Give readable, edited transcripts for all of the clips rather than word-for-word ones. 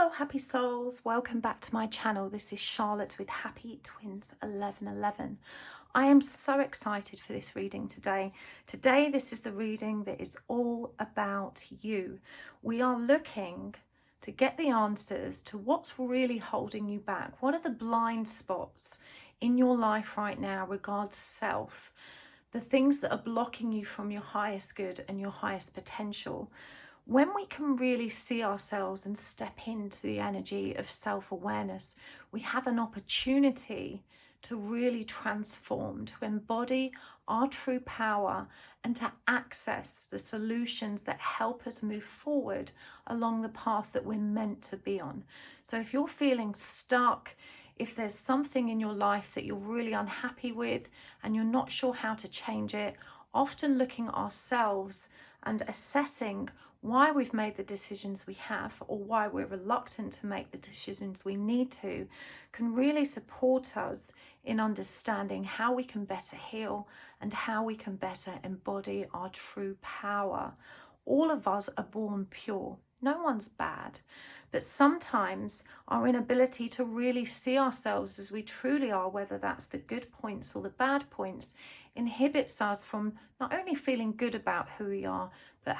Hello happy souls, welcome back to my channel. This is Charlotte with Happy Twins 1111. I am so excited for this reading today. Today this is the reading that is all about you. We are looking to get the answers to what's really holding you back. What are the blind spots in your life right now regards self? The things that are blocking you from your highest good and your highest potential. When we can really see ourselves and step into the energy of self-awareness, we have an opportunity to really transform, to embody our true power and to access the solutions that help us move forward along the path that we're meant to be on. So if you're feeling stuck, if there's something in your life that you're really unhappy with and you're not sure how to change it, often looking at ourselves and assessing why we've made the decisions we have or why we're reluctant to make the decisions we need to can really support us in understanding how we can better heal and how we can better embody our true power. All of us are born pure. No one's bad. But sometimes our inability to really see ourselves as we truly are, whether that's the good points or the bad points, inhibits us from not only feeling good about who we are, but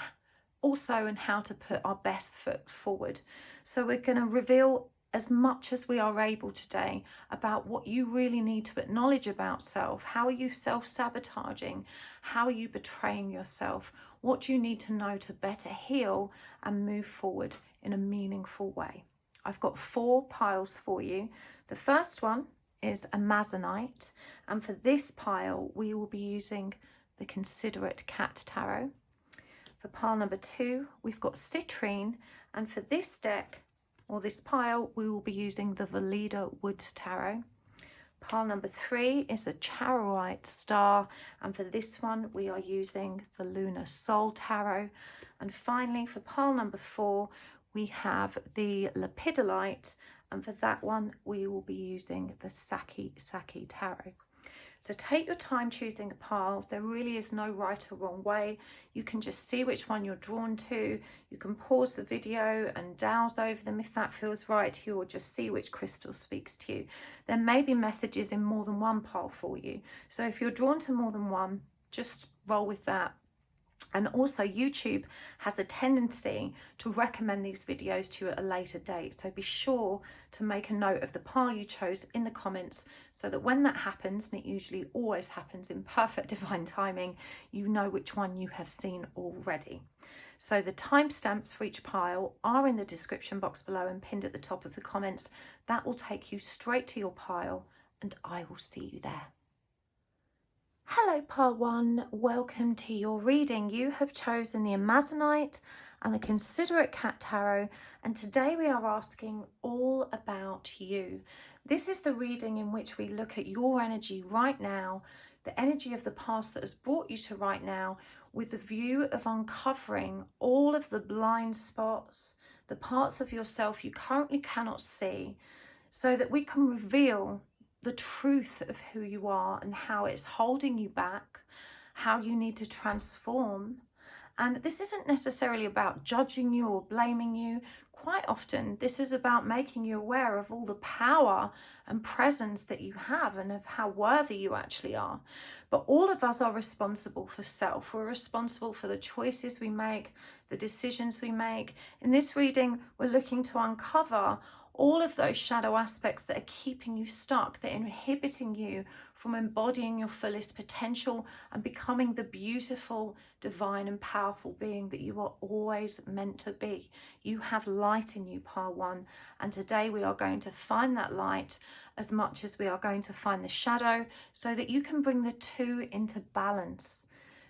also in how to put our best foot forward. So we're going to reveal as much as we are able today about what you really need to acknowledge about self. How are you self-sabotaging? How are you betraying yourself? What do you need to know to better heal and move forward in a meaningful way? I've got 4 piles for you. The first one is Amazonite, and for this pile we will be using the Considerate Cat Tarot. For pile number 2 we've got Citrine, and for this deck or this pile we will be using the Veleda Woods Tarot. Pile number 3 is a Charoite Star, and for this one we are using the Lunar Soul Tarot. And finally for pile number 4 we have the Lepidolite, and for that one we will be using the Sakki-Sakki Tarot. So take your time choosing a pile. There really is no right or wrong way. You can just see which one you're drawn to. You can pause the video and douse over them if that feels right to you, or just see which crystal speaks to you. There may be messages in more than one pile for you. So if you're drawn to more than one, just roll with that. And also YouTube has a tendency to recommend these videos to you at a later date. So be sure to make a note of the pile you chose in the comments so that when that happens, and it usually always happens in perfect divine timing, you know which one you have seen already. So the timestamps for each pile are in the description box below and pinned at the top of the comments. That will take you straight to your pile, and I will see you there. Hello pile 1, welcome to your reading. You have chosen the Amazonite and the Considerate Cat Tarot, and today we are asking all about you. This is the reading in which we look at your energy right now, the energy of the past that has brought you to right now, with the view of uncovering all of the blind spots, the parts of yourself you currently cannot see, so that we can reveal the truth of who you are and how it's holding you back, how you need to transform. And this isn't necessarily about judging you or blaming you. Quite often this is about making you aware of all the power and presence that you have and of how worthy you actually are. But all of us are responsible for self. We're responsible for the choices we make, the decisions we make. In this reading we're looking to uncover all of those shadow aspects that are keeping you stuck, that are inhibiting you from embodying your fullest potential and becoming the beautiful, divine and powerful being that you are always meant to be. You have light in you, pile 1, and today we are going to find that light as much as we are going to find the shadow, so that you can bring the two into balance,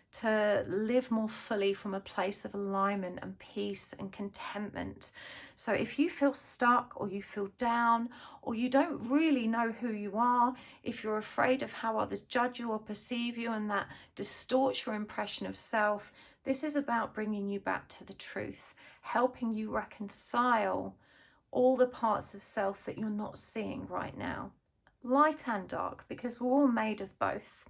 to live more fully from a place of alignment and peace and contentment. So if you feel stuck or you feel down or you don't really know who you are, if you're afraid of how others judge you or perceive you and that distorts your impression of self, this is about bringing you back to the truth, helping you reconcile all the parts of self that you're not seeing right now, light and dark, because we're all made of both.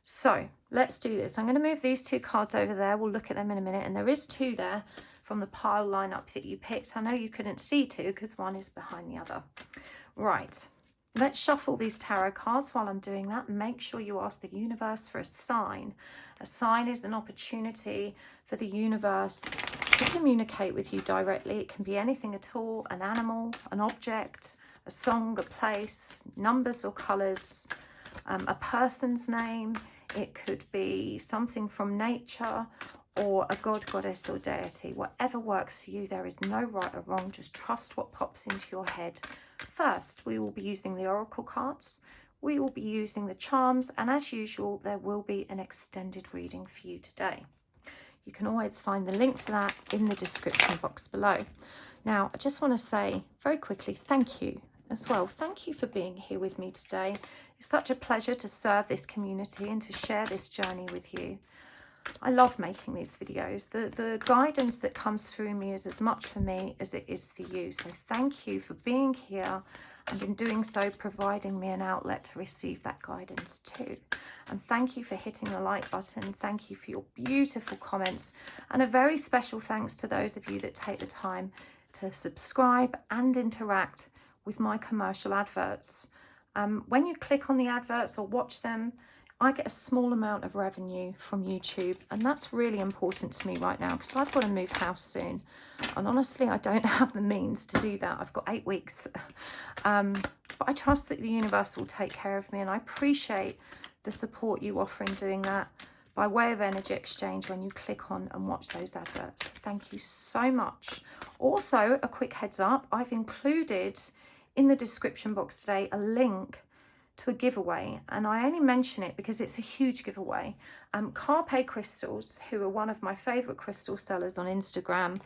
So let's do this. I'm going to move these 2 cards over there. We'll look at them in a minute. And there is 2 there from the pile lineup that you picked. I know you couldn't see two because one is behind the other. Right, let's shuffle these tarot cards while I'm doing that. Make sure you ask the universe for a sign. A sign is an opportunity for the universe to communicate with you directly. It can be anything at all, an animal, an object, a song, a place, numbers or colours, a person's name. It could be something from nature or a god, goddess or deity. Whatever works for you, there is no right or wrong. Just trust what pops into your head. First, we will be using the oracle cards. We will be using the charms, and as usual, there will be an extended reading for you today. You can always find the link to that in the description box below. Now, I just want to say very quickly, thank you as well. Thank you for being here with me today. It's such a pleasure to serve this community and to share this journey with you. I love making these videos. The guidance that comes through me is as much for me as it is for you. So thank you for being here, and in doing so, providing me an outlet to receive that guidance too. And thank you for hitting the like button. Thank you for your beautiful comments. And a very special thanks to those of you that take the time to subscribe and interact with my commercial adverts. When you click on the adverts or watch them, I get a small amount of revenue from YouTube, and that's really important to me right now because I've got to move house soon, and honestly I don't have the means to do that. I've got 8 weeks, but I trust that the universe will take care of me, and I appreciate the support you offer in doing that by way of energy exchange when you click on and watch those adverts. Thank you so much. Also, a quick heads up, I've included in the description box today a link to a giveaway, and I only mention it because it's a huge giveaway. Carpe Crystals, who are one of my favorite crystal sellers on Instagram,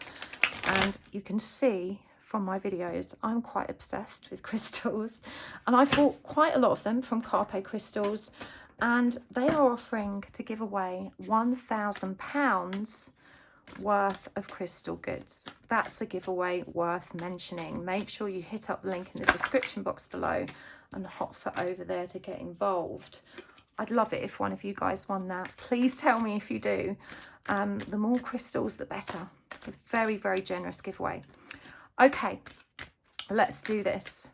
and you can see from my videos I'm quite obsessed with crystals, and I've bought quite a lot of them from Carpe Crystals, and they are offering to give away £1,000 worth of crystal goods. That's a giveaway worth mentioning. Make sure you hit up the link in the description box below and hop for over there to get involved. I'd love it if one of you guys won that. Please tell me if you do. The more crystals, the better. It's a very, very generous giveaway. Okay, let's do this.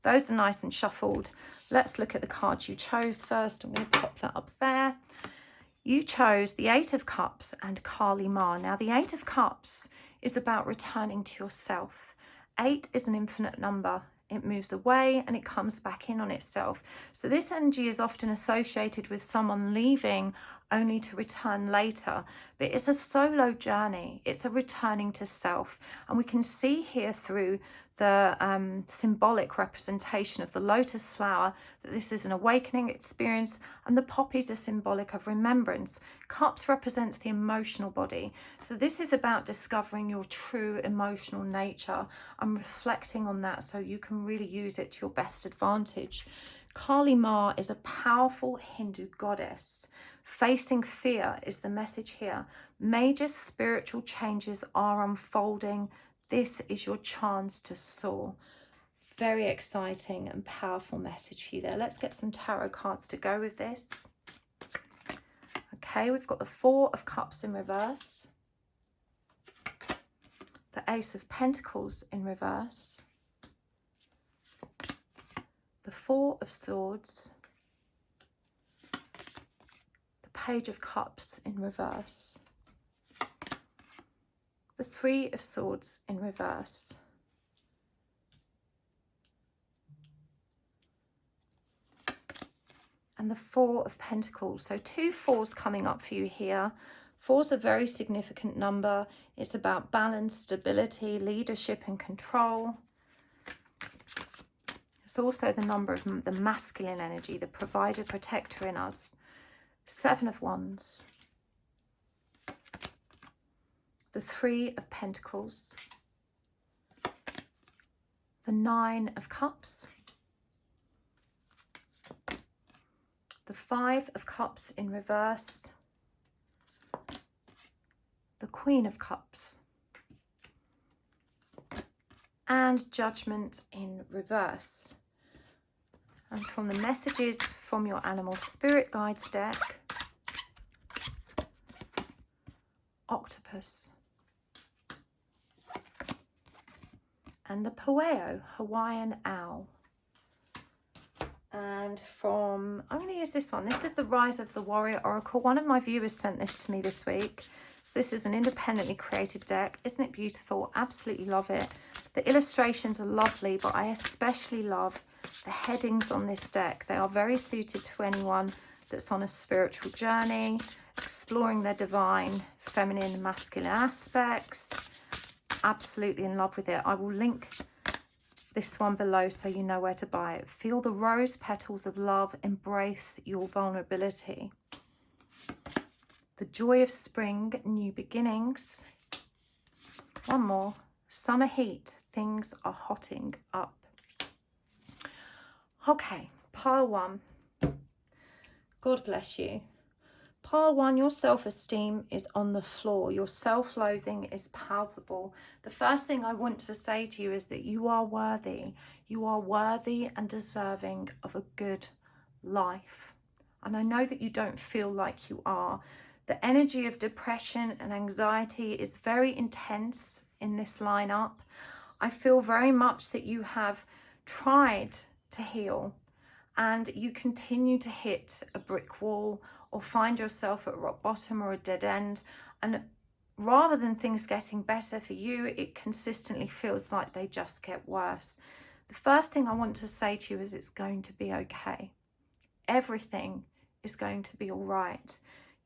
Those are nice and shuffled. Let's look at the cards you chose first. I'm going to pop that up there. You chose the 8 of Cups and Kali Ma. Now, the 8 of Cups is about returning to yourself. 8 is an infinite number. It moves away and it comes back in on itself. So this energy is often associated with someone leaving only to return later. But it's a solo journey. It's a returning to self. And we can see here through the symbolic representation of the lotus flower that this is an awakening experience, and the poppies are symbolic of remembrance. Cups represents the emotional body. So this is about discovering your true emotional nature and reflecting on that so you can really use it to your best advantage. Kali Ma is a powerful Hindu goddess. Facing fear is the message here. Major spiritual changes are unfolding. This is your chance to soar. Very exciting and powerful message for you there. Let's get some tarot cards to go with this. Okay, we've got the 4 of Cups in reverse, the Ace of Pentacles in reverse, the 4 of Swords, the Page of Cups in reverse, the 3 of Swords in reverse, and the 4 of Pentacles. So 2 4s coming up for you here. 4's a very significant number. It's about balance, stability, leadership and control. It's also the number of the masculine energy, the provider, protector in us. 7 of Wands, the 3 of Pentacles, the 9 of Cups, the 5 of Cups in reverse, the Queen of Cups, and Judgment in reverse. And from the messages from your animal spirit guides deck, Octopus, and the Pueo, Hawaiian Owl. And from, I'm going to use this one. This is the Rise of the Warrior Oracle. One of my viewers sent this to me this week. So this is an independently created deck. Isn't it beautiful? Absolutely love it. The illustrations are lovely, but I especially love the headings on this deck. They are very suited to anyone that's on a spiritual journey, exploring their divine, feminine, and masculine aspects. Absolutely in love with it. I will link this one below so you know where to buy it. Feel the rose petals of love. Embrace your vulnerability. The joy of spring, new beginnings. One more. Summer heat. Things are hotting up. Okay, pile one. God bless you. Pile one, your self-esteem is on the floor. Your self-loathing is palpable. The first thing I want to say to you is that you are worthy. You are worthy and deserving of a good life. And I know that you don't feel like you are. The energy of depression and anxiety is very intense in this lineup. I feel very much that you have tried to heal and you continue to hit a brick wall or find yourself at rock bottom or a dead end. And rather than things getting better for you, it consistently feels like they just get worse. The first thing I want to say to you is it's going to be okay. Everything is going to be all right.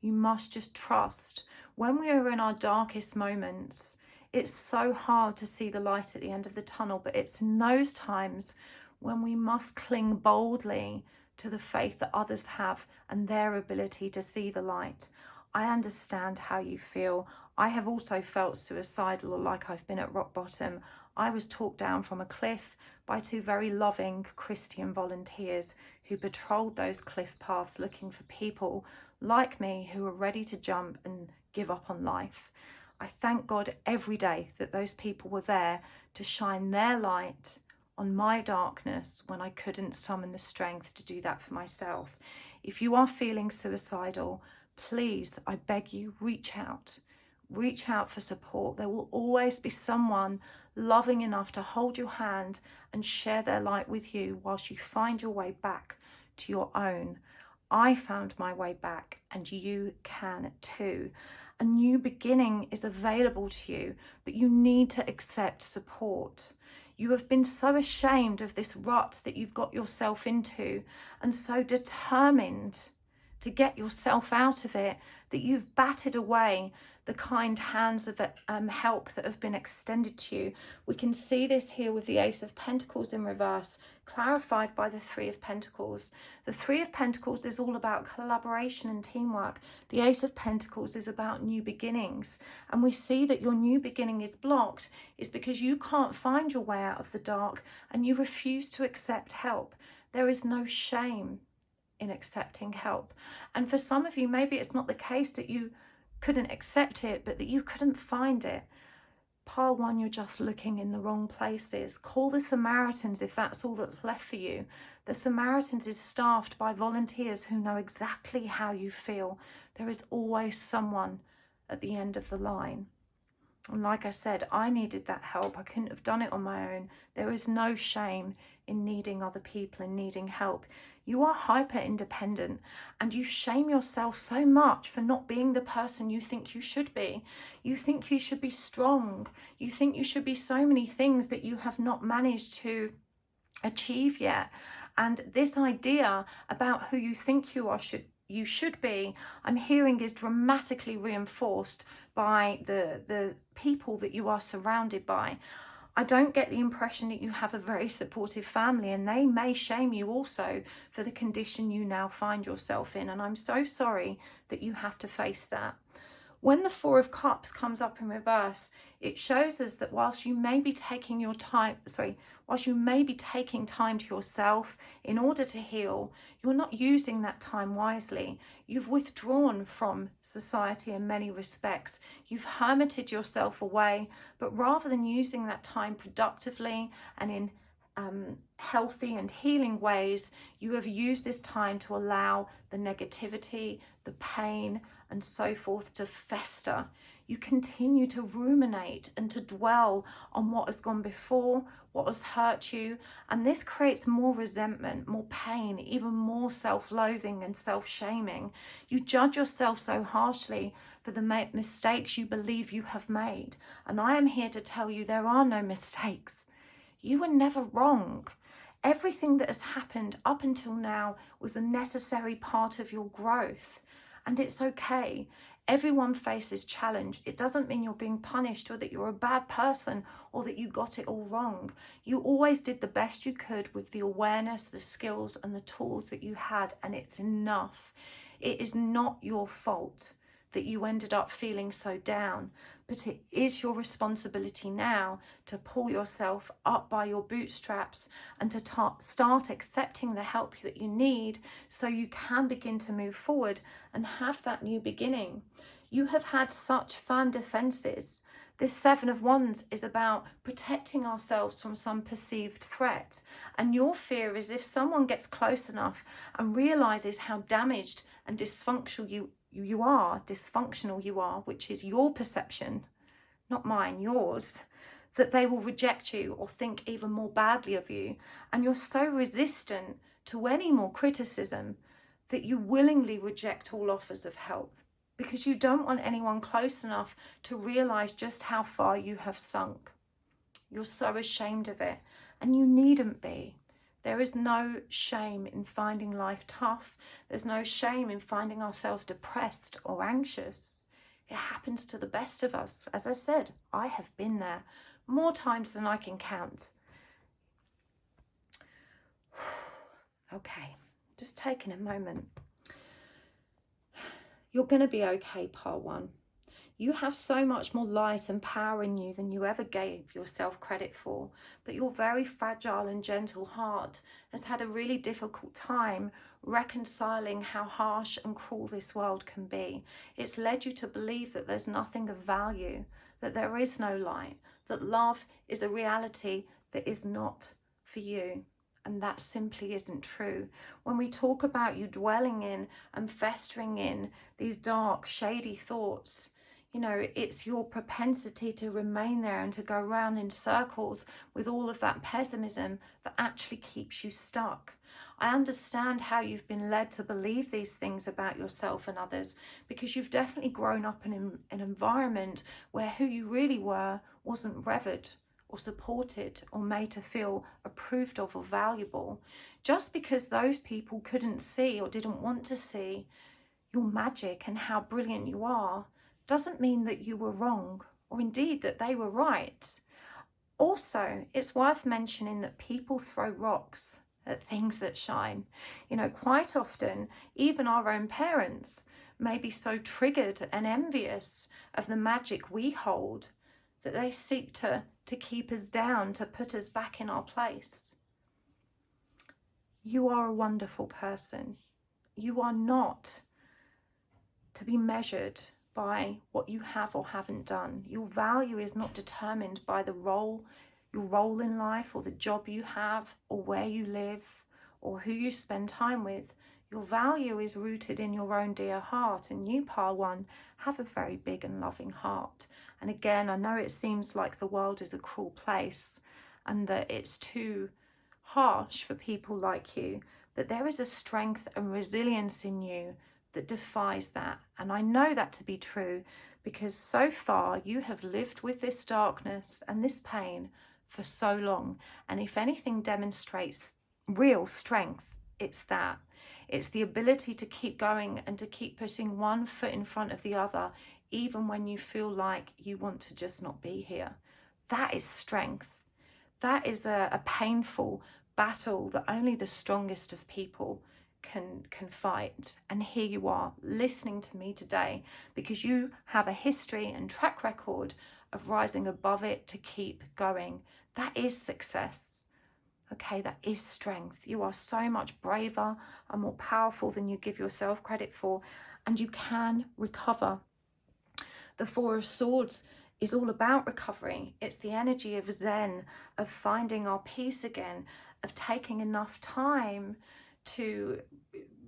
You must just trust. When we are in our darkest moments, it's so hard to see the light at the end of the tunnel, but it's in those times when we must cling boldly to the faith that others have and their ability to see the light. I understand how you feel. I have also felt suicidal or like I've been at rock bottom. I was talked down from a cliff by two very loving Christian volunteers who patrolled those cliff paths looking for people like me who were ready to jump and give up on life. I thank God every day that those people were there to shine their light on my darkness when I couldn't summon the strength to do that for myself. If you are feeling suicidal, please, I beg you, reach out. Reach out for support. There will always be someone loving enough to hold your hand and share their light with you whilst you find your way back to your own. I found my way back and you can too. A new beginning is available to you, but you need to accept support. You have been so ashamed of this rut that you've got yourself into and so determined to get yourself out of it that you've batted away the kind hands of help that have been extended to you. We can see this here with the Ace of Pentacles in reverse, clarified by the Three of Pentacles. The Three of Pentacles is all about collaboration and teamwork. The Ace of Pentacles is about new beginnings. And we see that your new beginning is blocked is because you can't find your way out of the dark and you refuse to accept help. There is no shame in accepting help. And for some of you, maybe it's not the case that you couldn't accept it, but that you couldn't find it. Pile one, you're just looking in the wrong places. Call the Samaritans if that's all that's left for you. The Samaritans is staffed by volunteers who know exactly how you feel. There is always someone at the end of the line. And like I said, I needed that help. I couldn't have done it on my own. There is no shame in needing other people and needing help. You are hyper independent and you shame yourself so much for not being the person you think you should be. You think you should be strong. You think you should be so many things that you have not managed to achieve yet. And this idea about who you think you should be, I'm hearing is dramatically reinforced by the people that you are surrounded by. I don't get the impression that you have a very supportive family, and they may shame you also for the condition you now find yourself in. And I'm so sorry that you have to face that. When the Four of Cups comes up in reverse, it shows us that whilst you may be taking time to yourself in order to heal, you're not using that time wisely. You've withdrawn from society in many respects. You've hermited yourself away, but rather than using that time productively and in healthy and healing ways, you have used this time to allow the negativity, the pain, and so forth to fester. you continue to ruminate and to dwell on what has gone before, what has hurt you, and this creates more resentment, more pain, even more self-loathing and self-shaming. You judge yourself so harshly for the mistakes you believe you have made, and I am here to tell you there are no mistakes. You were never wrong. Everything that has happened up until now was a necessary part of your growth, and it's okay. Everyone faces challenge. It doesn't mean you're being punished or that you're a bad person or that you got it all wrong. You always did the best you could with the awareness, the skills and the tools that you had, and it's enough. It is not your fault that you ended up feeling so down, but it is your responsibility now to pull yourself up by your bootstraps and to start accepting the help that you need so you can begin to move forward and have that new beginning. You have had such firm defenses. This Seven of Wands is about protecting ourselves from some perceived threat, and your fear is if someone gets close enough and realizes how damaged and dysfunctional you are, which is your perception, not mine, yours, that they will reject you or think even more badly of you. And you're so resistant to any more criticism that you willingly reject all offers of help because you don't want anyone close enough to realize just how far you have sunk. You're so ashamed of it, and you needn't be. There is no shame in finding life tough. There's no shame in finding ourselves depressed or anxious. It happens to the best of us. As I said, I have been there more times than I can count. Okay, just taking a moment. You're going to be okay, part one. You have so much more light and power in you than you ever gave yourself credit for, but your very fragile and gentle heart has had a really difficult time reconciling how harsh and cruel this world can be. It's led you to believe that there's nothing of value, that there is no light, that love is a reality that is not for you. And that simply isn't true. When we talk about you dwelling in and festering in these dark, shady thoughts, you know, it's your propensity to remain there and to go round in circles with all of that pessimism that actually keeps you stuck. I understand how you've been led to believe these things about yourself and others because you've definitely grown up in an environment where who you really were wasn't revered or supported or made to feel approved of or valuable. Just because those people couldn't see or didn't want to see your magic and how brilliant you are doesn't mean that you were wrong, or indeed that they were right. Also, it's worth mentioning that people throw rocks at things that shine. You know, quite often, even our own parents may be so triggered and envious of the magic we hold that they seek to keep us down, to put us back in our place. You are a wonderful person. You are not to be measured by what you have or haven't done. Your value is not determined by your role in life or the job you have or where you live or who you spend time with. Your value is rooted in your own dear heart, and you, Part 1, have a very big and loving heart. And again, I know it seems like the world is a cruel place and that it's too harsh for people like you, but there is a strength and resilience in you that defies that. And I know that to be true because so far you have lived with this darkness and this pain for so long. And if anything demonstrates real strength, it's that. It's the ability to keep going and to keep putting one foot in front of the other, even when you feel like you want to just not be here. That is strength. That is a painful battle that only the strongest of people can fight. And here you are listening to me today because you have a history and track record of rising above it to keep going. That is success. Okay, that is strength. You are so much braver and more powerful than you give yourself credit for, and you can recover. The Four of Swords is all about recovery. It's the energy of Zen, of finding our peace again, of taking enough time to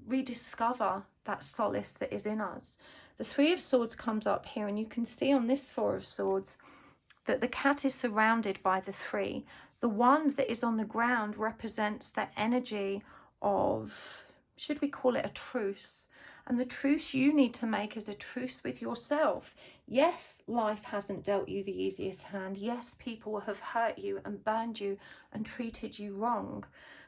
rediscover that solace that is in us. The Three of Swords comes up here, and you can see on this Four of Swords that the cat is surrounded by the three. The one that is on the ground represents the energy of, should we call it a truce? And the truce you need to make is a truce with yourself. Yes, life hasn't dealt you the easiest hand. Yes, people have hurt you and burned you and treated you wrong.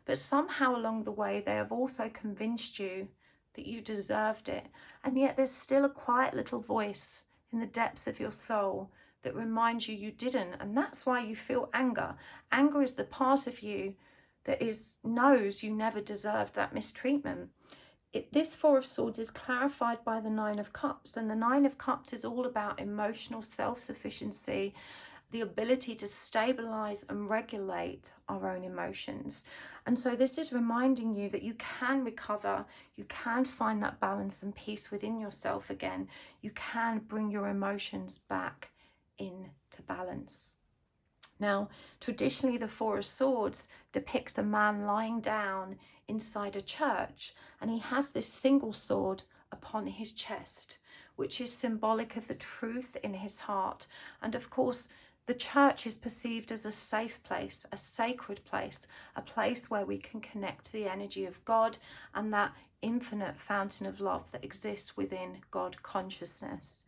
But somehow along the way, they have also convinced you that you deserved it. And yet there's still a quiet little voice in the depths of your soul that reminds you you didn't. And that's why you feel anger. Anger is the part of you that knows you never deserved that mistreatment. This Four of Swords is clarified by the Nine of Cups, and the Nine of Cups is all about emotional self-sufficiency, the ability to stabilize and regulate our own emotions. And so this is reminding you that you can recover, you can find that balance and peace within yourself again. You can bring your emotions back into balance. Now, traditionally, the Four of Swords depicts a man lying down inside a church, and he has this single sword upon his chest, which is symbolic of the truth in his heart. And of course, the church is perceived as a safe place, a sacred place, a place where we can connect to the energy of God and that infinite fountain of love that exists within God consciousness.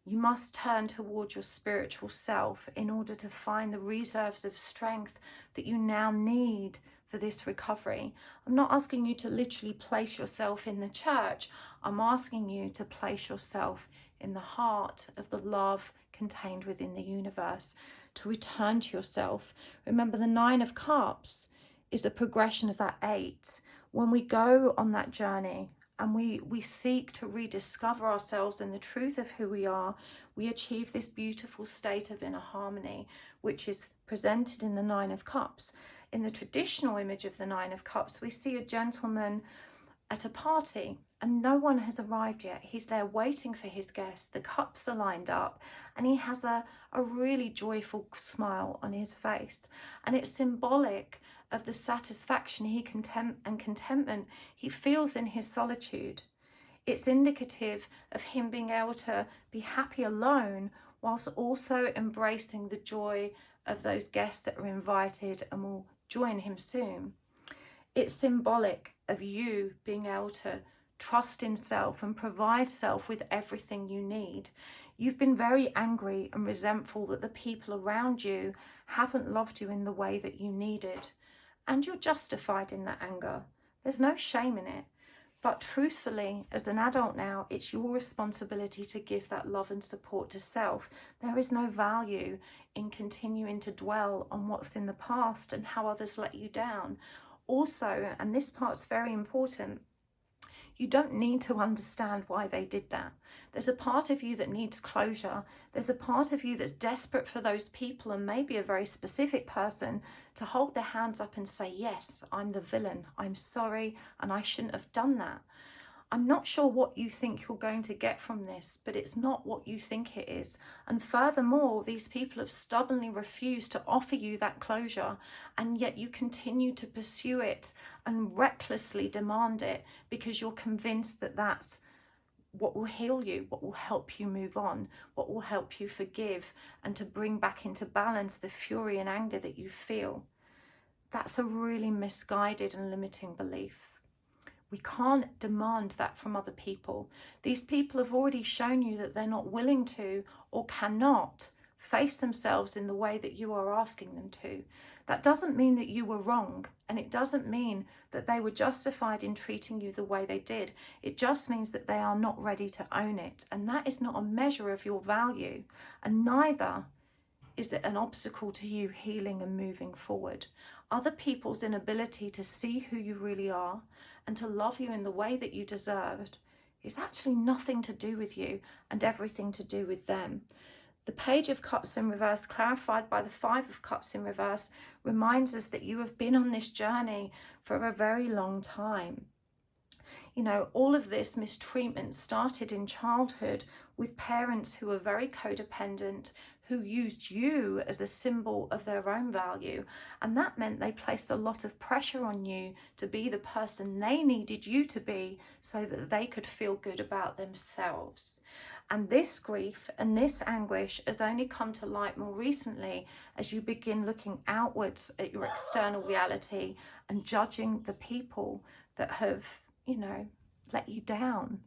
You must turn towards your spiritual self in order to find the reserves of strength that you now need for this recovery. I'm not asking you to literally place yourself in the church. I'm asking you to place yourself in the heart of the love contained within the universe, to return to yourself. Remember, the Nine of Cups is the progression of that 8. When we go on that journey, and we seek to rediscover ourselves and the truth of who we are, we achieve this beautiful state of inner harmony, which is presented in the Nine of Cups. In the traditional image of the Nine of Cups, we see a gentleman at a party and no one has arrived yet. He's there waiting for his guests. The cups are lined up and he has a really joyful smile on his face. And it's symbolic of the satisfaction and contentment he feels in his solitude. It's indicative of him being able to be happy alone whilst also embracing the joy of those guests that are invited and will join him soon. It's symbolic of you being able to trust in self and provide self with everything you need. You've been very angry and resentful that the people around you haven't loved you in the way that you needed. And you're justified in that anger. There's no shame in it. But truthfully, as an adult now, it's your responsibility to give that love and support to self. There is no value in continuing to dwell on what's in the past and how others let you down. Also, and this part's very important, you don't need to understand why they did that. There's a part of you that needs closure. There's a part of you that's desperate for those people, and maybe a very specific person, to hold their hands up and say, yes, I'm the villain. I'm sorry, and I shouldn't have done that. I'm not sure what you think you're going to get from this, but it's not what you think it is. And furthermore, these people have stubbornly refused to offer you that closure, and yet you continue to pursue it and recklessly demand it because you're convinced that that's what will heal you, what will help you move on, what will help you forgive and to bring back into balance the fury and anger that you feel. That's a really misguided and limiting belief. We can't demand that from other people. These people have already shown you that they're not willing to or cannot face themselves in the way that you are asking them to. That doesn't mean that you were wrong, and it doesn't mean that they were justified in treating you the way they did. It just means that they are not ready to own it, and that is not a measure of your value, and neither is it an obstacle to you healing and moving forward. Other people's inability to see who you really are and to love you in the way that you deserved is actually nothing to do with you and everything to do with them. The Page of Cups in reverse, clarified by the Five of Cups in reverse, reminds us that you have been on this journey for a very long time. You know, all of this mistreatment started in childhood with parents who were very codependent, who used you as a symbol of their own value. And that meant they placed a lot of pressure on you to be the person they needed you to be so that they could feel good about themselves. And this grief and this anguish has only come to light more recently as you begin looking outwards at your external reality and judging the people that have, let you down.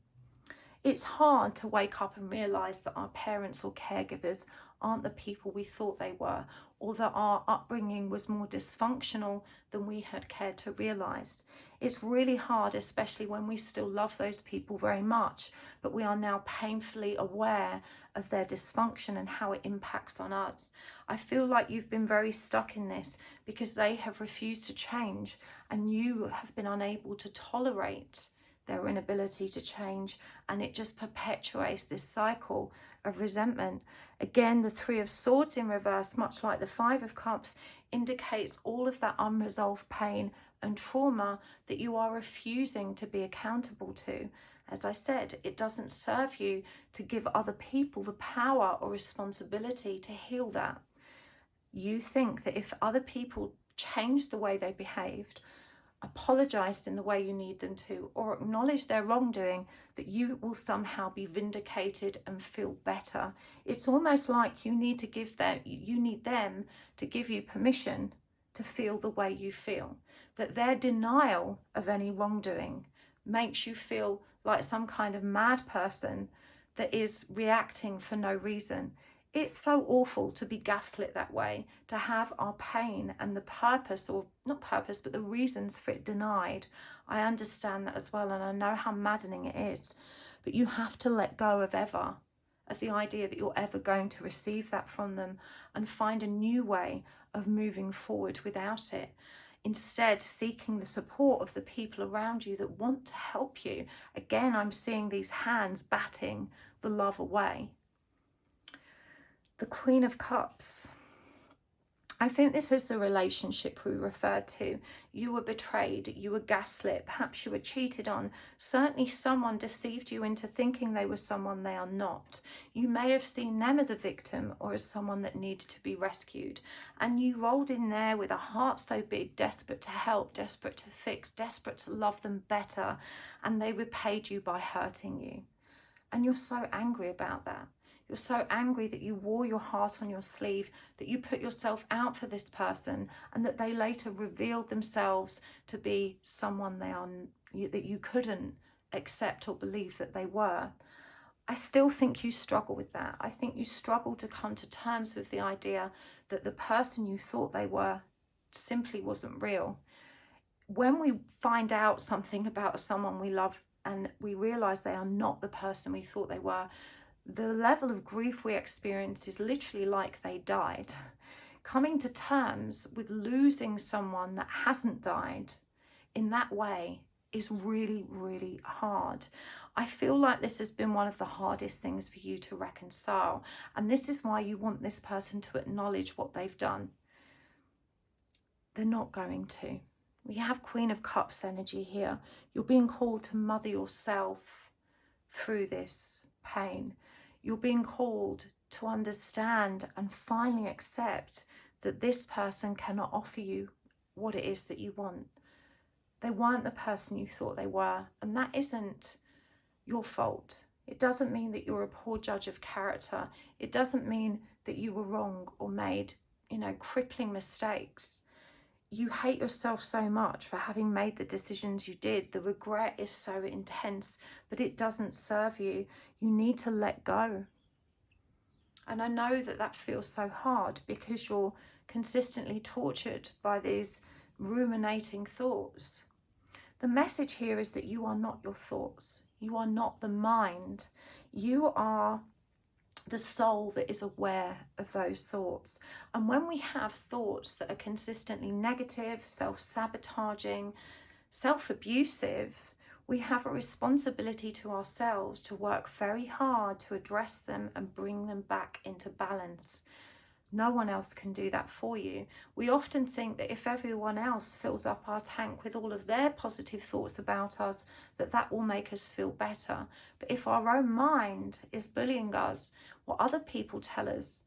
It's hard to wake up and realise that our parents or caregivers aren't the people we thought they were, or that our upbringing was more dysfunctional than we had cared to realise. It's really hard, especially when we still love those people very much, but we are now painfully aware of their dysfunction and how it impacts on us. I feel like you've been very stuck in this because they have refused to change and you have been unable to tolerate their inability to change, and it just perpetuates this cycle of resentment. Again, the Three of Swords in reverse, much like the Five of Cups, indicates all of that unresolved pain and trauma that you are refusing to be accountable to. As I said, it doesn't serve you to give other people the power or responsibility to heal that. You think that if other people changed the way they behaved, apologized in the way you need them to, or acknowledge their wrongdoing, that you will somehow be vindicated and feel better. It's almost like you need them to give you permission to feel the way you feel, that their denial of any wrongdoing makes you feel like some kind of mad person that is reacting for no reason. It's so awful to be gaslit that way, to have our pain and the purpose, or not purpose, but the reasons for it denied. I understand that as well, and I know how maddening it is. But you have to let go of the idea that you're ever going to receive that from them, and find a new way of moving forward without it. Instead, seeking the support of the people around you that want to help you. Again, I'm seeing these hands batting the love away. The Queen of Cups. I think this is the relationship we referred to. You were betrayed, you were gaslit, perhaps you were cheated on. Certainly someone deceived you into thinking they were someone they are not. You may have seen them as a victim or as someone that needed to be rescued. And you rolled in there with a heart so big, desperate to help, desperate to fix, desperate to love them better. And they repaid you by hurting you. And you're so angry about that. You're so angry that you wore your heart on your sleeve, that you put yourself out for this person, and that they later revealed themselves to be someone that you couldn't accept or believe that they were. I still think you struggle with that. I think you struggle to come to terms with the idea that the person you thought they were simply wasn't real. When we find out something about someone we love and we realize they are not the person we thought they were, the level of grief we experience is literally like they died. Coming to terms with losing someone that hasn't died in that way is really, really hard. I feel like this has been one of the hardest things for you to reconcile. And this is why you want this person to acknowledge what they've done. They're not going to. We have Queen of Cups energy here. You're being called to mother yourself through this pain. You're being called to understand and finally accept that this person cannot offer you what it is that you want. They weren't the person you thought they were, and that isn't your fault. It doesn't mean that you're a poor judge of character. It doesn't mean that you were wrong or made, crippling mistakes. You hate yourself so much for having made the decisions you did. The regret is so intense, but it doesn't serve you. You need to let go. And I know that that feels so hard because you're consistently tortured by these ruminating thoughts. The message here is that you are not your thoughts. You are not the mind. You are the soul that is aware of those thoughts. And when we have thoughts that are consistently negative, self-sabotaging, self-abusive, we have a responsibility to ourselves to work very hard to address them and bring them back into balance. No one else can do that for you. We often think that if everyone else fills up our tank with all of their positive thoughts about us, that will make us feel better. But if our own mind is bullying us, what other people tell us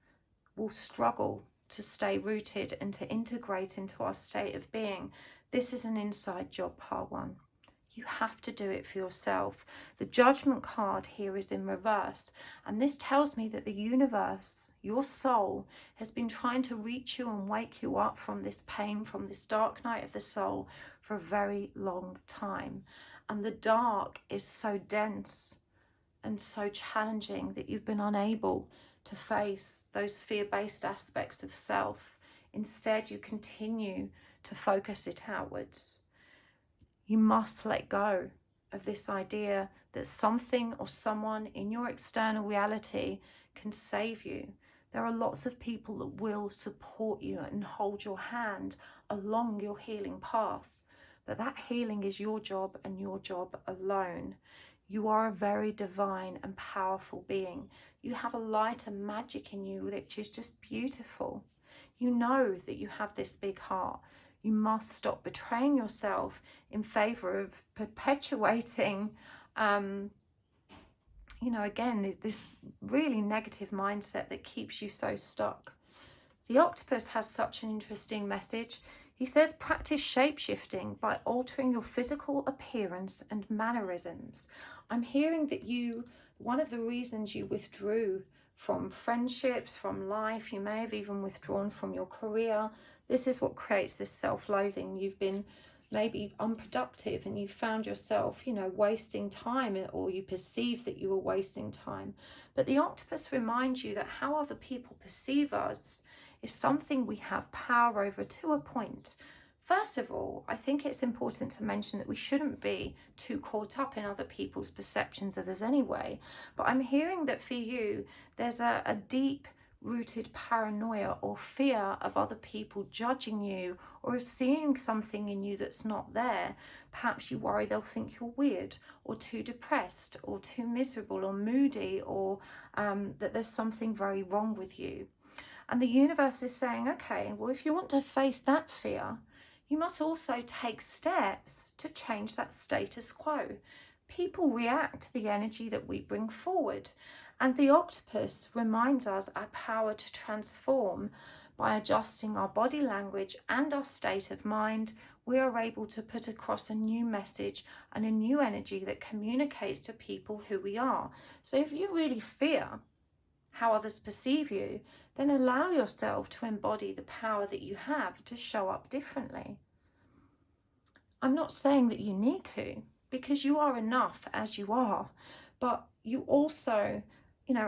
will struggle to stay rooted and to integrate into our state of being. This is an inside job, part one. You have to do it for yourself. The judgment card here is in reverse. And this tells me that the universe, your soul, has been trying to reach you and wake you up from this pain, from this dark night of the soul for a very long time. And the dark is so dense and so challenging that you've been unable to face those fear-based aspects of self. Instead, you continue to focus it outwards. You must let go of this idea that something or someone in your external reality can save you. There are lots of people that will support you and hold your hand along your healing path. But that healing is your job and your job alone. You are a very divine and powerful being. You have a light and magic in you which is just beautiful. You know that you have this big heart. You must stop betraying yourself in favor of perpetuating, again, this really negative mindset that keeps you so stuck. The octopus has such an interesting message. He says, practice shape-shifting by altering your physical appearance and mannerisms. I'm hearing that one of the reasons you withdrew from friendships, from life, you may have even withdrawn from your career. This is what creates this self-loathing. You've been maybe unproductive and you found yourself, wasting time, or you perceive that you were wasting time. But the octopus reminds you that how other people perceive us is something we have power over to a point. First of all, I think it's important to mention that we shouldn't be too caught up in other people's perceptions of us anyway. But I'm hearing that for you, there's a deep-rooted paranoia or fear of other people judging you or seeing something in you that's not there. Perhaps you worry they'll think you're weird or too depressed or too miserable or moody, or that there's something very wrong with you. And the universe is saying, okay, well, if you want to face that fear, you must also take steps to change that status quo. People react to the energy that we bring forward. And the octopus reminds us our power to transform. By adjusting our body language and our state of mind, we are able to put across a new message and a new energy that communicates to people who we are. So if you really fear how others perceive you, then allow yourself to embody the power that you have to show up differently. I'm not saying that you need to, because you are enough as you are, but you also,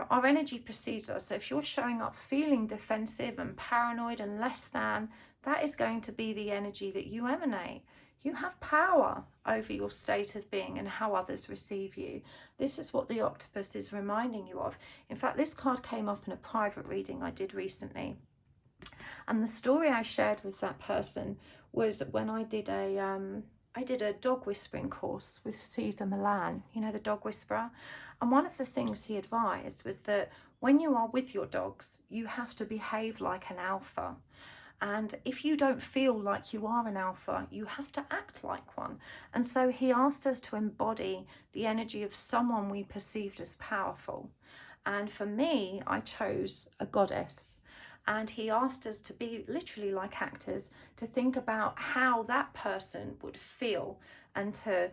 our energy precedes us. So if you're showing up feeling defensive and paranoid and less than, that is going to be the energy that you emanate. You have power over your state of being and how others receive you. This is what the octopus is reminding you of. In fact, this card came up in a private reading I did recently. And the story I shared with that person was when I did a dog whispering course with Caesar Milan, the dog whisperer. And one of the things he advised was that when you are with your dogs, you have to behave like an alpha. And if you don't feel like you are an alpha, you have to act like one. And so he asked us to embody the energy of someone we perceived as powerful. And for me, I chose a goddess. And he asked us to be literally like actors, to think about how that person would feel and to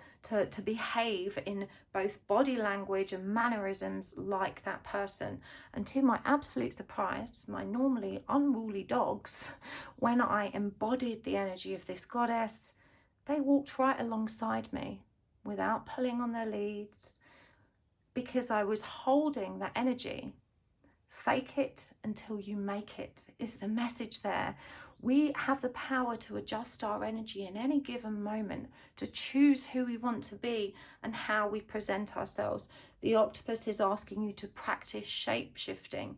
behave in both body language and mannerisms like that person. And to my absolute surprise, my normally unruly dogs, when I embodied the energy of this goddess, they walked right alongside me without pulling on their leads, because I was holding that energy. Fake it until you make it is the message there. We have the power to adjust our energy in any given moment, to choose who we want to be and how we present ourselves. The octopus is asking you to practice shape-shifting.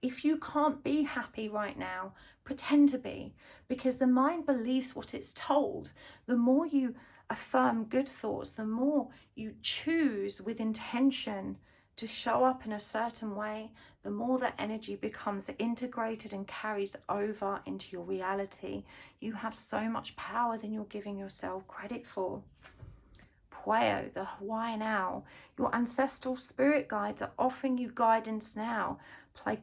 If you can't be happy right now, pretend to be, because the mind believes what it's told. The more you affirm good thoughts, the more you choose with intention to show up in a certain way, the more that energy becomes integrated and carries over into your reality. You have so much power than you're giving yourself credit for. Pueo, the Hawaiian owl, your ancestral spirit guides are offering you guidance now. Play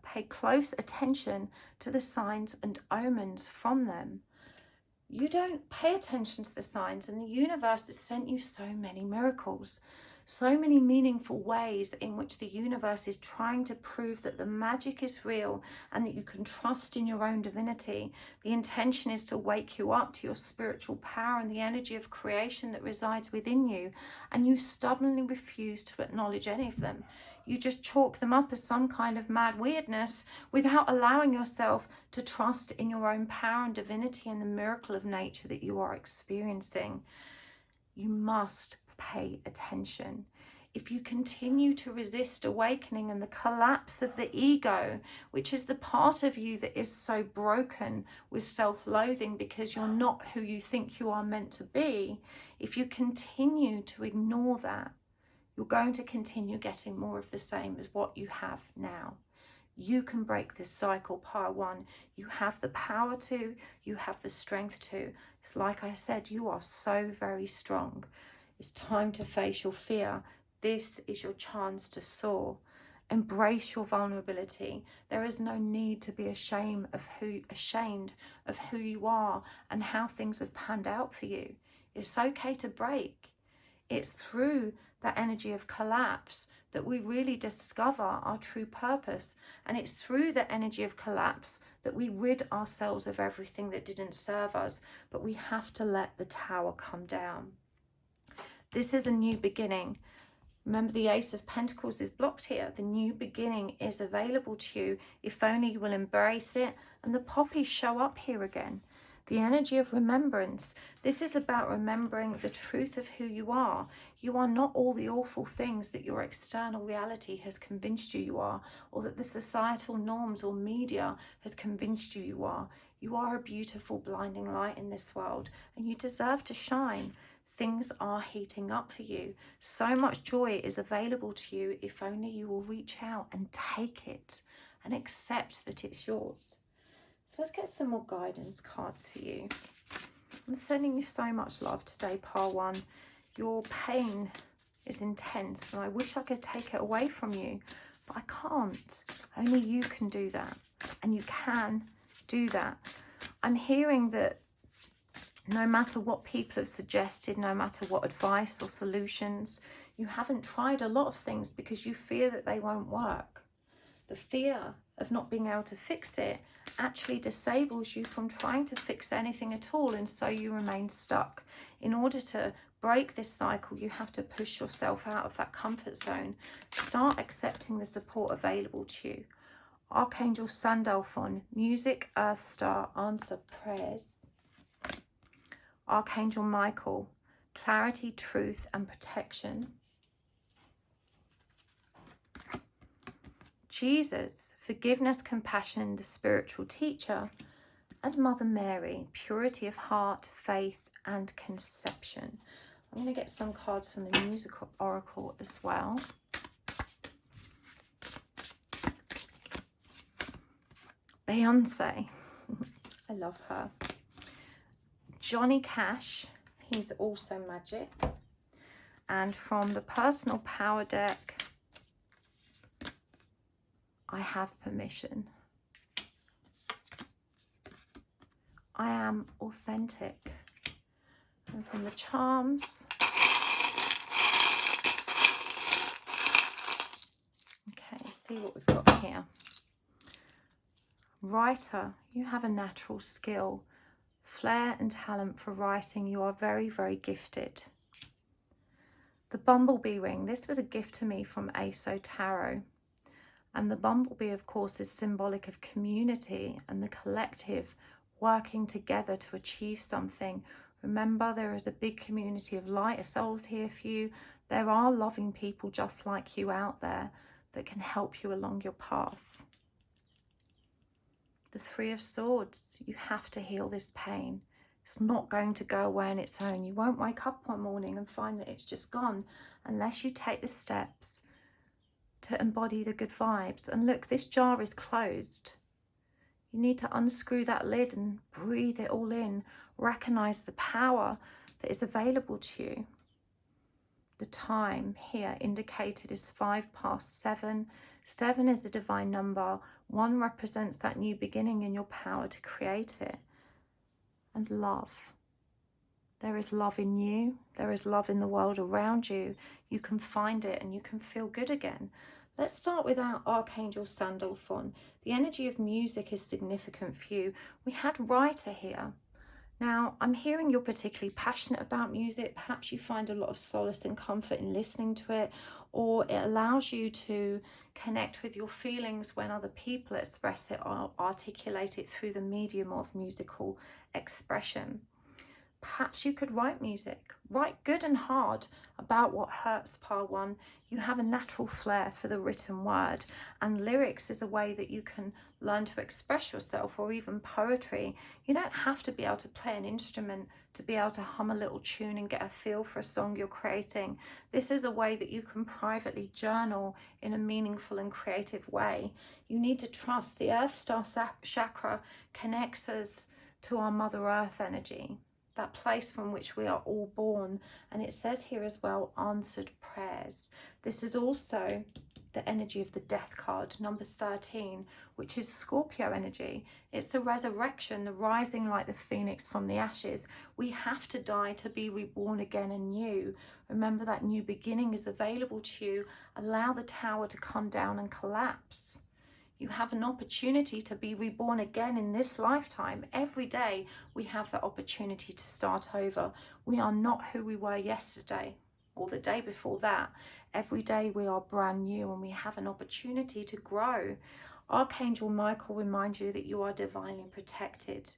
pay close attention to the signs and omens from them. You don't pay attention to the signs, and the universe has sent you so many miracles, so many meaningful ways in which the universe is trying to prove that the magic is real and that you can trust in your own divinity. The intention is to wake you up to your spiritual power and the energy of creation that resides within you, and you stubbornly refuse to acknowledge any of them. You just chalk them up as some kind of mad weirdness without allowing yourself to trust in your own power and divinity and the miracle of nature that you are experiencing. You must pay attention. If you continue to resist awakening and the collapse of the ego, which is the part of you that is so broken with self-loathing because you're not who you think you are meant to be, if you continue to ignore that, you're going to continue getting more of the same as what you have now. You can break this cycle, Part 1. You have the power to, you have the strength to. It's like I said, you are so very strong. It's time to face your fear. This is your chance to soar. Embrace your vulnerability. There is no need to be ashamed of who you are and how things have panned out for you. It's okay to break. It's through that energy of collapse that we really discover our true purpose. And it's through the energy of collapse that we rid ourselves of everything that didn't serve us. But we have to let the tower come down. This is a new beginning. Remember, the Ace of Pentacles is blocked here. The new beginning is available to you if only you will embrace it. And the poppies show up here again. The energy of remembrance. This is about remembering the truth of who you are. You are not all the awful things that your external reality has convinced you are, or that the societal norms or media has convinced you are. You are a beautiful, blinding light in this world, and you deserve to shine. Things are heating up for you. So much joy is available to you if only you will reach out and take it and accept that it's yours. So let's get some more guidance cards for you. I'm sending you so much love today, Part 1. Your pain is intense and I wish I could take it away from you, but I can't. Only you can do that, and you can do that. I'm hearing that no matter what people have suggested, no matter what advice or solutions, you haven't tried a lot of things because you fear that they won't work. The fear of not being able to fix it actually disables you from trying to fix anything at all, and so you remain stuck. In order to break this cycle, you have to push yourself out of that comfort zone. Start accepting the support available to you. Archangel Sandalphon, music, earth star, answer prayers. Archangel Michael, clarity, truth and protection. Jesus, forgiveness, compassion, the spiritual teacher. And Mother Mary, purity of heart, faith and conception. I'm going to get some cards from the musical oracle as well. Beyonce, I love her. Johnny Cash, he's also magic. And from the personal power deck, I have permission. I am authentic. And from the charms, okay, see what we've got here. Writer, you have a natural skill, flair and talent for writing. You are very, very gifted. The bumblebee ring, this was a gift to me from ASO Tarot. And the bumblebee, of course, is symbolic of community and the collective working together to achieve something. Remember, there is a big community of lighter souls here for you. There are loving people just like you out there that can help you along your path. The Three of Swords, you have to heal this pain. It's not going to go away on its own. You won't wake up one morning and find that it's just gone unless you take the steps to embody the good vibes. And look, this jar is closed. You need to unscrew that lid and breathe it all in. Recognize the power that is available to you. The time here indicated is 7:05. 7 is a divine number. 1 represents that new beginning and your power to create it. And love. There is love in you. There is love in the world around you. You can find it and you can feel good again. Let's start with our Archangel Sandalphon. The energy of music is significant for you. We had writer here. Now, I'm hearing you're particularly passionate about music. Perhaps you find a lot of solace and comfort in listening to it, or it allows you to connect with your feelings when other people express it or articulate it through the medium of musical expression. Perhaps you could write music. Write good and hard about what hurts, Par 1. You have a natural flair for the written word, and lyrics is a way that you can learn to express yourself, or even poetry. You don't have to be able to play an instrument to be able to hum a little tune and get a feel for a song you're creating. This is a way that you can privately journal in a meaningful and creative way. You need to trust the Earth Star chakra connects us to our Mother Earth energy, that place from which we are all born. And it says here as well, answered prayers. This is also the energy of the death card, number 13, which is Scorpio energy. It's the resurrection, the rising like the phoenix from the ashes. We have to die to be reborn again and new. Remember that new beginning is available to you. Allow the tower to come down and collapse. You have an opportunity to be reborn again in this lifetime. Every day we have the opportunity to start over. We are not who we were yesterday or the day before that. Every day we are brand new and we have an opportunity to grow. Archangel Michael reminds you that you are divinely protected.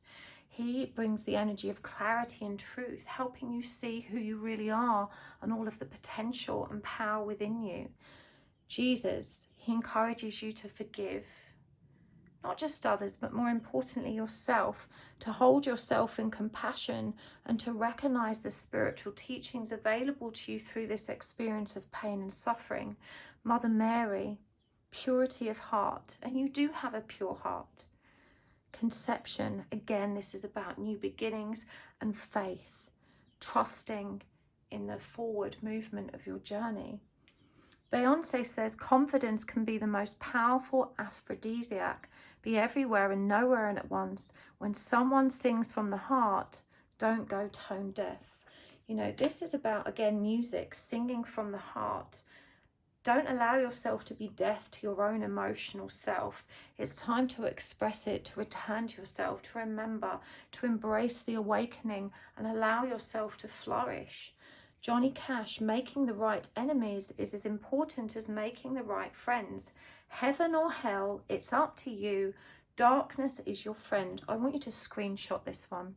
He brings the energy of clarity and truth, helping you see who you really are and all of the potential and power within you. Jesus, he encourages you to forgive, not just others, but more importantly yourself, to hold yourself in compassion and to recognize the spiritual teachings available to you through this experience of pain and suffering. Mother Mary, purity of heart, and you do have a pure heart. Conception, again, this is about new beginnings and faith, trusting in the forward movement of your journey. Beyonce says confidence can be the most powerful aphrodisiac, be everywhere and nowhere and at once. When someone sings from the heart, don't go tone deaf. You know, this is about, again, music, singing from the heart. Don't allow yourself to be deaf to your own emotional self. It's time to express it, to return to yourself, to remember, to embrace the awakening and allow yourself to flourish. Johnny Cash, making the right enemies is as important as making the right friends. Heaven or hell, it's up to you. Darkness is your friend. I want you to screenshot this one.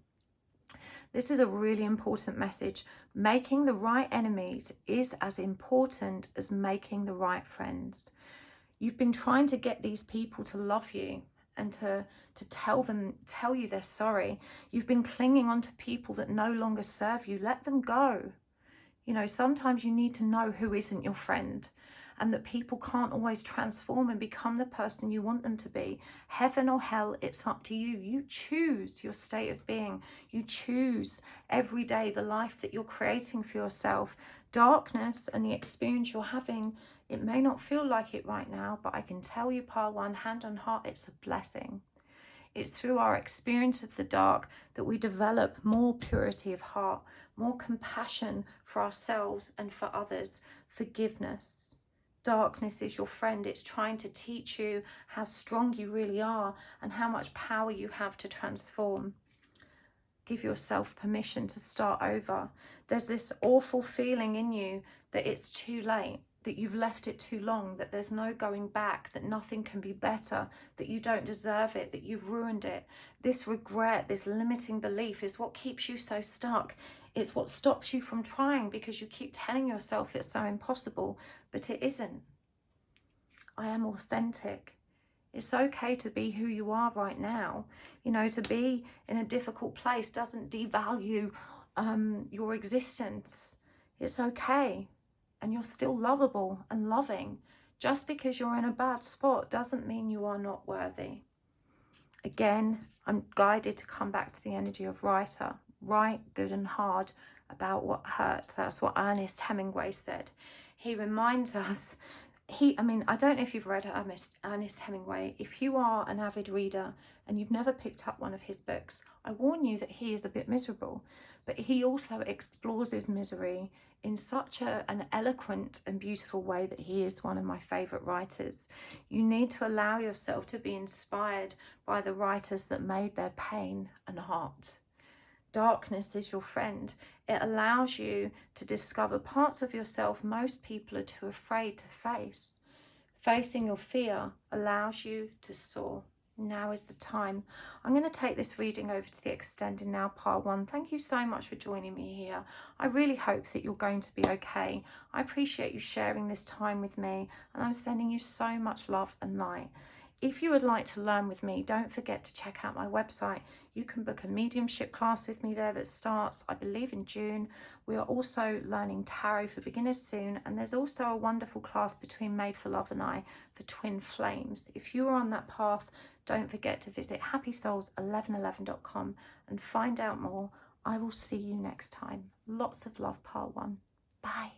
This is a really important message. Making the right enemies is as important as making the right friends. You've been trying to get these people to love you and to tell you they're sorry. You've been clinging on to people that no longer serve you. Let them go. You know, sometimes you need to know who isn't your friend, and that people can't always transform and become the person you want them to be. Heaven or hell, it's up to you. You choose your state of being. You choose every day the life that you're creating for yourself. Darkness and the experience you're having, it may not feel like it right now, but I can tell you, Par 1, hand on heart, it's a blessing. It's through our experience of the dark that we develop more purity of heart, more compassion for ourselves and for others, forgiveness. Darkness is your friend. It's trying to teach you how strong you really are and how much power you have to transform. Give yourself permission to start over. There's this awful feeling in you that it's too late, that you've left it too long, that there's no going back, that nothing can be better, that you don't deserve it, that you've ruined it. This regret, this limiting belief is what keeps you so stuck. It's what stops you from trying because you keep telling yourself it's so impossible, but it isn't. I am authentic. It's okay to be who you are right now. You know, to be in a difficult place doesn't devalue your existence. It's okay. And you're still lovable and loving. Just because you're in a bad spot doesn't mean you are not worthy. Again, I'm guided to come back to the energy of writer. right, good and hard about what hurts. That's what Ernest Hemingway said. He reminds us, I don't know if you've read Ernest Hemingway. If you are an avid reader and you've never picked up one of his books, I warn you that he is a bit miserable, but he also explores his misery in such an eloquent and beautiful way that he is one of my favourite writers. You need to allow yourself to be inspired by the writers that made their pain an art. Darkness is your friend. It allows you to discover parts of yourself most people are too afraid to face. Facing your fear allows you to soar. Now is the time. I'm going to take this reading over to the extended now, part 1. Thank you so much for joining me here. I really hope that you're going to be okay. I appreciate you sharing this time with me, and I'm sending you so much love and light. If you would like to learn with me, don't forget to check out my website. You can book a mediumship class with me there that starts, I believe, in June. We are also learning tarot for beginners soon, and there's also a wonderful class between Made for Love and I for twin flames. If you are on that path, don't forget to visit happysouls1111.com and find out more. I will see you next time. Lots of love, part 1. Bye.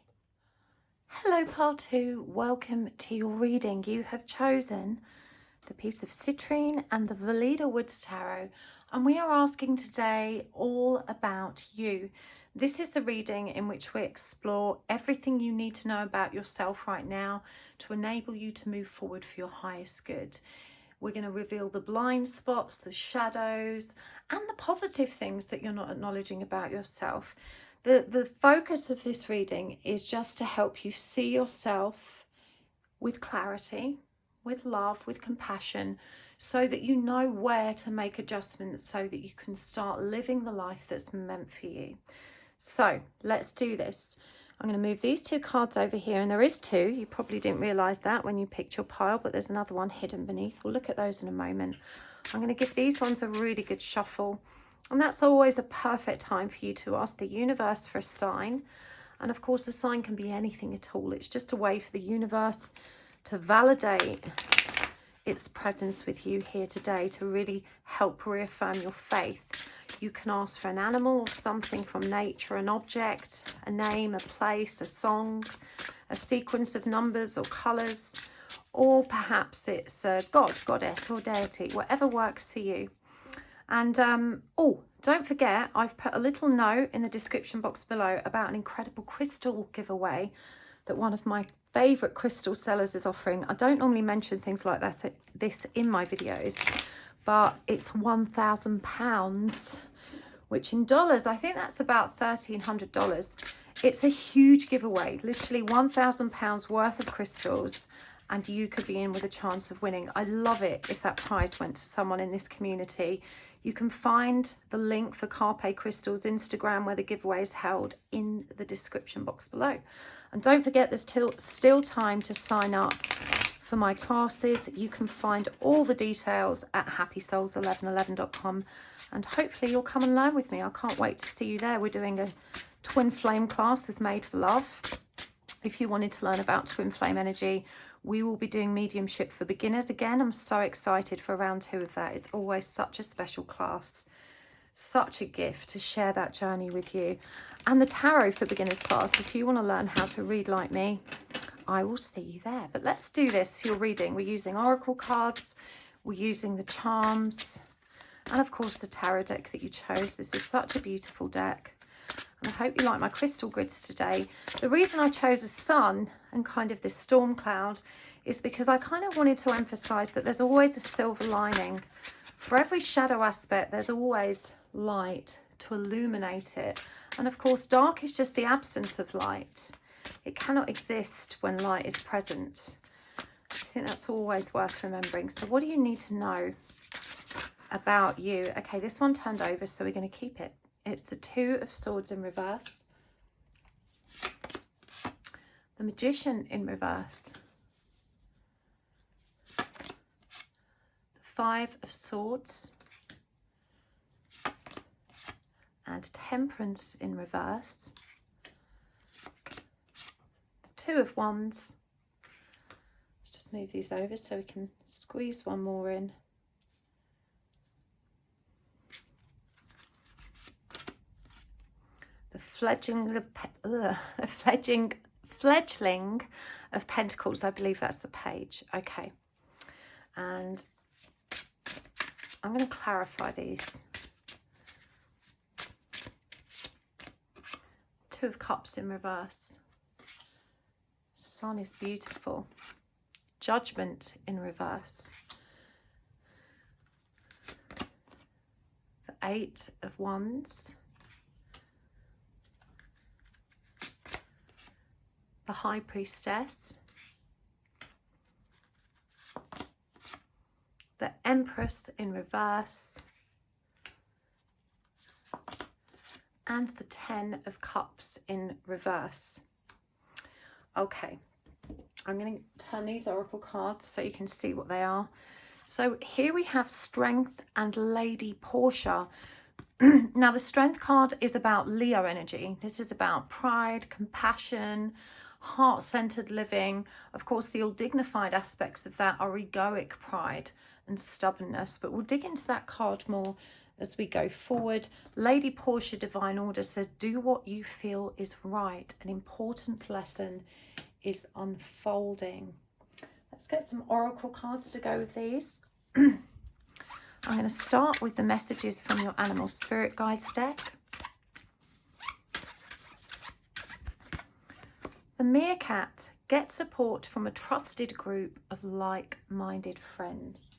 Hello, part 2. Welcome to your reading. You have chosen the piece of citrine and the Veleda Woods Tarot, and we are asking today all about you. This is the reading in which we explore everything you need to know about yourself right now to enable you to move forward for your highest good. We're going to reveal the blind spots, the shadows, and the positive things that you're not acknowledging about yourself. The focus of this reading is just to help you see yourself with clarity, with love, with compassion, so that you know where to make adjustments so that you can start living the life that's meant for you. So let's do this. I'm going to move these 2 cards over here, and there is 2. You probably didn't realise that when you picked your pile, but there's another one hidden beneath. We'll look at those in a moment. I'm going to give these ones a really good shuffle, and that's always a perfect time for you to ask the universe for a sign. And of course, a sign can be anything at all. It's just a way for the universe to validate its presence with you here today, to really help reaffirm your faith. You can ask for an animal or something from nature, an object, a name, a place, a song, a sequence of numbers or colours, or perhaps it's a god, goddess or deity, whatever works for you. And don't forget, I've put a little note in the description box below about an incredible crystal giveaway that one of my favourite crystal sellers is offering. I don't normally mention things like this in my videos, but it's £1,000, which in dollars, I think that's about $1,300. It's a huge giveaway, literally £1,000 worth of crystals, and you could be in with a chance of winning. I love it if that prize went to someone in this community. You can find the link for Carpe Crystal's Instagram, where the giveaway is held, in the description box below. And don't forget, there's still time to sign up for my classes. You can find all the details at happysouls1111.com, and hopefully you'll come and learn with me. I can't wait to see you there. We're doing a twin flame class with Made for Love. If you wanted to learn about twin flame energy, we will be doing mediumship for beginners again. I'm so excited for round 2 of that. It's always such a special class, such a gift to share that journey with you. And the tarot for beginners class, if you want to learn how to read like me, I will see you there. But let's do this for your reading. We're using oracle cards, we're using the charms, and of course the tarot deck that you chose. This is such a beautiful deck, and I hope you like my crystal grids today. The reason I chose a sun and kind of this storm cloud is because I kind of wanted to emphasize that there's always a silver lining. For every shadow aspect, there's always light to illuminate it. And of course, dark is just the absence of light. It cannot exist when light is present. I think that's always worth remembering. So what do you need to know about you? Okay, this one turned over, so we're going to keep it. It's the 2 of Swords in reverse, the Magician in reverse, the 5 of Swords, and Temperance in reverse, the 2 of Wands. Let's just move these over so we can squeeze one more in. fledgling of Pentacles. I believe that's the page. Okay. And I'm going to clarify these. Two of Cups in reverse. Sun is beautiful. Judgment in reverse. The Eight of Wands. The High Priestess. The Empress in reverse. And the Ten of Cups in reverse. Okay, I'm going to turn these oracle cards so you can see what they are. So here we have Strength and Lady Portia. Now the Strength card is about Leo energy. This is about pride, compassion, heart-centered living. Of course, the all dignified aspects of that are egoic pride and stubbornness, but we'll dig into that card more as we go forward. Lady Portia, Divine Order, says, do what you feel is right. An important lesson is unfolding. Let's get some oracle cards to go with these. I'm going to start with the messages from your Animal Spirit Guides deck. The Meerkat, get support from a trusted group of like-minded friends.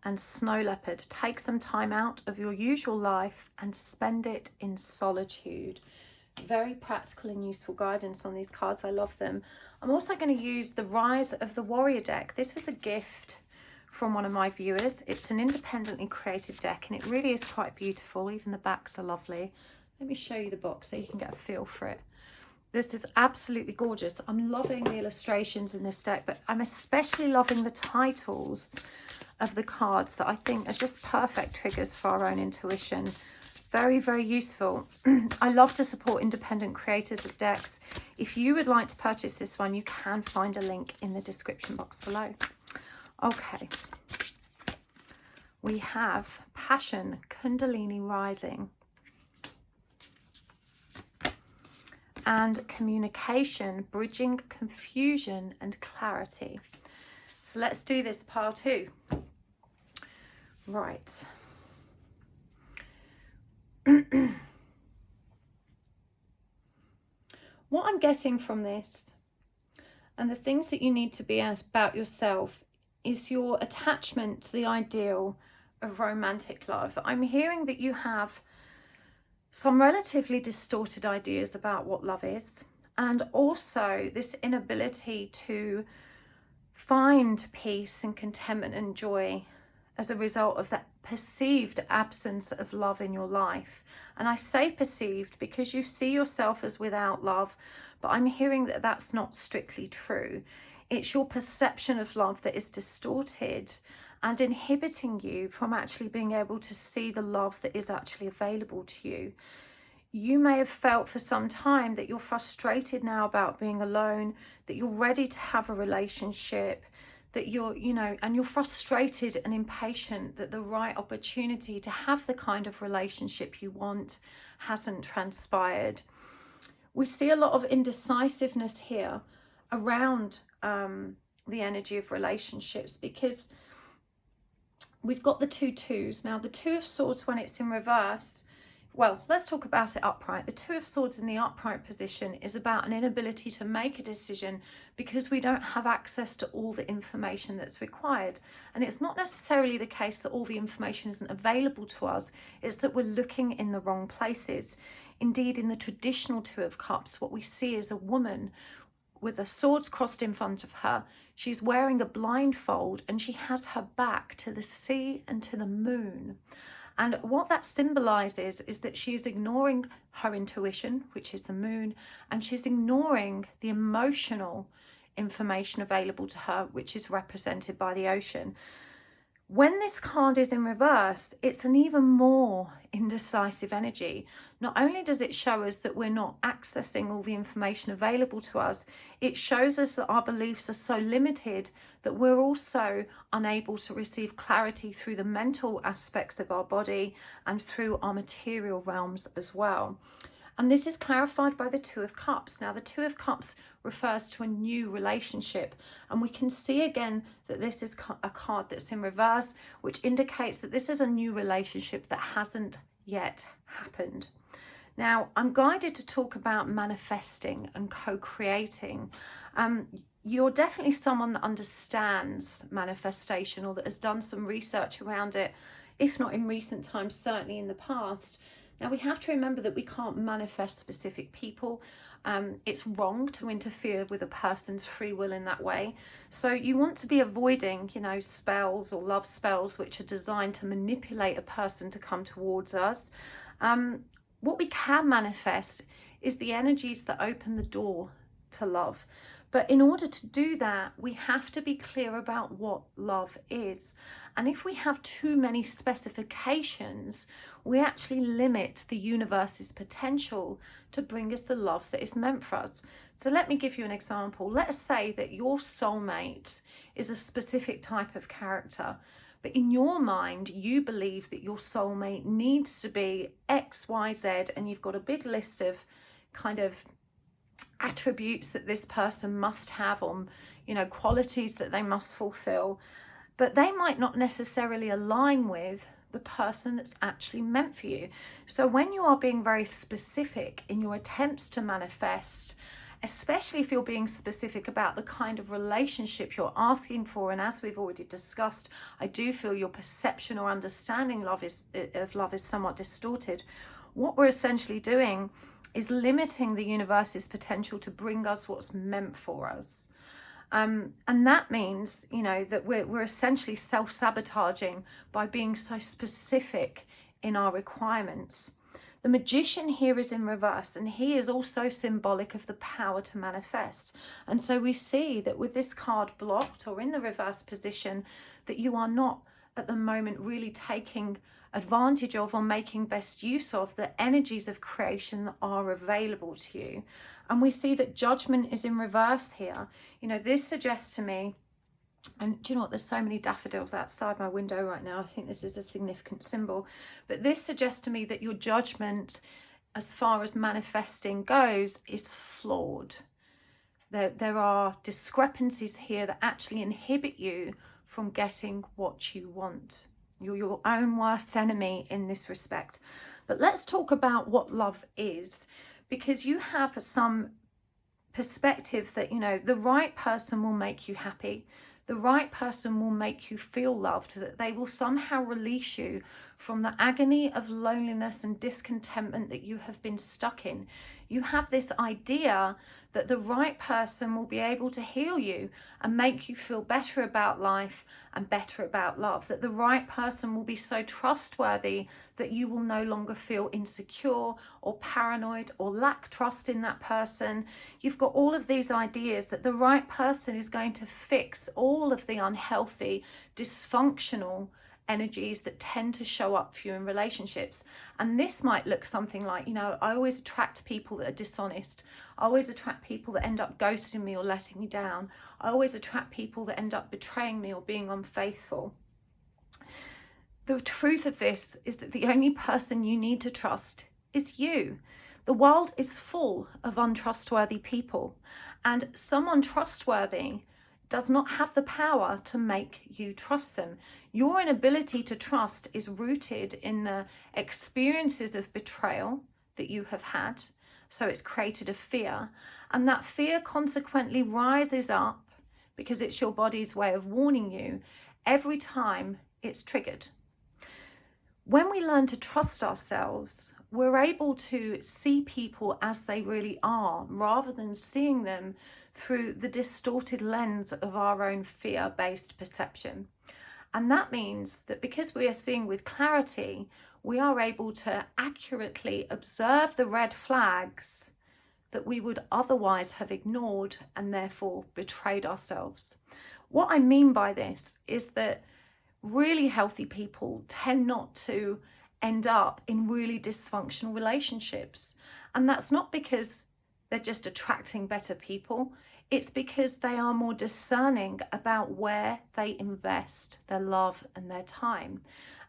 And Snow Leopard, take some time out of your usual life and spend it in solitude. Very practical and useful guidance on these cards. I love them. I'm also going to use the Rise of the Warrior deck. This was a gift from one of my viewers. It's an independently created deck and it really is quite beautiful. Even the backs are lovely. Let me show you the box so you can get a feel for it. This is absolutely gorgeous. I'm loving the illustrations in this deck, but I'm especially loving the titles of the cards that I think are just perfect triggers for our own intuition. Very, very useful. I love to support independent creators of decks. If you would like to purchase this one, you can find a link in the description box below. Okay. We have Passion, Kundalini Rising. And Communication, Bridging Confusion and Clarity. So let's do this pile two. Right. What I'm getting from this and the things that you need to be about yourself is your attachment to the ideal of romantic love. I'm hearing that you have some relatively distorted ideas about what love is, and also this inability to find peace and contentment and joy as a result of that perceived absence of love in your life. And I say perceived because you see yourself as without love, but I'm hearing that that's not strictly true. It's your perception of love that is distorted and inhibiting you from actually being able to see the love that is actually available to you. You may have felt for some time that you're frustrated now about being alone, that you're ready to have a relationship, that you're, and you're frustrated and impatient that the right opportunity to have the kind of relationship you want hasn't transpired. We see a lot of indecisiveness here around the energy of relationships, because we've got the 2 twos. Now the 2 of Swords, when it's in reverse, well, let's talk about it upright. The 2 of Swords in the upright position is about an inability to make a decision because we don't have access to all the information that's required. And it's not necessarily the case that all the information isn't available to us, it's that we're looking in the wrong places. Indeed, in the traditional 2 of Cups, what we see is a woman with the swords crossed in front of her. She's wearing a blindfold and she has her back to the sea and to the moon. And what that symbolizes is that she is ignoring her intuition, which is the moon, and she's ignoring the emotional information available to her, which is represented by the ocean. When this card is in reverse, it's an even more indecisive energy. Not only does it show us that we're not accessing all the information available to us, it shows us that our beliefs are so limited that we're also unable to receive clarity through the mental aspects of our body and through our material realms as well. And this is clarified by the Two of Cups. Now, the Two of Cups refers to a new relationship. And we can see again that this is a card that's in reverse, which indicates that this is a new relationship that hasn't yet happened. Now, I'm guided to talk about manifesting and co-creating. You're definitely someone that understands manifestation or that has done some research around it, if not in recent times, certainly in the past. Now, we have to remember that we can't manifest specific people. It's wrong to interfere with a person's free will in that way. So you want to be avoiding, spells or love spells which are designed to manipulate a person to come towards us. What we can manifest is the energies that open the door to love. But in order to do that, we have to be clear about what love is. And if we have too many specifications, we actually limit the universe's potential to bring us the love that is meant for us. So let me give you an example. Let's say that your soulmate is a specific type of character, but in your mind, you believe that your soulmate needs to be X, Y, Z, and you've got a big list of kind of attributes that this person must have, or qualities that they must fulfill, but they might not necessarily align with the person that's actually meant for you. So when you are being very specific in your attempts to manifest, especially if you're being specific about the kind of relationship you're asking for, and as we've already discussed, I do feel your perception or understanding of love is somewhat distorted. What we're essentially doing is limiting the universe's potential to bring us what's meant for us. And that means, that we're essentially self-sabotaging by being so specific in our requirements. The Magician here is in reverse, and he is also symbolic of the power to manifest. And so we see that with this card blocked or in the reverse position, that you are not at the moment really taking advantage of or making best use of the energies of creation that are available to you. And we see that Judgment is in reverse here. This suggests to me, and do you know what, there's so many daffodils outside my window right now. I think this is a significant symbol, but this suggests to me that your judgment as far as manifesting goes is flawed. There are discrepancies here that actually inhibit you from getting what you want. You're your own worst enemy in this respect. But let's talk about what love is, because you have some perspective that, the right person will make you happy. The right person will make you feel loved, that they will somehow release you from the agony of loneliness and discontentment that you have been stuck in. You have this idea that the right person will be able to heal you and make you feel better about life and better about love, that the right person will be so trustworthy that you will no longer feel insecure or paranoid or lack trust in that person. You've got all of these ideas that the right person is going to fix all of the unhealthy, dysfunctional energies that tend to show up for you in relationships. And this might look something like, I always attract people that are dishonest. I always attract people that end up ghosting me or letting me down. I always attract people that end up betraying me or being unfaithful. The truth of this is that the only person you need to trust is you. The world is full of untrustworthy people, and someone trustworthy does not have the power to make you trust them. Your inability to trust is rooted in the experiences of betrayal that you have had. So it's created a fear, and that fear consequently rises up because it's your body's way of warning you every time it's triggered. When we learn to trust ourselves, we're able to see people as they really are, rather than seeing them through the distorted lens of our own fear-based perception. And that means that because we are seeing with clarity, we are able to accurately observe the red flags that we would otherwise have ignored and therefore betrayed ourselves. What I mean by this is that Really healthy people tend not to end up in really dysfunctional relationships. And that's not because they're just attracting better people. It's because they are more discerning about where they invest their love and their time.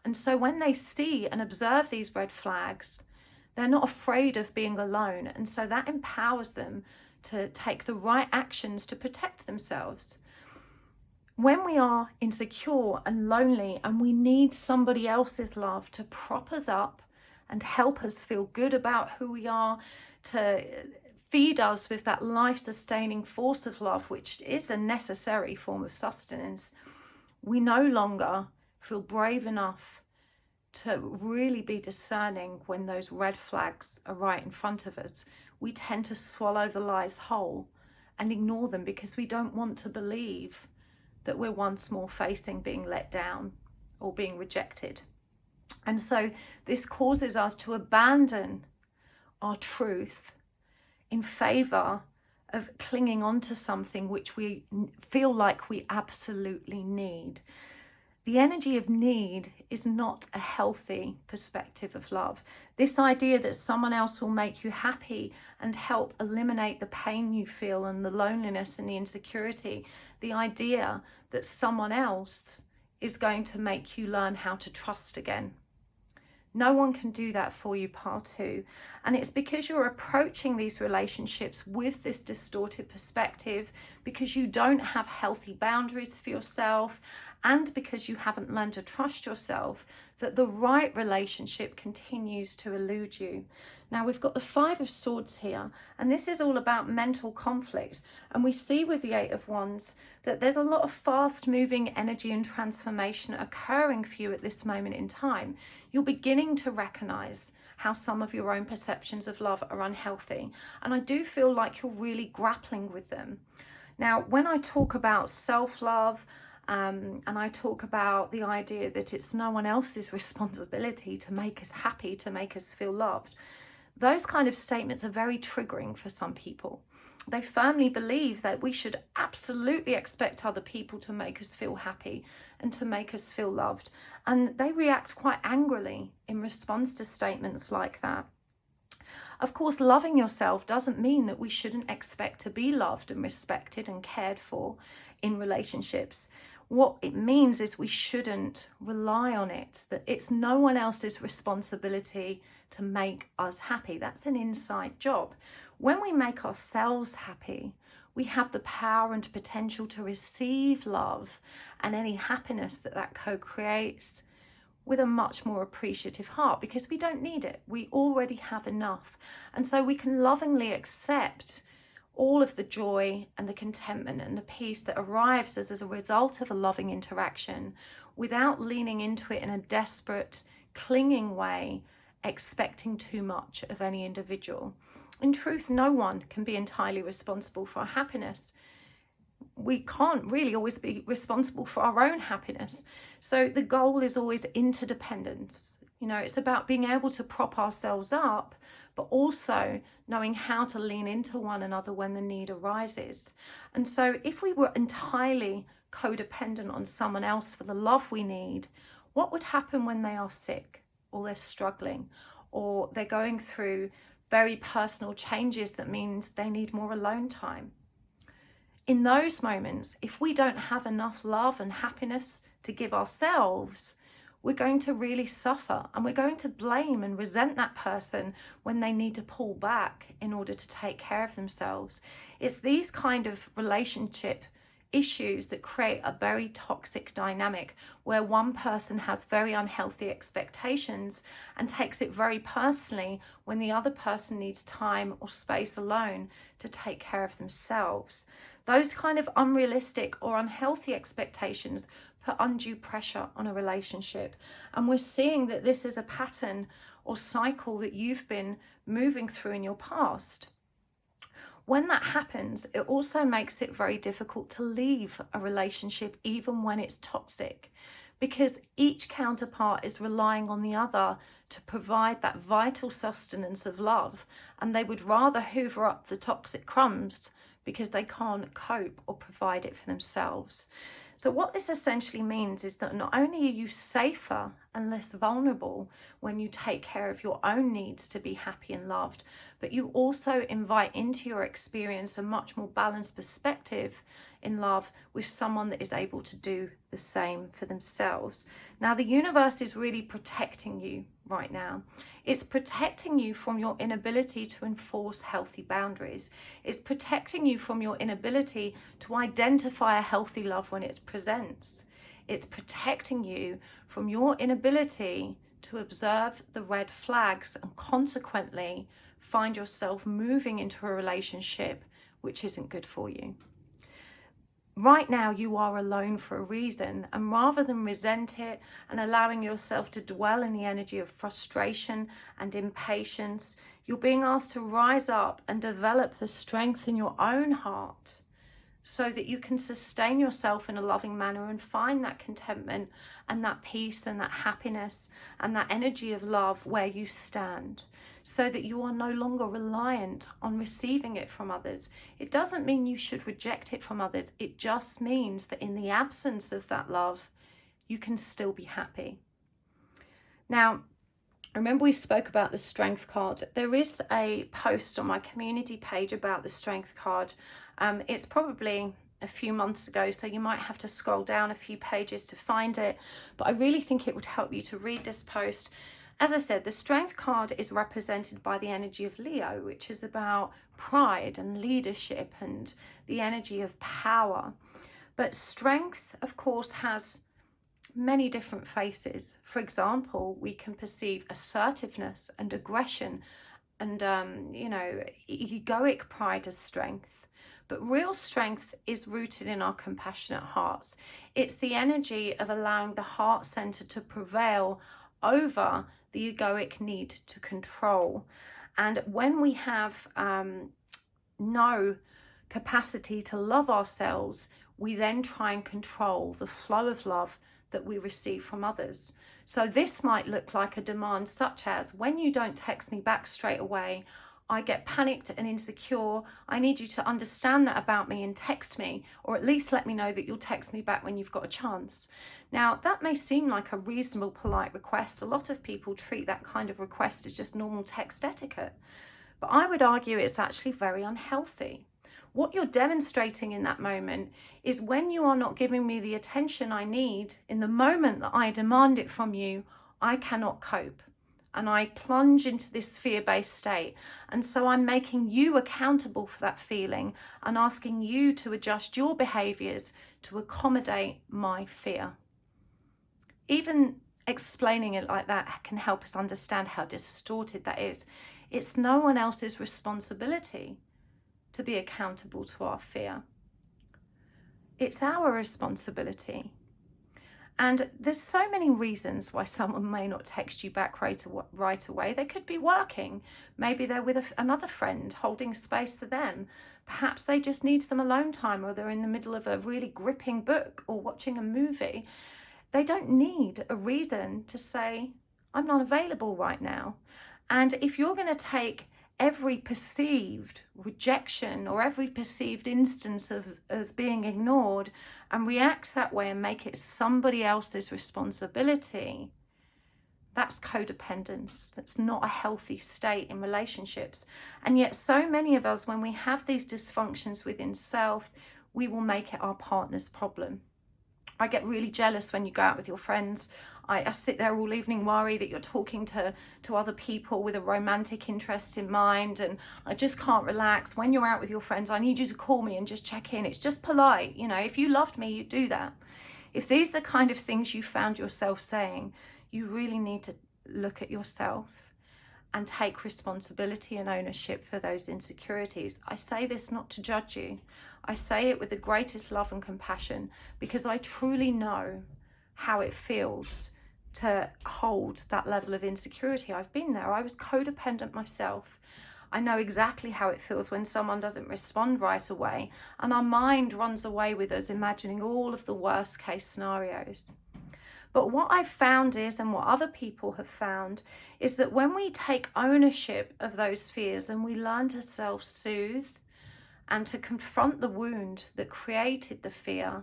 And so when they see and observe these red flags, they're not afraid of being alone. And so that empowers them to take the right actions to protect themselves. When we are insecure and lonely and we need somebody else's love to prop us up and help us feel good about who we are, to feed us with that life-sustaining force of love, which is a necessary form of sustenance, we no longer feel brave enough to really be discerning when those red flags are right in front of us. We tend to swallow the lies whole and ignore them because we don't want to believe that we're once more facing being let down or being rejected. And so this causes us to abandon our truth in favor of clinging on to something which we feel like we absolutely need. The energy of need is not a healthy perspective of love. This idea that someone else will make you happy and help eliminate the pain you feel and the loneliness and the insecurity, the idea that someone else is going to make you learn how to trust again. No one can do that for you, part two. And it's because you're approaching these relationships with this distorted perspective, because you don't have healthy boundaries for yourself, and because you haven't learned to trust yourself, that the right relationship continues to elude you. Now we've got the Five of Swords here, and this is all about mental conflict. And we see with the Eight of Wands that there's a lot of fast moving energy and transformation occurring for you at this moment in time. You're beginning to recognize how some of your own perceptions of love are unhealthy. And I do feel like you're really grappling with them. Now, when I talk about self-love, and I talk about the idea that it's no one else's responsibility to make us happy, to make us feel loved, those kind of statements are very triggering for some people. They firmly believe that we should absolutely expect other people to make us feel happy and to make us feel loved. And they react quite angrily in response to statements like that. Of course, loving yourself doesn't mean that we shouldn't expect to be loved and respected and cared for in relationships. What it means is we shouldn't rely on it, that it's no one else's responsibility to make us happy. That's an inside job. When we make ourselves happy, we have the power and potential to receive love and any happiness that that co-creates with a much more appreciative heart, because we don't need it. We already have enough. And so we can lovingly accept all of the joy and the contentment and the peace that arrives as a result of a loving interaction without leaning into it in a desperate, clinging way, expecting too much of any individual. In truth, no one can be entirely responsible for our happiness. We can't really always be responsible for our own happiness. So the goal is always interdependence. You know, it's about being able to prop ourselves up, but also knowing how to lean into one another when the need arises. And so if we were entirely codependent on someone else for the love we need, what would happen when they are sick or they're struggling or they're going through very personal changes that means they need more alone time? In those moments, if we don't have enough love and happiness to give ourselves, we're going to really suffer, and we're going to blame and resent that person when they need to pull back in order to take care of themselves. It's these kind of relationship issues that create a very toxic dynamic where one person has very unhealthy expectations and takes it very personally when the other person needs time or space alone to take care of themselves. Those kind of unrealistic or unhealthy expectations put undue pressure on a relationship. And we're seeing that this is a pattern or cycle that you've been moving through in your past. When that happens, it also makes it very difficult to leave a relationship even when it's toxic, because each counterpart is relying on the other to provide that vital sustenance of love, and they would rather hoover up the toxic crumbs because they can't cope or provide it for themselves. So what this essentially means is that not only are you safer and less vulnerable when you take care of your own needs to be happy and loved, but you also invite into your experience a much more balanced perspective in love with someone that is able to do the same for themselves. Now, the universe is really protecting you right now. It's protecting you from your inability to enforce healthy boundaries. It's protecting you from your inability to identify a healthy love when it presents. It's protecting you from your inability to observe the red flags and consequently find yourself moving into a relationship which isn't good for you. Right now, you are alone for a reason, and rather than resent it and allowing yourself to dwell in the energy of frustration and impatience, you're being asked to rise up and develop the strength in your own heart so that you can sustain yourself in a loving manner and find that contentment and that peace and that happiness and that energy of love where you stand, so that you are no longer reliant on receiving it from others. It doesn't mean you should reject it from others. It just means that in the absence of that love, you can still be happy. Now, remember we spoke about the Strength card. There is a post on my community page about the Strength card. It's probably a few months ago, so you might have to scroll down a few pages to find it, but I really think it would help you to read this post. As I said, the Strength card is represented by the energy of Leo, which is about pride and leadership and the energy of power. But strength, of course, has many different faces. For example, we can perceive assertiveness and aggression and, egoic pride as strength. But real strength is rooted in our compassionate hearts. It's the energy of allowing the heart center to prevail over the egoic need to control. And when we have no capacity to love ourselves, we then try and control the flow of love that we receive from others. So this might look like a demand such as, when you don't text me back straight away, I get panicked and insecure. I need you to understand that about me and text me, or at least let me know that you'll text me back when you've got a chance. Now, that may seem like a reasonable, polite request. A lot of people treat that kind of request as just normal text etiquette. But I would argue it's actually very unhealthy. What you're demonstrating in that moment is, when you are not giving me the attention I need in the moment that I demand it from you, I cannot cope. And I plunge into this fear-based state. And so I'm making you accountable for that feeling and asking you to adjust your behaviors to accommodate my fear. Even explaining it like that can help us understand how distorted that is. It's no one else's responsibility to be accountable to our fear. It's our responsibility. And there's so many reasons why someone may not text you back right away. They could be working. Maybe they're with another friend holding space for them. Perhaps they just need some alone time, or they're in the middle of a really gripping book or watching a movie. They don't need a reason to say, I'm not available right now. And if you're going to take every perceived rejection or every perceived instance as being ignored and react that way and make it somebody else's responsibility, that's codependence. That's not a healthy state in relationships. And yet so many of us, when we have these dysfunctions within self, we will make it our partner's problem. I get really jealous when you go out with your friends. I sit there all evening, worry that you're talking to other people with a romantic interest in mind, and I just can't relax. When you're out with your friends, I need you to call me and just check in. It's just polite. If you loved me, you'd do that. If these are the kind of things you found yourself saying, you really need to look at yourself and take responsibility and ownership for those insecurities. I say this not to judge you. I say it with the greatest love and compassion, because I truly know how it feels to hold that level of insecurity. I've been there. I was codependent myself. I know exactly how it feels when someone doesn't respond right away, and our mind runs away with us imagining all of the worst case scenarios. But what I've found is, and what other people have found, is that when we take ownership of those fears and we learn to self-soothe and to confront the wound that created the fear,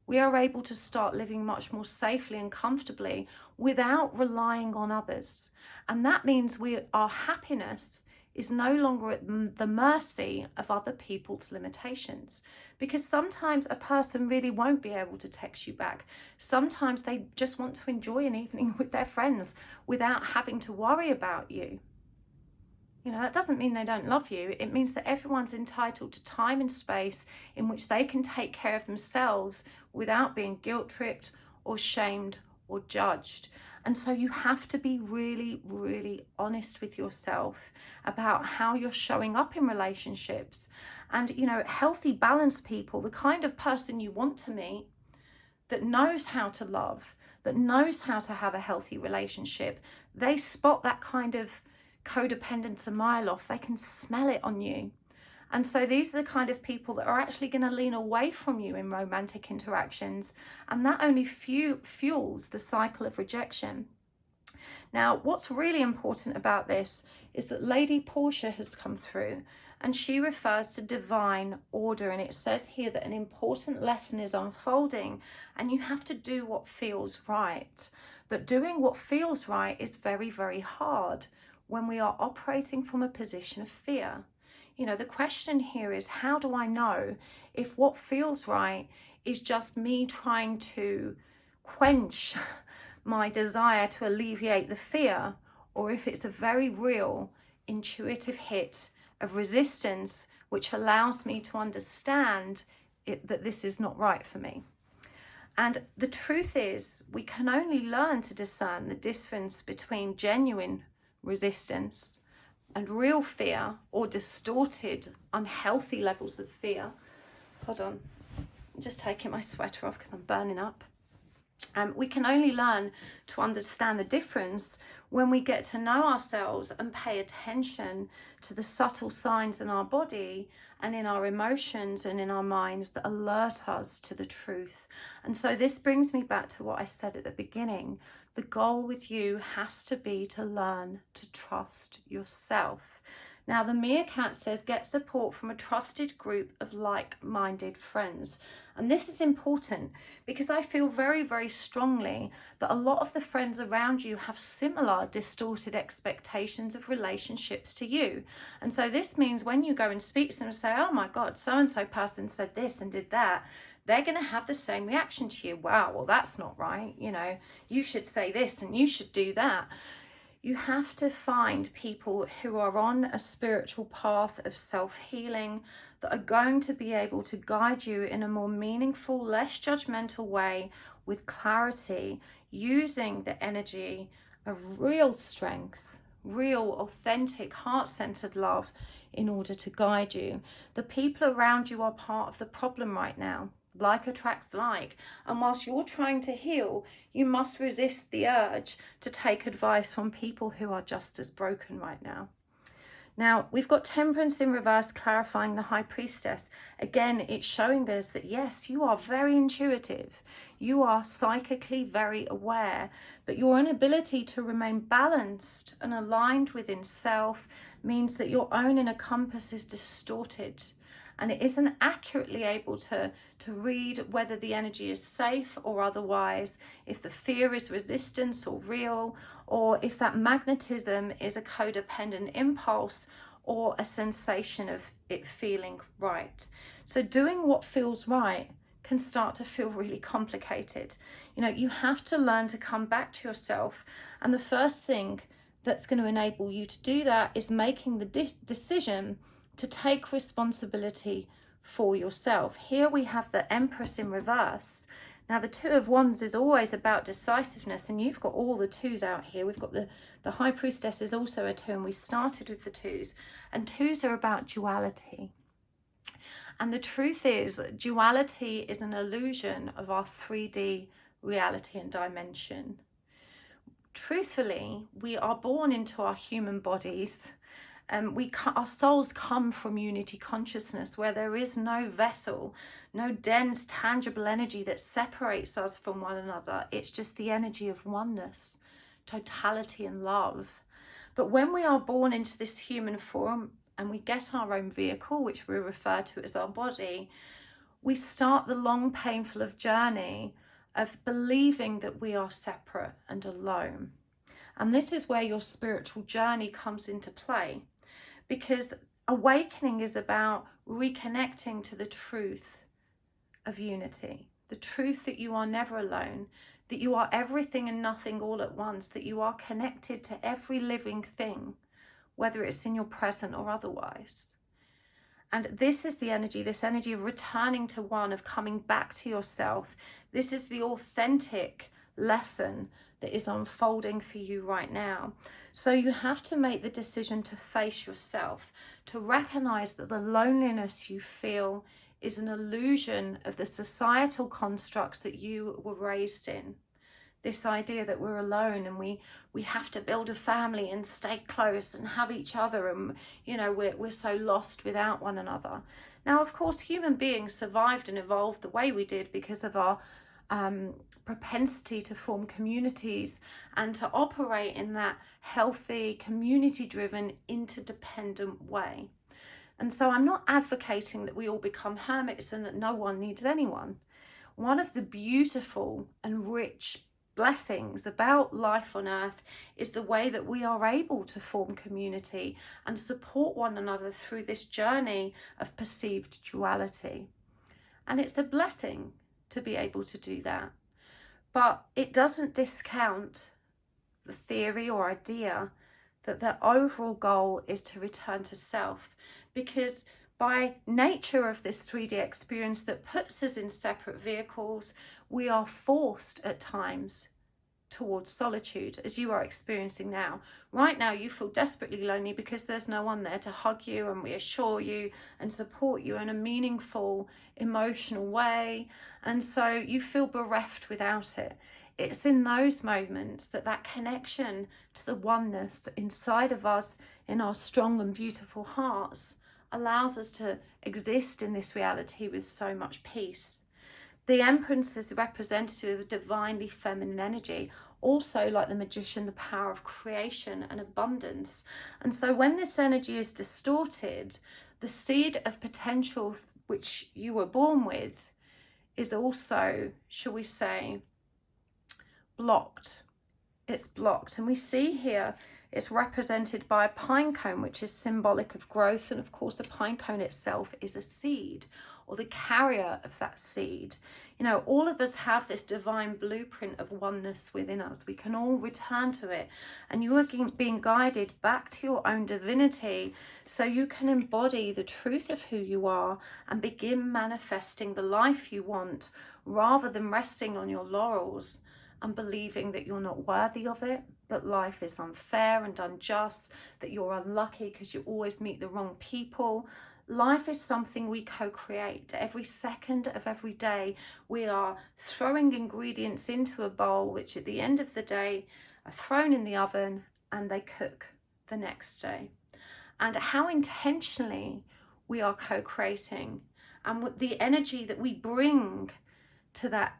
we are able to start living much more safely and comfortably without relying on others. And that means our happiness is no longer at the mercy of other people's limitations. Because sometimes a person really won't be able to text you back. Sometimes they just want to enjoy an evening with their friends without having to worry about you. You know, that doesn't mean they don't love you. It means that everyone's entitled to time and space in which they can take care of themselves without being guilt-tripped or shamed or judged. And so you have to be really, really honest with yourself about how you're showing up in relationships. And, you know, healthy, balanced people, the kind of person you want to meet, that knows how to love, that knows how to have a healthy relationship, they spot that kind of codependence a mile off. They can smell it on you. And so these are the kind of people that are actually going to lean away from you in romantic interactions, and that only fuels the cycle of rejection. Now, what's really important about this is that Lady Portia has come through, and she refers to divine order, and it says here that an important lesson is unfolding and you have to do what feels right. But doing what feels right is very, very hard when we are operating from a position of fear. You know, the question here is, how do I know if what feels right is just me trying to quench my desire to alleviate the fear, or if it's a very real intuitive hit of resistance which allows me to understand that this is not right for me. And the truth is, we can only learn to discern the difference between genuine resistance and real fear, or distorted, unhealthy levels of fear. Hold on, I'm just taking my sweater off because I'm burning up. We can only learn to understand the difference when we get to know ourselves and pay attention to the subtle signs in our body and in our emotions and in our minds that alert us to the truth. And so this brings me back to what I said at the beginning. The goal with you has to be to learn to trust yourself. Now, the meerkat says, get support from a trusted group of like-minded friends. And this is important because I feel very, very strongly that a lot of the friends around you have similar distorted expectations of relationships to you. And so this means when you go and speak to them and say, oh my God, so-and-so person said this and did that, they're going to have the same reaction to you. Wow, well, that's not right. You know, you should say this and you should do that. You have to find people who are on a spiritual path of self-healing that are going to be able to guide you in a more meaningful, less judgmental way with clarity, using the energy of real strength, real, authentic, heart-centered love in order to guide you. The people around you are part of the problem right now. Like attracts like, and whilst you're trying to heal, you must resist the urge to take advice from people who are just as broken right now. Now, we've got Temperance in reverse, clarifying the High Priestess. Again, it's showing us that yes, you are very intuitive, you are psychically very aware, but your inability to remain balanced and aligned within self means that your own inner compass is distorted, and it isn't accurately able to read whether the energy is safe or otherwise, if the fear is resistance or real, or if that magnetism is a codependent impulse or a sensation of it feeling right. So doing what feels right can start to feel really complicated. You know, you have to learn to come back to yourself, and the first thing that's going to enable you to do that is making the decision to take responsibility for yourself. Here we have the Empress in reverse. Now the Two of Wands is always about decisiveness, and you've got all the twos out here. We've got the High Priestess is also a two, and we started with the twos. And twos are about duality. And the truth is, duality is an illusion of our 3D reality and dimension. Truthfully, we are born into our human bodies. Our souls come from unity consciousness, where there is no vessel, no dense, tangible energy that separates us from one another. It's just the energy of oneness, totality and love. But when we are born into this human form and we get our own vehicle, which we refer to as our body, we start the long, painful journey of believing that we are separate and alone. And this is where your spiritual journey comes into play, because awakening is about reconnecting to the truth of unity, the truth that you are never alone, that you are everything and nothing all at once, that you are connected to every living thing, whether it's in your present or otherwise. And this is the energy, this energy of returning to one, of coming back to yourself. This is the authentic lesson that is unfolding for you right now. So you have to make the decision to face yourself, to recognize that the loneliness you feel is an illusion of the societal constructs that you were raised in. This idea that we're alone and we have to build a family and stay close and have each other, and we're so lost without one another. Now, of course, human beings survived and evolved the way we did because of our propensity to form communities and to operate in that healthy, community-driven, interdependent way. And so I'm not advocating that we all become hermits and that no one needs anyone. One of the beautiful and rich blessings about life on earth is the way that we are able to form community and support one another through this journey of perceived duality. And it's a blessing to be able to do that. But it doesn't discount the theory or idea that the overall goal is to return to self, because by nature of this 3D experience that puts us in separate vehicles, we are forced at times towards solitude, as you are experiencing now. Right now, you feel desperately lonely because there's no one there to hug you and reassure you and support you in a meaningful, emotional way. And so you feel bereft without it. It's in those moments that that connection to the oneness inside of us, in our strong and beautiful hearts, allows us to exist in this reality with so much peace. The Empress is representative of divinely feminine energy, also like the magician, the power of creation and abundance. And so when this energy is distorted, the seed of potential which you were born with is also, shall we say, blocked. It's blocked. And we see here it's represented by a pine cone, which is symbolic of growth. And of course, the pine cone itself is a seed, or the carrier of that seed. All of us have this divine blueprint of oneness within us. We can all return to it. And you are being guided back to your own divinity so you can embody the truth of who you are and begin manifesting the life you want, rather than resting on your laurels and believing that you're not worthy of it, that life is unfair and unjust, that you're unlucky because you always meet the wrong people. Life is something we co-create. Every second of every day, we are throwing ingredients into a bowl, which at the end of the day are thrown in the oven and they cook the next day. And how intentionally we are co-creating, and what the energy that we bring to that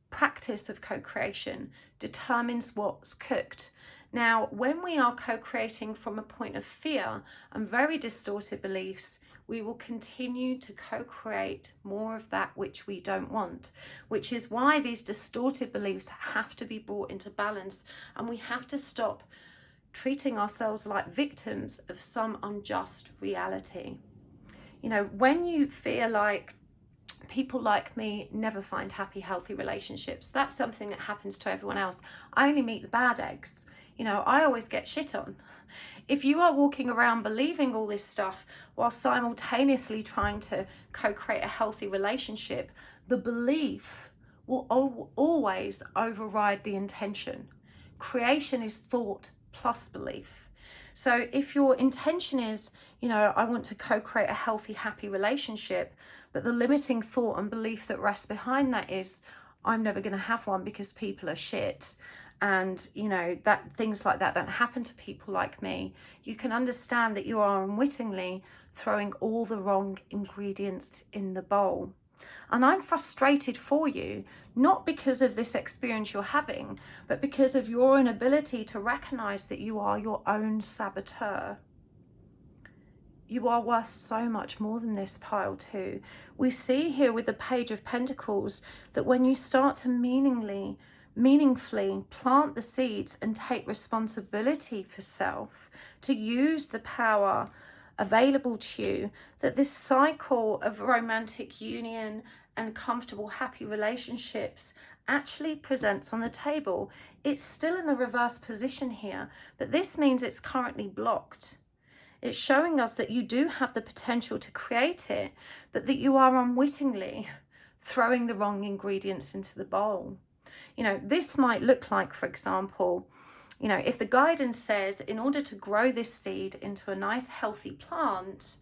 practice of co-creation determines what's cooked. Now, when we are co-creating from a point of fear and very distorted beliefs, we will continue to co-create more of that which we don't want, which is why these distorted beliefs have to be brought into balance, and we have to stop treating ourselves like victims of some unjust reality. When you feel like people like me never find happy, healthy relationships, that's something that happens to everyone else. I only meet the bad eggs. I always get shit on. If you are walking around believing all this stuff while simultaneously trying to co-create a healthy relationship, the belief will always override the intention. Creation is thought plus belief. So if your intention is, I want to co-create a healthy, happy relationship, but the limiting thought and belief that rests behind that is, I'm never going to have one because people are shit, and that things like that don't happen to people like me, you can understand that you are unwittingly throwing all the wrong ingredients in the bowl. And I'm frustrated for you, not because of this experience you're having, but because of your inability to recognize that you are your own saboteur. You are worth so much more than this, pile 2. We see here with the Page of Pentacles that when you start to meaningfully plant the seeds and take responsibility for self, to use the power available to you, that this cycle of romantic union and comfortable, happy relationships actually presents on the table. It's still in the reverse position here, but this means it's currently blocked. It's showing us that you do have the potential to create it, but that you are unwittingly throwing the wrong ingredients into the bowl. You know, this might look like, for example, you know, if the guidance says in order to grow this seed into a nice healthy plant,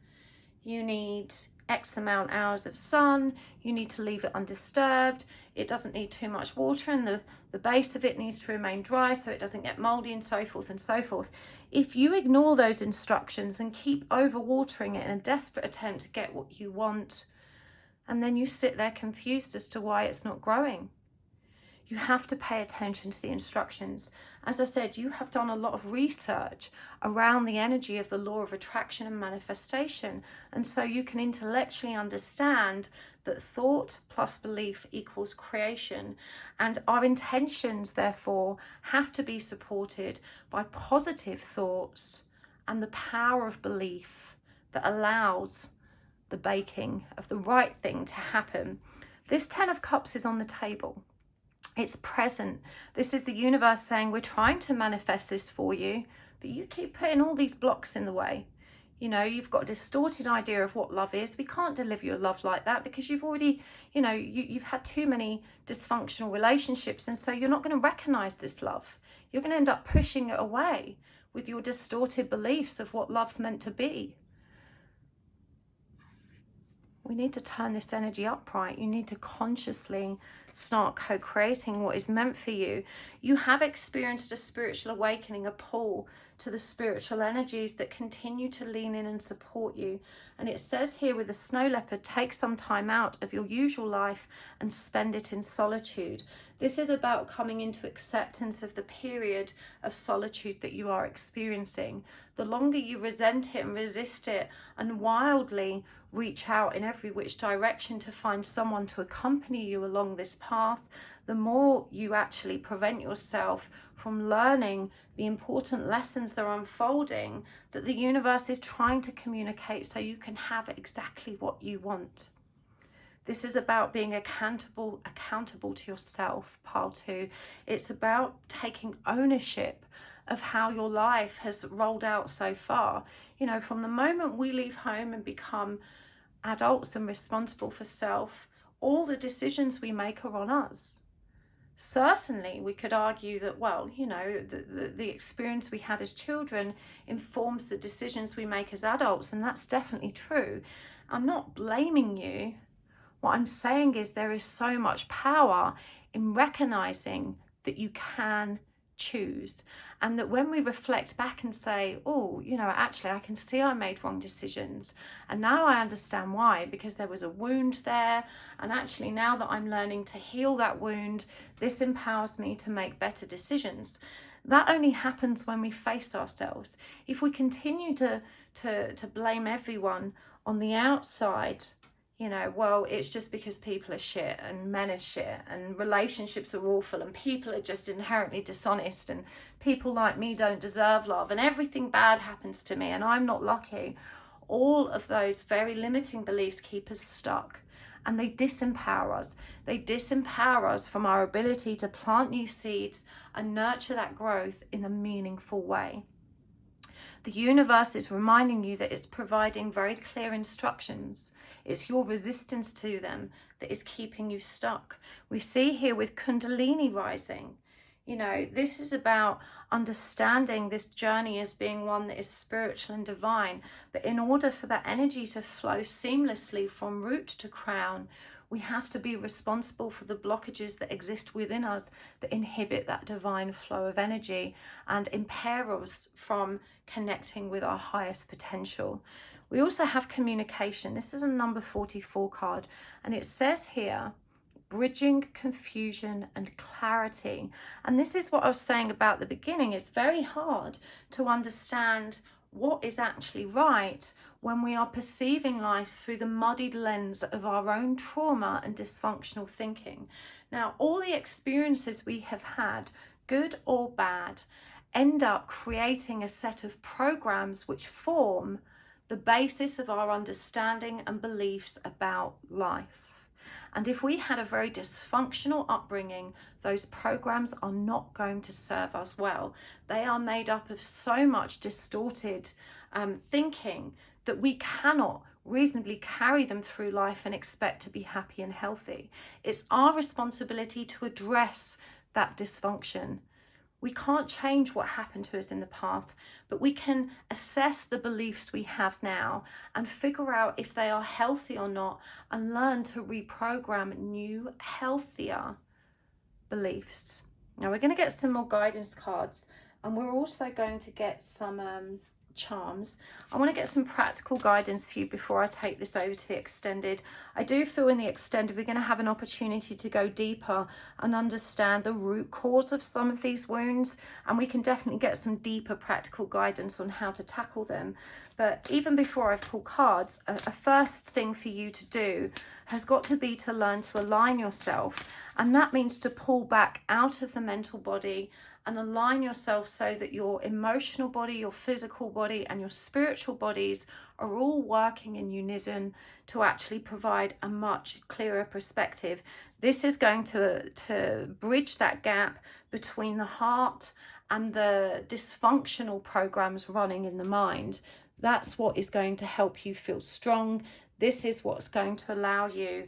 you need X amount hours of sun, you need to leave it undisturbed, it doesn't need too much water, and the base of it needs to remain dry so it doesn't get moldy, and so forth and so forth. If you ignore those instructions and keep overwatering it in a desperate attempt to get what you want, and then you sit there confused as to why it's not growing. You have to pay attention to the instructions. As I said, you have done a lot of research around the energy of the law of attraction and manifestation. And so you can intellectually understand that thought plus belief equals creation. And our intentions, therefore, have to be supported by positive thoughts and the power of belief that allows the baking of the right thing to happen. This 10 of Cups is on the table. It's present. This is the universe saying, we're trying to manifest this for you, but you keep putting all these blocks in the way. You know, you've got a distorted idea of what love is. We can't deliver your love like that because you've already, you know, you've had too many dysfunctional relationships. And so you're not going to recognize this love. You're going to end up pushing it away with your distorted beliefs of what love's meant to be. We need to turn this energy upright. You need to consciously start co-creating what is meant for you. You have experienced a spiritual awakening, a pull to the spiritual energies that continue to lean in and support you. And it says here with the snow leopard, take some time out of your usual life and spend it in solitude. This is about coming into acceptance of the period of solitude that you are experiencing. The longer you resent it and resist it and wildly reach out in every which direction to find someone to accompany you along this path, the more you actually prevent yourself from learning the important lessons that are unfolding that the universe is trying to communicate so you can have exactly what you want. This is about being accountable to yourself, pile 2. It's about taking ownership of how your life has rolled out so far. You know, from the moment we leave home and become adults and responsible for self, all the decisions we make are on us. Certainly, we could argue that, well, you know, the experience we had as children informs the decisions we make as adults, and that's definitely true. I'm not blaming you. What I'm saying is there is so much power in recognizing that you can choose, and that when we reflect back and say, oh, you know, actually I can see I made wrong decisions, and now I understand why, because there was a wound there, and actually now that I'm learning to heal that wound, this empowers me to make better decisions. That only happens when we face ourselves. If we continue to blame everyone on the outside, you know, well, it's just because people are shit and men are shit and relationships are awful and people are just inherently dishonest and people like me don't deserve love and everything bad happens to me and I'm not lucky. All of those very limiting beliefs keep us stuck and they disempower us. They disempower us from our ability to plant new seeds and nurture that growth in a meaningful way. The universe is reminding you that it's providing very clear instructions. It's your resistance to them that is keeping you stuck. We see here with Kundalini rising, you know, this is about understanding this journey as being one that is spiritual and divine. But in order for that energy to flow seamlessly from root to crown, we have to be responsible for the blockages that exist within us that inhibit that divine flow of energy and impair us from connecting with our highest potential. We also have communication. This is a number 44 card, and it says here, bridging confusion and clarity. And this is what I was saying about the beginning. It's very hard to understand what is actually right when we are perceiving life through the muddied lens of our own trauma and dysfunctional thinking. Now, all the experiences we have had, good or bad, end up creating a set of programs which form the basis of our understanding and beliefs about life. And if we had a very dysfunctional upbringing, those programs are not going to serve us well. They are made up of so much distorted thinking that we cannot reasonably carry them through life and expect to be happy and healthy. It's our responsibility to address that dysfunction. We can't change what happened to us in the past, but we can assess the beliefs we have now and figure out if they are healthy or not, and learn to reprogram new, healthier beliefs. Now we're going to get some more guidance cards, and we're also going to get some charms. I want to get some practical guidance for you before I take this over to the extended. I do feel in the extended we're going to have an opportunity to go deeper and understand the root cause of some of these wounds, and we can definitely get some deeper practical guidance on how to tackle them. But even before I pull cards, a first thing for you to do has got to be to learn to align yourself, and that means to pull back out of the mental body and align yourself so that your emotional body, your physical body, and your spiritual bodies are all working in unison to actually provide a much clearer perspective. This is going to bridge that gap between the heart and the dysfunctional programs running in the mind. That's what is going to help you feel strong. This is what's going to allow you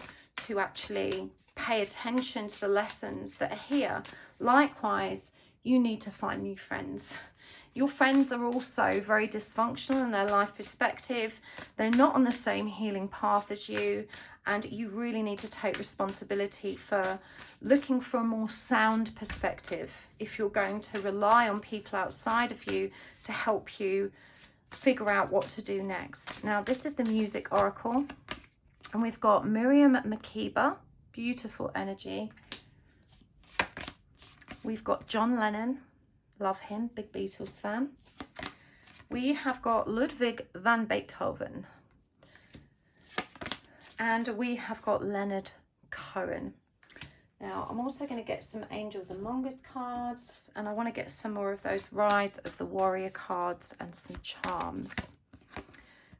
to actually pay attention to the lessons that are here. Likewise, you need to find new friends. Your friends are also very dysfunctional in their life perspective. They're not on the same healing path as you, and you really need to take responsibility for looking for a more sound perspective if you're going to rely on people outside of you to help you figure out what to do next. Now, this is the Music Oracle, and we've got Miriam Makeba, beautiful energy. We've got John Lennon, love him, big Beatles fan. We have got Ludwig van Beethoven. And we have got Leonard Cohen. Now, I'm also going to get some Angels Among Us cards, and I want to get some more of those Rise of the Warrior cards and some charms.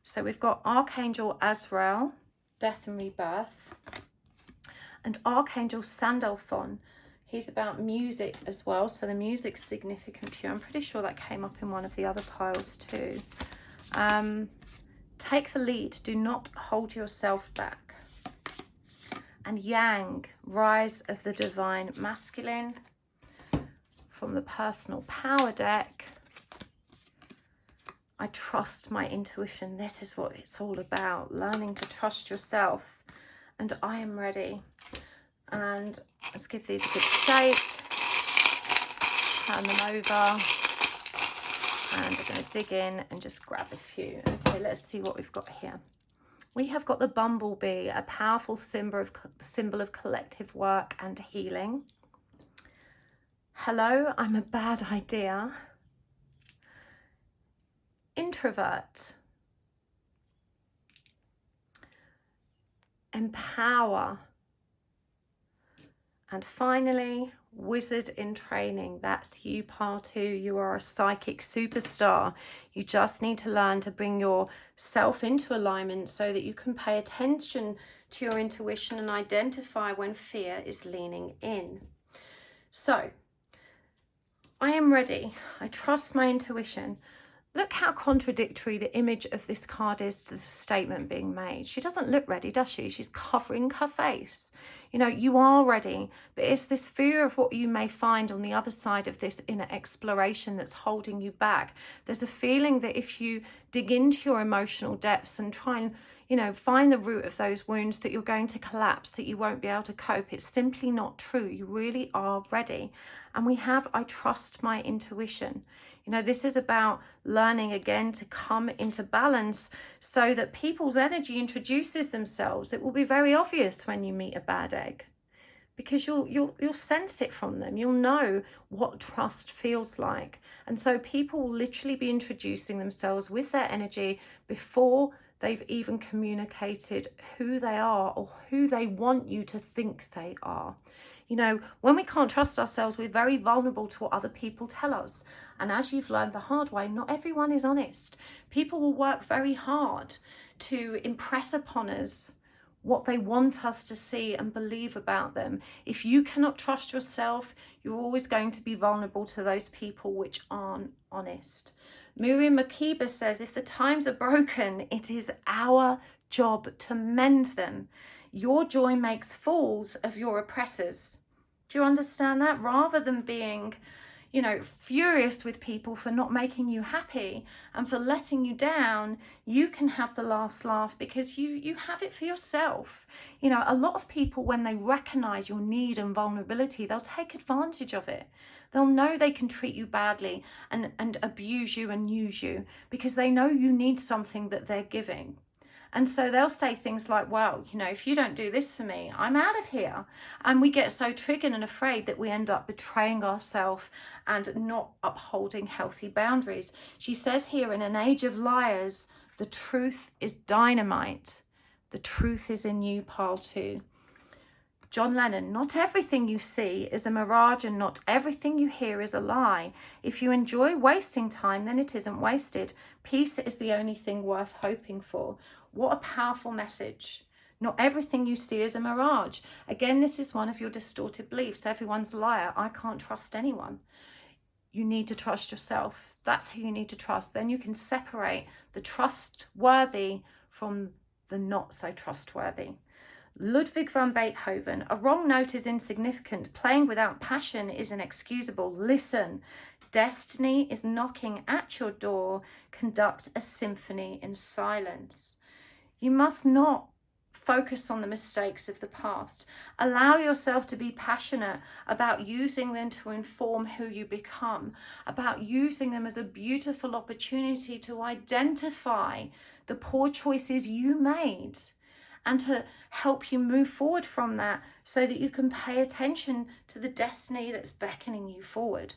So we've got Archangel Azrael, Death and Rebirth, and Archangel Sandalphon. He's about music as well, so the music's significant for you. I'm pretty sure that came up in one of the other piles too. Take the lead, do not hold yourself back. And Yang, Rise of the Divine Masculine, from the Personal Power deck. I trust my intuition. This is what it's all about, learning to trust yourself. And I am ready. And let's give these a good shake, turn them over, and we're going to dig in and just grab a few. Okay, let's see what we've got here. We have got the bumblebee, a powerful symbol of collective work and healing. Hello, I'm a bad idea. Introvert. Empower. And finally, Wizard in Training. That's you, part 2. You are a psychic superstar. You just need to learn to bring yourself into alignment so that you can pay attention to your intuition and identify when fear is leaning in. So, I am ready. I trust my intuition. Look how contradictory the image of this card is to the statement being made. She doesn't look ready, does she? She's covering her face. You know, you are ready, but it's this fear of what you may find on the other side of this inner exploration that's holding you back. There's a feeling that if you dig into your emotional depths and try and, you know, find the root of those wounds, that you're going to collapse, that you won't be able to cope. It's simply not true. You really are ready. And we have, I trust my intuition. You know, this is about learning again to come into balance so that people's energy introduces themselves. It will be very obvious when you meet a bad egg. because you'll sense it from them. You'll know what trust feels like. And so people will literally be introducing themselves with their energy before they've even communicated who they are or who they want you to think they are. You know, when we can't trust ourselves, we're very vulnerable to what other people tell us. And as you've learned the hard way, not everyone is honest. People will work very hard to impress upon us what they want us to see and believe about them. If you cannot trust yourself, you're always going to be vulnerable to those people which aren't honest. Miriam Makeba says, if the times are broken, it is our job to mend them. Your joy makes fools of your oppressors. Do you understand that? Rather than being, you know, furious with people for not making you happy and for letting you down, you can have the last laugh because you have it for yourself. You know, a lot of people, when they recognize your need and vulnerability, they'll take advantage of it. They'll know they can treat you badly and abuse you and use you because they know you need something that they're giving. And so they'll say things like, well, you know, if you don't do this for me, I'm out of here. And we get so triggered and afraid that we end up betraying ourselves and not upholding healthy boundaries. She says here, in an age of liars, the truth is dynamite. The truth is in you, pile 2. John Lennon, not everything you see is a mirage and not everything you hear is a lie. If you enjoy wasting time, then it isn't wasted. Peace is the only thing worth hoping for. What a powerful message. Not everything you see is a mirage. Again, this is one of your distorted beliefs. Everyone's a liar. I can't trust anyone. You need to trust yourself. That's who you need to trust. Then you can separate the trustworthy from the not so trustworthy. Ludwig van Beethoven, a wrong note is insignificant. Playing without passion is inexcusable. Listen, destiny is knocking at your door. Conduct a symphony in silence. You must not focus on the mistakes of the past. Allow yourself to be passionate about using them to inform who you become, about using them as a beautiful opportunity to identify the poor choices you made and to help you move forward from that so that you can pay attention to the destiny that's beckoning you forward.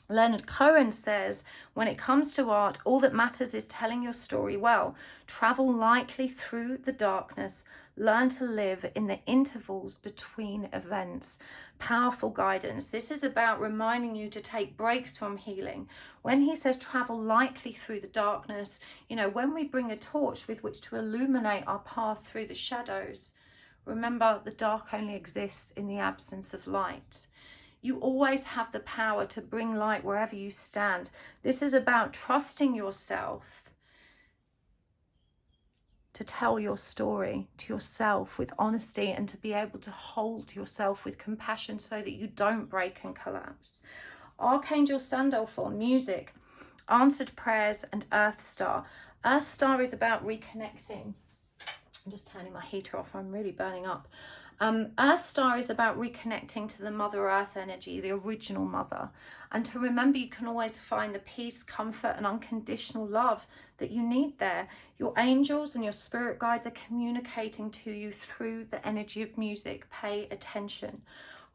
Leonard Cohen says, when it comes to art, all that matters is telling your story well. Travel lightly through the darkness. Learn to live in the intervals between events. Powerful guidance. This is about reminding you to take breaks from healing. When he says travel lightly through the darkness, you know, when we bring a torch with which to illuminate our path through the shadows, remember the dark only exists in the absence of light. You always have the power to bring light wherever you stand. This is about trusting yourself to tell your story to yourself with honesty and to be able to hold yourself with compassion so that you don't break and collapse. Archangel Sandalphon, music, answered prayers, and Earth Star. Earth Star is about reconnecting. I'm just turning my heater off. I'm really burning up. Earth Star is about reconnecting to the Mother Earth energy, the original mother, and to remember you can always find the peace, comfort, and unconditional love that you need there. Your angels and your spirit guides are communicating to you through the energy of music. Pay attention.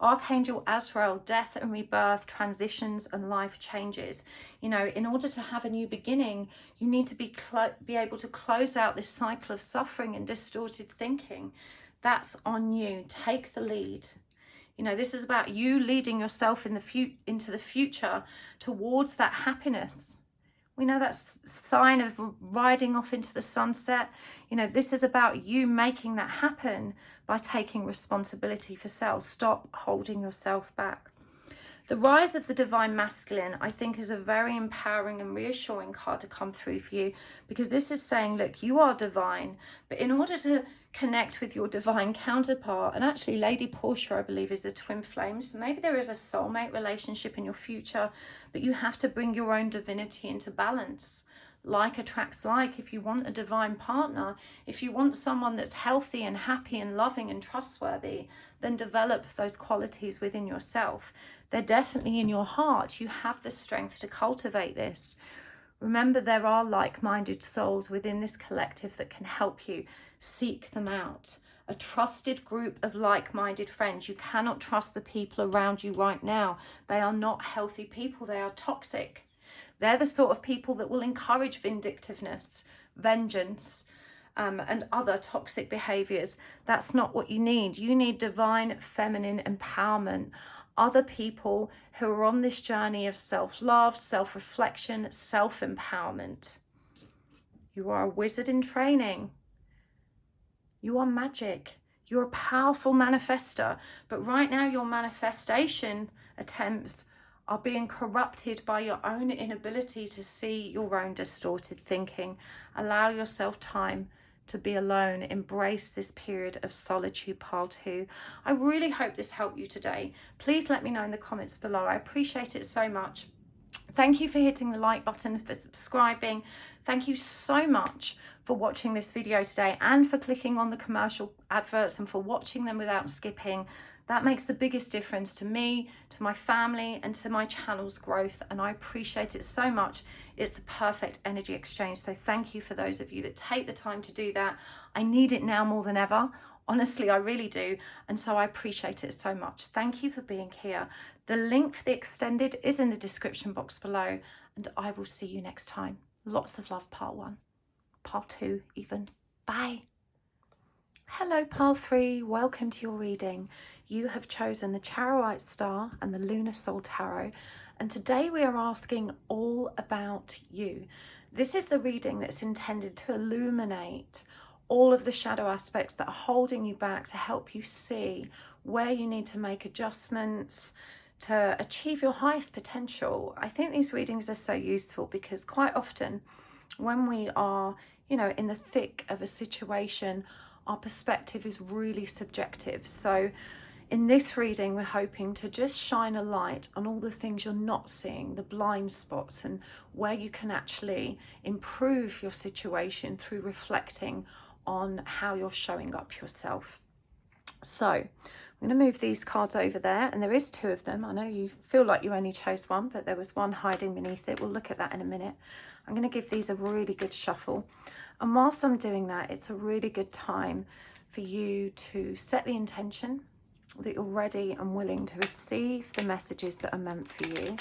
Archangel Azrael, death and rebirth, transitions and life changes. You know, in order to have a new beginning, you need to be able to close out this cycle of suffering and distorted thinking. That's on you. Take the lead. You know, this is about you leading yourself into the future towards that happiness. We know that's a sign of riding off into the sunset. You know, this is about you making that happen by taking responsibility for self. Stop holding yourself back. The rise of the divine masculine, I think, is a very empowering and reassuring card to come through for you, because this is saying, look, you are divine, but in order to connect with your divine counterpart, and actually Lady Portia, I believe, is a twin flame, so maybe there is a soulmate relationship in your future, but you have to bring your own divinity into balance. Like attracts like. If you want a divine partner, if you want someone that's healthy and happy and loving and trustworthy, then develop those qualities within yourself. They're definitely in your heart. You have the strength to cultivate this. Remember, there are like-minded souls within this collective that can help you. Seek them out. a trusted group of like-minded friends. You cannot trust the people around you right now. They are not healthy people. They are toxic. They're the sort of people that will encourage vindictiveness, vengeance, and other toxic behaviors. That's not what you need. You need divine feminine empowerment. Other people who are on this journey of self-love, self-reflection, self-empowerment. You are a wizard in training. You are magic. You're a powerful manifester. But right now your manifestation attempts are being corrupted by your own inability to see your own distorted thinking. Allow yourself time to be alone. Embrace this period of solitude, pile 2. I really hope this helped you today. Please let me know in the comments below. I appreciate it so much. Thank you for hitting the like button, for subscribing. Thank you so much for watching this video today and for clicking on the commercial adverts and for watching them without skipping. That makes the biggest difference to me, to my family, and to my channel's growth, and I appreciate it so much. It's the perfect energy exchange. So thank you for those of you that take the time to do that. I need it now more than ever. Honestly, I really do. And so I appreciate it so much. Thank you for being here. The link for the extended is in the description box below, and I will see you next time. Lots of love, part 1, part 2 even. Bye. Hello, pile 3. Welcome to your reading. You have chosen the Charoite Star and the Lunar Soul Tarot, and today we are asking all about you. This is the reading that's intended to illuminate all of the shadow aspects that are holding you back, to help you see where you need to make adjustments to achieve your highest potential. I think these readings are so useful because quite often when we are, in the thick of a situation, our perspective is really subjective. So in this reading, we're hoping to just shine a light on all the things you're not seeing, the blind spots, and where you can actually improve your situation through reflecting on how you're showing up yourself. So I'm going to move these cards over there, and there is 2 of them. I know you feel like you only chose one, but there was one hiding beneath it. We'll look at that in a minute. I'm going to give these a really good shuffle. And whilst I'm doing that, it's a really good time for you to set the intention that you're ready and willing to receive the messages that are meant for you,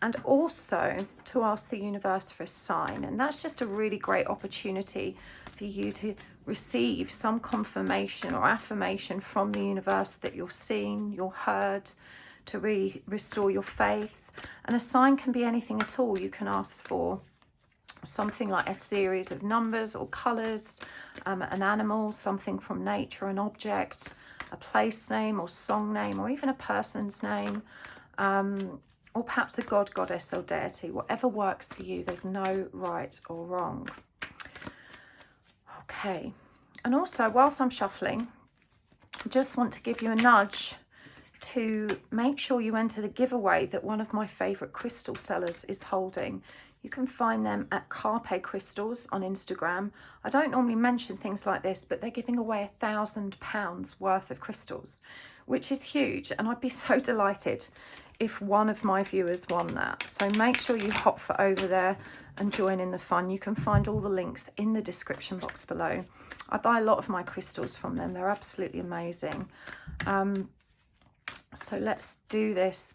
and also to ask the universe for a sign. And that's just a really great opportunity for you to receive some confirmation or affirmation from the universe that you're seen, you're heard, to restore your faith. And a sign can be anything at all. You can ask for something like a series of numbers or colours, an animal, something from nature, an object, a place name or song name, or even a person's name, or perhaps a god, goddess or deity. Whatever works for you. There's no right or wrong. Okay, and also whilst I'm shuffling, I just want to give you a nudge to make sure you enter the giveaway that one of my favourite crystal sellers is holding. You can find them at Carpe Crystals on Instagram. I don't normally mention things like this, but they're giving away £1,000 worth of crystals, which is huge. And I'd be so delighted if one of my viewers won that. So make sure you hop for over there and join in the fun. You can find all the links in the description box below. I buy a lot of my crystals from them. They're absolutely amazing. So let's do this.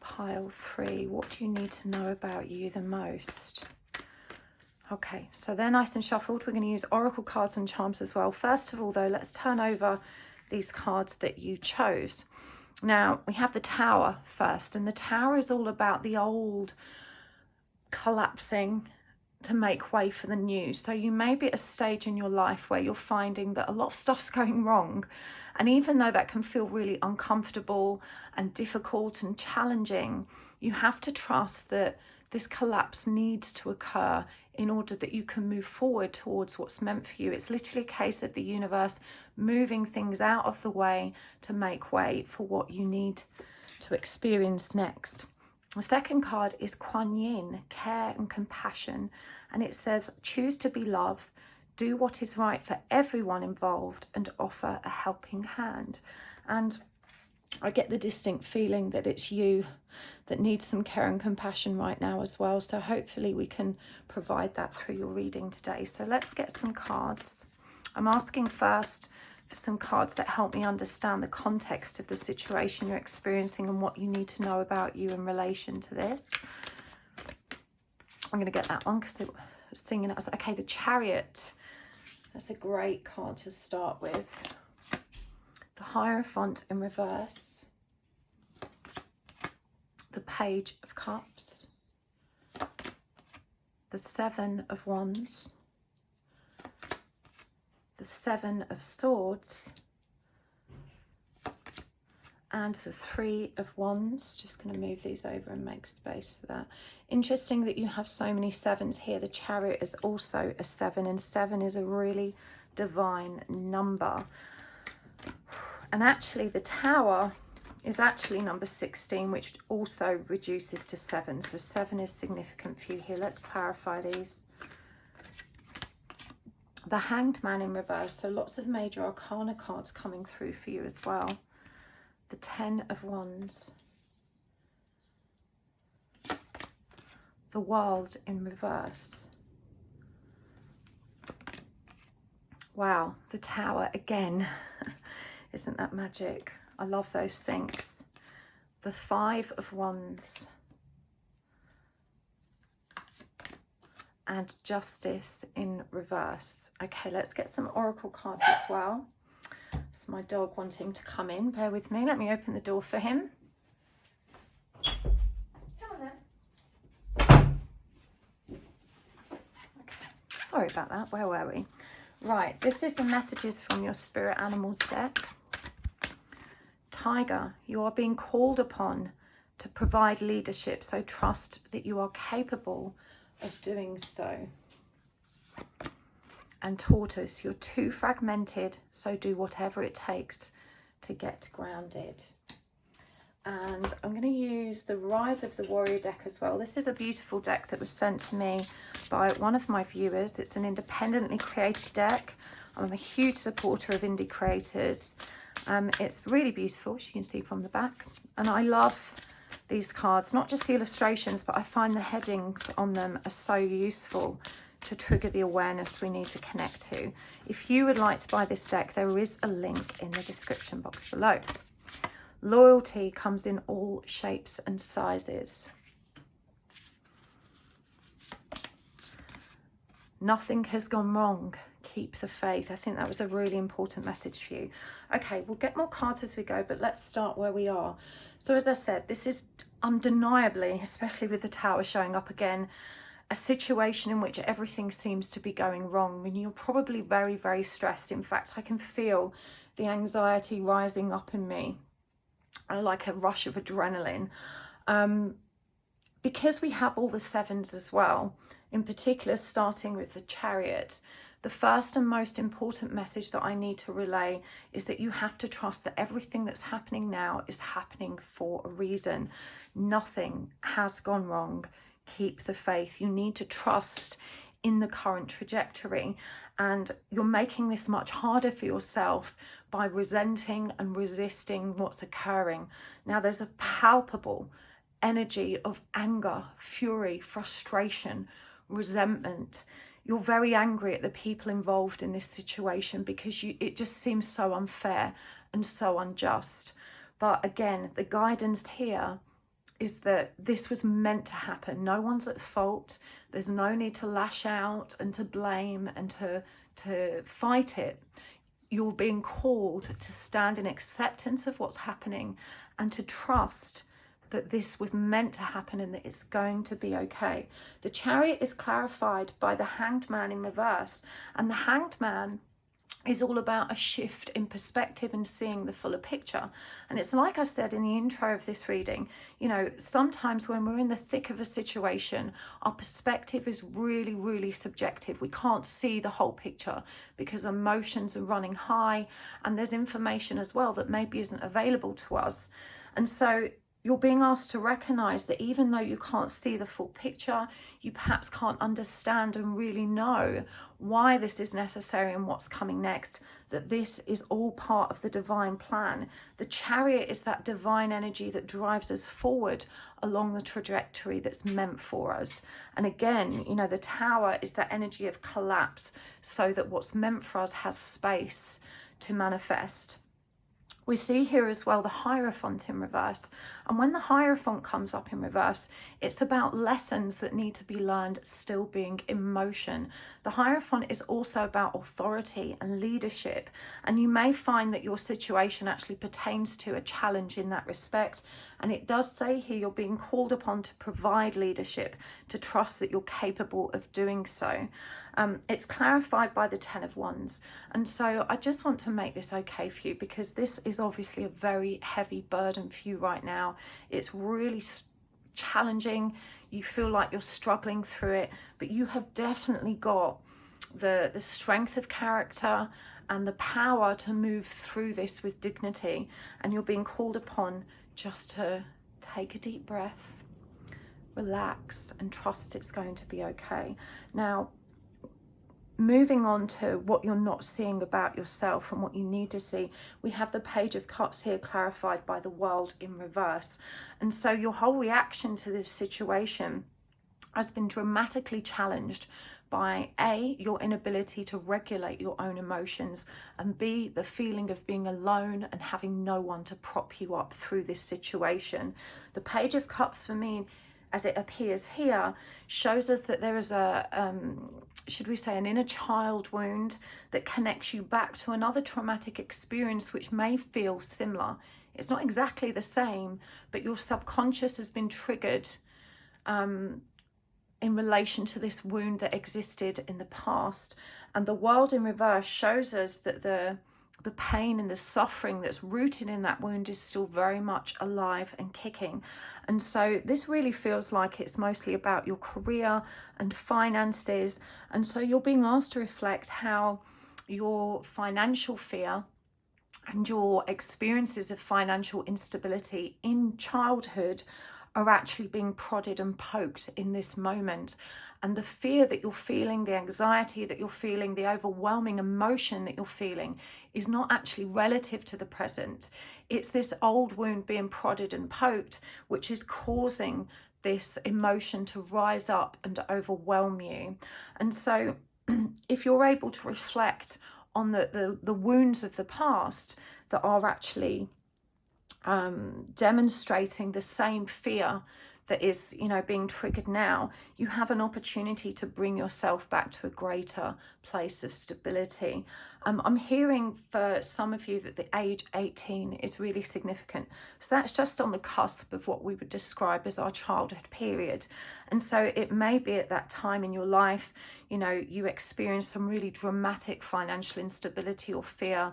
Pile 3, what do you need to know about you the most? Okay, so they're nice and shuffled. We're going to use oracle cards and charms as well. First of all, though, let's turn over these cards that you chose. Now, we have the Tower first, and the Tower is all about the old collapsing to make way for the new. So you may be at a stage in your life where you're finding that a lot of stuff's going wrong. And even though that can feel really uncomfortable and difficult and challenging, you have to trust that this collapse needs to occur in order that you can move forward towards what's meant for you. It's literally a case of the universe moving things out of the way to make way for what you need to experience next. The second card is Kuan Yin, care and compassion, and it says, choose to be love, do what is right for everyone involved, and offer a helping hand. And I get the distinct feeling that it's you that needs some care and compassion right now as well. So hopefully we can provide that through your reading today. So let's get some cards. I'm asking first for some cards that help me understand the context of the situation you're experiencing and what you need to know about you in relation to this. I'm going to get that one because they were singing. I was like, okay, the Chariot. That's a great card to start with. The Hierophant in reverse. The Page of Cups. The Seven of Wands. The Seven of Swords. And the Three of Wands. Just going to move these over and make space for that. Interesting that you have so many sevens here. The Chariot is also a 7, and 7 is a really divine number. And actually the Tower is actually number 16, which also reduces to 7. So 7 is significant for you here. Let's clarify these. The Hanged Man in reverse. So lots of major arcana cards coming through for you as well. The 10 of Wands. The World in reverse. Wow, the Tower again. Isn't that magic? I love those syncs. The 5 of Wands. And Justice in reverse. Okay, let's get some oracle cards as well. It's my dog wanting to come in. Bear with me. Let me open the door for him. Come on then. Okay. Sorry about that. Where were we? Right. This is the messages from your spirit animals deck. Tiger, you are being called upon to provide leadership, so trust that you are capable of doing so. And Tortoise, you're too fragmented, so do whatever it takes to get grounded. And I'm going to use the Rise of the Warrior deck as well. This is a beautiful deck that was sent to me by one of my viewers. It's an independently created deck. I'm a huge supporter of indie creators. It's really beautiful, as you can see from the back. And I love these cards, not just the illustrations, but I find the headings on them are so useful to trigger the awareness we need to connect to. If you would like to buy this deck, there is a link in the description box below. Loyalty comes in all shapes and sizes. Nothing has gone wrong. Keep the faith. I think that was a really important message for you. Okay, we'll get more cards as we go, but let's start where we are. So as I said, this is undeniably, especially with the Tower showing up again, a situation in which everything seems to be going wrong. I mean, you're probably very, very stressed. In fact, I can feel the anxiety rising up in me, like a rush of adrenaline. Because we have all the sevens as well, in particular, starting with the Chariot, the first and most important message that I need to relay is that you have to trust that everything that's happening now is happening for a reason. Nothing has gone wrong. Keep the faith. You need to trust in the current trajectory, and you're making this much harder for yourself by resenting and resisting what's occurring. Now there's a palpable energy of anger, fury, frustration, resentment. You're very angry at the people involved in this situation because it just seems so unfair and so unjust. But again, the guidance here is that this was meant to happen. No one's at fault. There's no need to lash out and to blame and to fight it. You're being called to stand in acceptance of what's happening and to trust that this was meant to happen and that it's going to be okay. The Chariot is clarified by the Hanged Man in reverse, and the Hanged Man is all about a shift in perspective and seeing the fuller picture. And it's like I said in the intro of this reading, you know, sometimes when we're in the thick of a situation, our perspective is really, really subjective. We can't see the whole picture because emotions are running high, and there's information as well that maybe isn't available to us. And so you're being asked to recognize that even though you can't see the full picture, you perhaps can't understand and really know why this is necessary and what's coming next, that this is all part of the divine plan. The Chariot is that divine energy that drives us forward along the trajectory that's meant for us. And again, you know, the Tower is that energy of collapse so that what's meant for us has space to manifest. We see here as well the Hierophant in reverse. And when the Hierophant comes up in reverse, it's about lessons that need to be learned still being in motion. The Hierophant is also about authority and leadership. And you may find that your situation actually pertains to a challenge in that respect. And it does say here you're being called upon to provide leadership, to trust that you're capable of doing so. It's clarified by the Ten of Wands. And so I just want to make this okay for you, because this is obviously a very heavy burden for you right now. It's really challenging. You feel like you're struggling through it, but you have definitely got the strength of character and the power to move through this with dignity. And you're being called upon just to take a deep breath, relax, and trust it's going to be okay. Now, moving on to what you're not seeing about yourself and what you need to see, we have the Page of Cups here clarified by the World in reverse. And so your whole reaction to this situation has been dramatically challenged by A, your inability to regulate your own emotions, and B, the feeling of being alone and having no one to prop you up through this situation. The Page of Cups, for me, as it appears here, shows us that there is a, should we say, an inner child wound that connects you back to another traumatic experience which may feel similar. It's not exactly the same, but your subconscious has been triggered in relation to this wound that existed in the past. And the World in reverse shows us that the pain and the suffering that's rooted in that wound is still very much alive and kicking. And so this really feels like it's mostly about your career and finances. And so you're being asked to reflect how your financial fear and your experiences of financial instability in childhood are actually being prodded and poked in this moment. And the fear that you're feeling, the anxiety that you're feeling, the overwhelming emotion that you're feeling is not actually relative to the present. It's this old wound being prodded and poked, which is causing this emotion to rise up and overwhelm you. And so if you're able to reflect on the wounds of the past that are actually demonstrating the same fear that is, being triggered now, you have an opportunity to bring yourself back to a greater place of stability. I'm hearing for some of you that the age 18 is really significant. So that's just on the cusp of what we would describe as our childhood period. And so it may be at that time in your life, you experience some really dramatic financial instability or fear.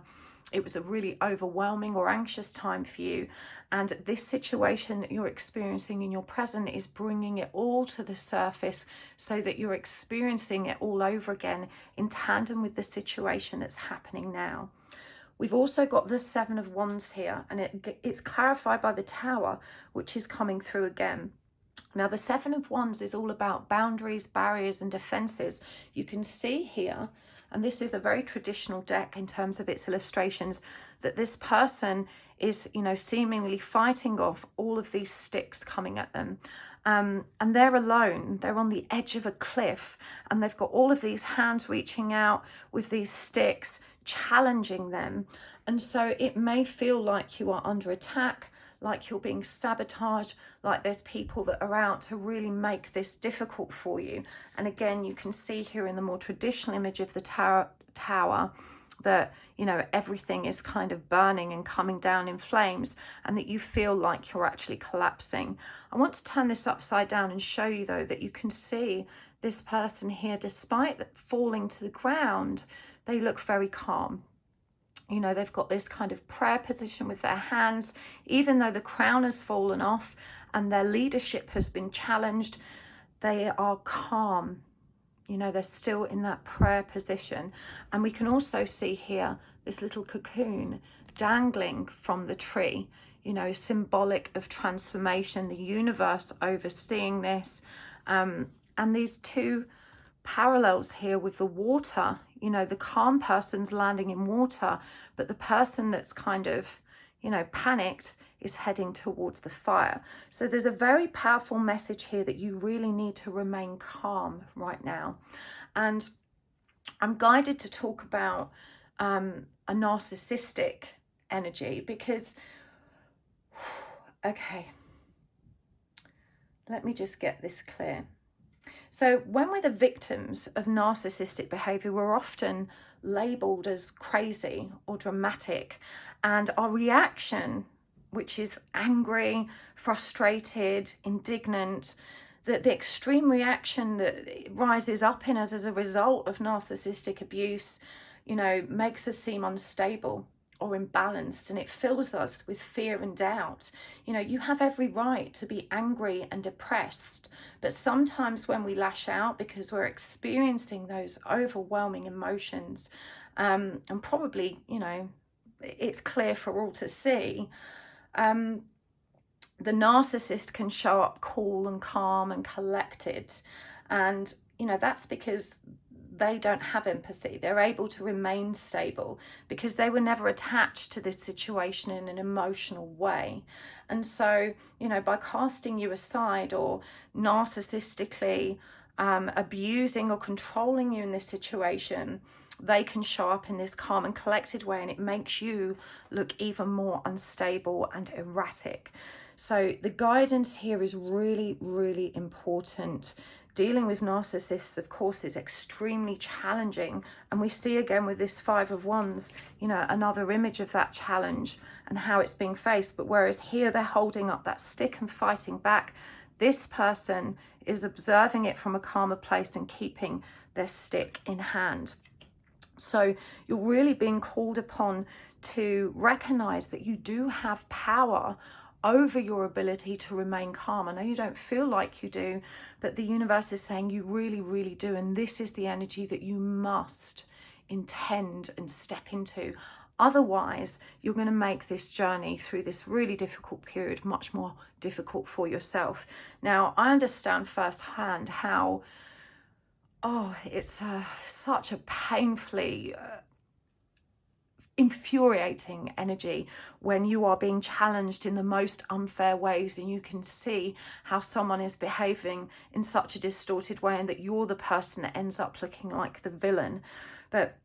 It was a really overwhelming or anxious time for you. And this situation that you're experiencing in your present is bringing it all to the surface so that you're experiencing it all over again in tandem with the situation that's happening now. We've also got the Seven of Wands here, and it's clarified by the Tower, which is coming through again. Now, the Seven of Wands is all about boundaries, barriers, and defenses. You can see here, and this is a very traditional deck in terms of its illustrations, that this person is, seemingly fighting off all of these sticks coming at them. And they're alone. They're on the edge of a cliff, and they've got all of these hands reaching out with these sticks, challenging them. And so it may feel like you are under attack, like you're being sabotaged, like there's people that are out to really make this difficult for you. And again, you can see here in the more traditional image of the tower that, everything is kind of burning and coming down in flames, and that you feel like you're actually collapsing. I want to turn this upside down and show you, though, that you can see this person here, despite falling to the ground, they look very calm. They've got this kind of prayer position with their hands, even though the crown has fallen off and their leadership has been challenged, they are calm. They're still in that prayer position. And we can also see here this little cocoon dangling from the tree, symbolic of transformation, the universe overseeing this. And these two parallels here with the water, the calm person's landing in water, but the person that's kind of, panicked is heading towards the fire. So there's a very powerful message here that you really need to remain calm right now. And I'm guided to talk about a narcissistic energy, because, okay, let me just get this clear. So when we're the victims of narcissistic behavior, we're often labeled as crazy or dramatic, and our reaction, which is angry, frustrated, indignant, the extreme reaction that rises up in us as a result of narcissistic abuse, makes us seem unstable or imbalanced, and it fills us with fear and doubt. You have every right to be angry and depressed, but sometimes when we lash out because we're experiencing those overwhelming emotions, and probably, it's clear for all to see, the narcissist can show up cool and calm and collected, and that's because they don't have empathy. They're able to remain stable because they were never attached to this situation in an emotional way. And so, by casting you aside or narcissistically abusing or controlling you in this situation, they can show up in this calm and collected way, and it makes you look even more unstable and erratic. So the guidance here is really, really important. Dealing with narcissists, of course, is extremely challenging. And we see again with this Five of Wands, another image of that challenge and how it's being faced. But whereas here they're holding up that stick and fighting back, this person is observing it from a calmer place and keeping their stick in hand. So you're really being called upon to recognize that you do have power over your ability to remain calm. I know you don't feel like you do, but the universe is saying you really, really do. And this is the energy that you must intend and step into. Otherwise, you're going to make this journey through this really difficult period much more difficult for yourself. Now, I understand firsthand how, it's such a painfully infuriating energy when you are being challenged in the most unfair ways, and you can see how someone is behaving in such a distorted way and that you're the person that ends up looking like the villain. But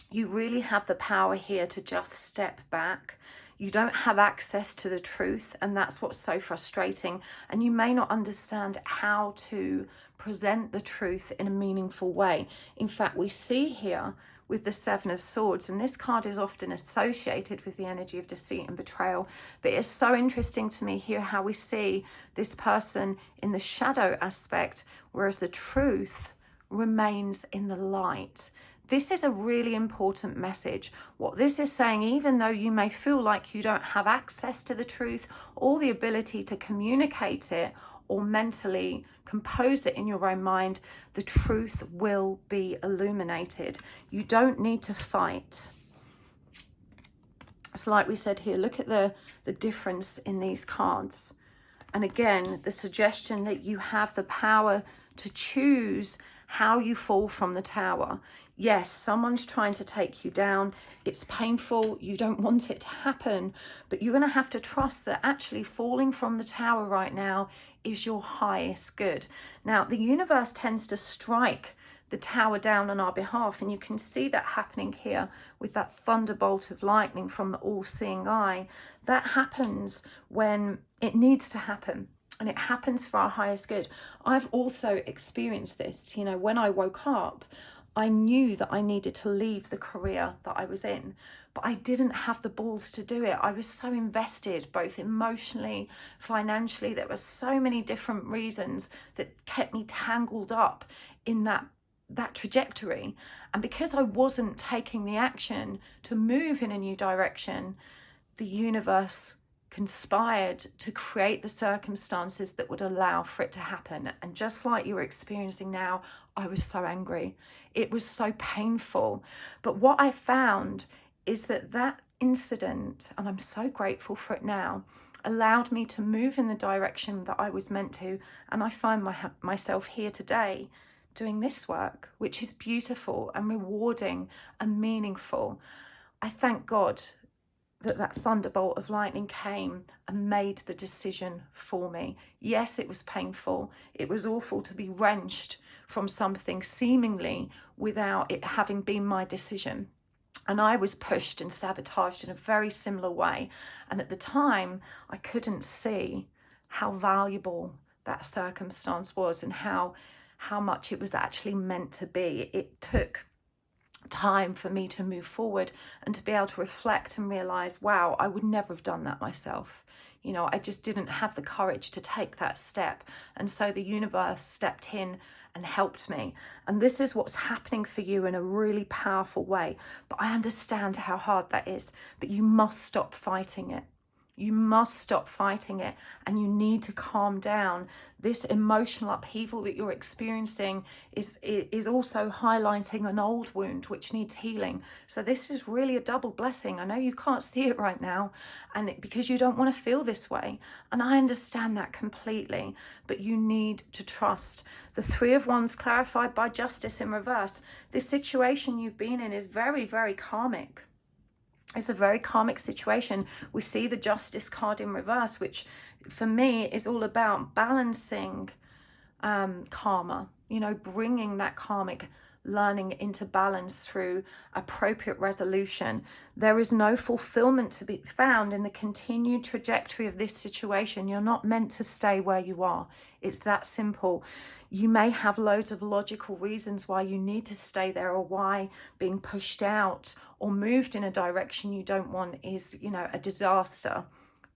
you really have the power here to just step back. You don't have access to the truth, and that's what's so frustrating. And you may not understand how to present the truth in a meaningful way. In fact, we see here with the Seven of Swords, and this card is often associated with the energy of deceit and betrayal, but it's so interesting to me here how we see this person in the shadow aspect, whereas the truth remains in the light. This is a really important message. What this is saying, even though you may feel like you don't have access to the truth or the ability to communicate it or mentally compose it in your own mind, the truth will be illuminated. You don't need to fight. So like we said here, look at the difference in these cards. And again, the suggestion that you have the power to choose how you fall from the tower. Yes, someone's trying to take you down. It's painful. You don't want it to happen, but you're going to have to trust that actually falling from the tower right now is your highest good. Now, the universe tends to strike the tower down on our behalf, and you can see that happening here with that thunderbolt of lightning from the all-seeing eye. That happens when it needs to happen, and it happens for our highest good. I've also experienced this. When I woke up, I knew that I needed to leave the career that I was in, but I didn't have the balls to do it. I was so invested, both emotionally, financially. There were so many different reasons that kept me tangled up in that trajectory. And because I wasn't taking the action to move in a new direction, the universe conspired to create the circumstances that would allow for it to happen. And just like you're experiencing now, I was so angry. It was so painful. But what I found is that incident, and I'm so grateful for it now, allowed me to move in the direction that I was meant to. And I find myself here today doing this work, which is beautiful and rewarding and meaningful. I thank God that thunderbolt of lightning came and made the decision for me. Yes, it was painful. It was awful to be wrenched from something seemingly without it having been my decision. And I was pushed and sabotaged in a very similar way. And at the time, I couldn't see how valuable that circumstance was and how much it was actually meant to be. It took time for me to move forward and to be able to reflect and realize, wow, I would never have done that myself. You know, I just didn't have the courage to take that step. And so the universe stepped in and helped me. And this is what's happening for you in a really powerful way. But I understand how hard that is. But you must stop fighting it. You must stop fighting it, and you need to calm down. This emotional upheaval that you're experiencing is also highlighting an old wound which needs healing. So this is really a double blessing. I know you can't see it right now, and because you don't want to feel this way, and I understand that completely, but you need to trust. The Three of Wands clarified by Justice in reverse. This situation you've been in is very, very karmic. It's a very karmic situation. We see the Justice card in reverse, which for me is all about balancing karma, you know, bringing that karmic learning into balance through appropriate resolution. There is no fulfillment to be found in the continued trajectory of this situation. You're not meant to stay where you are. It's that simple. You may have loads of logical reasons why you need to stay there, or why being pushed out or moved in a direction you don't want is, you know, a disaster.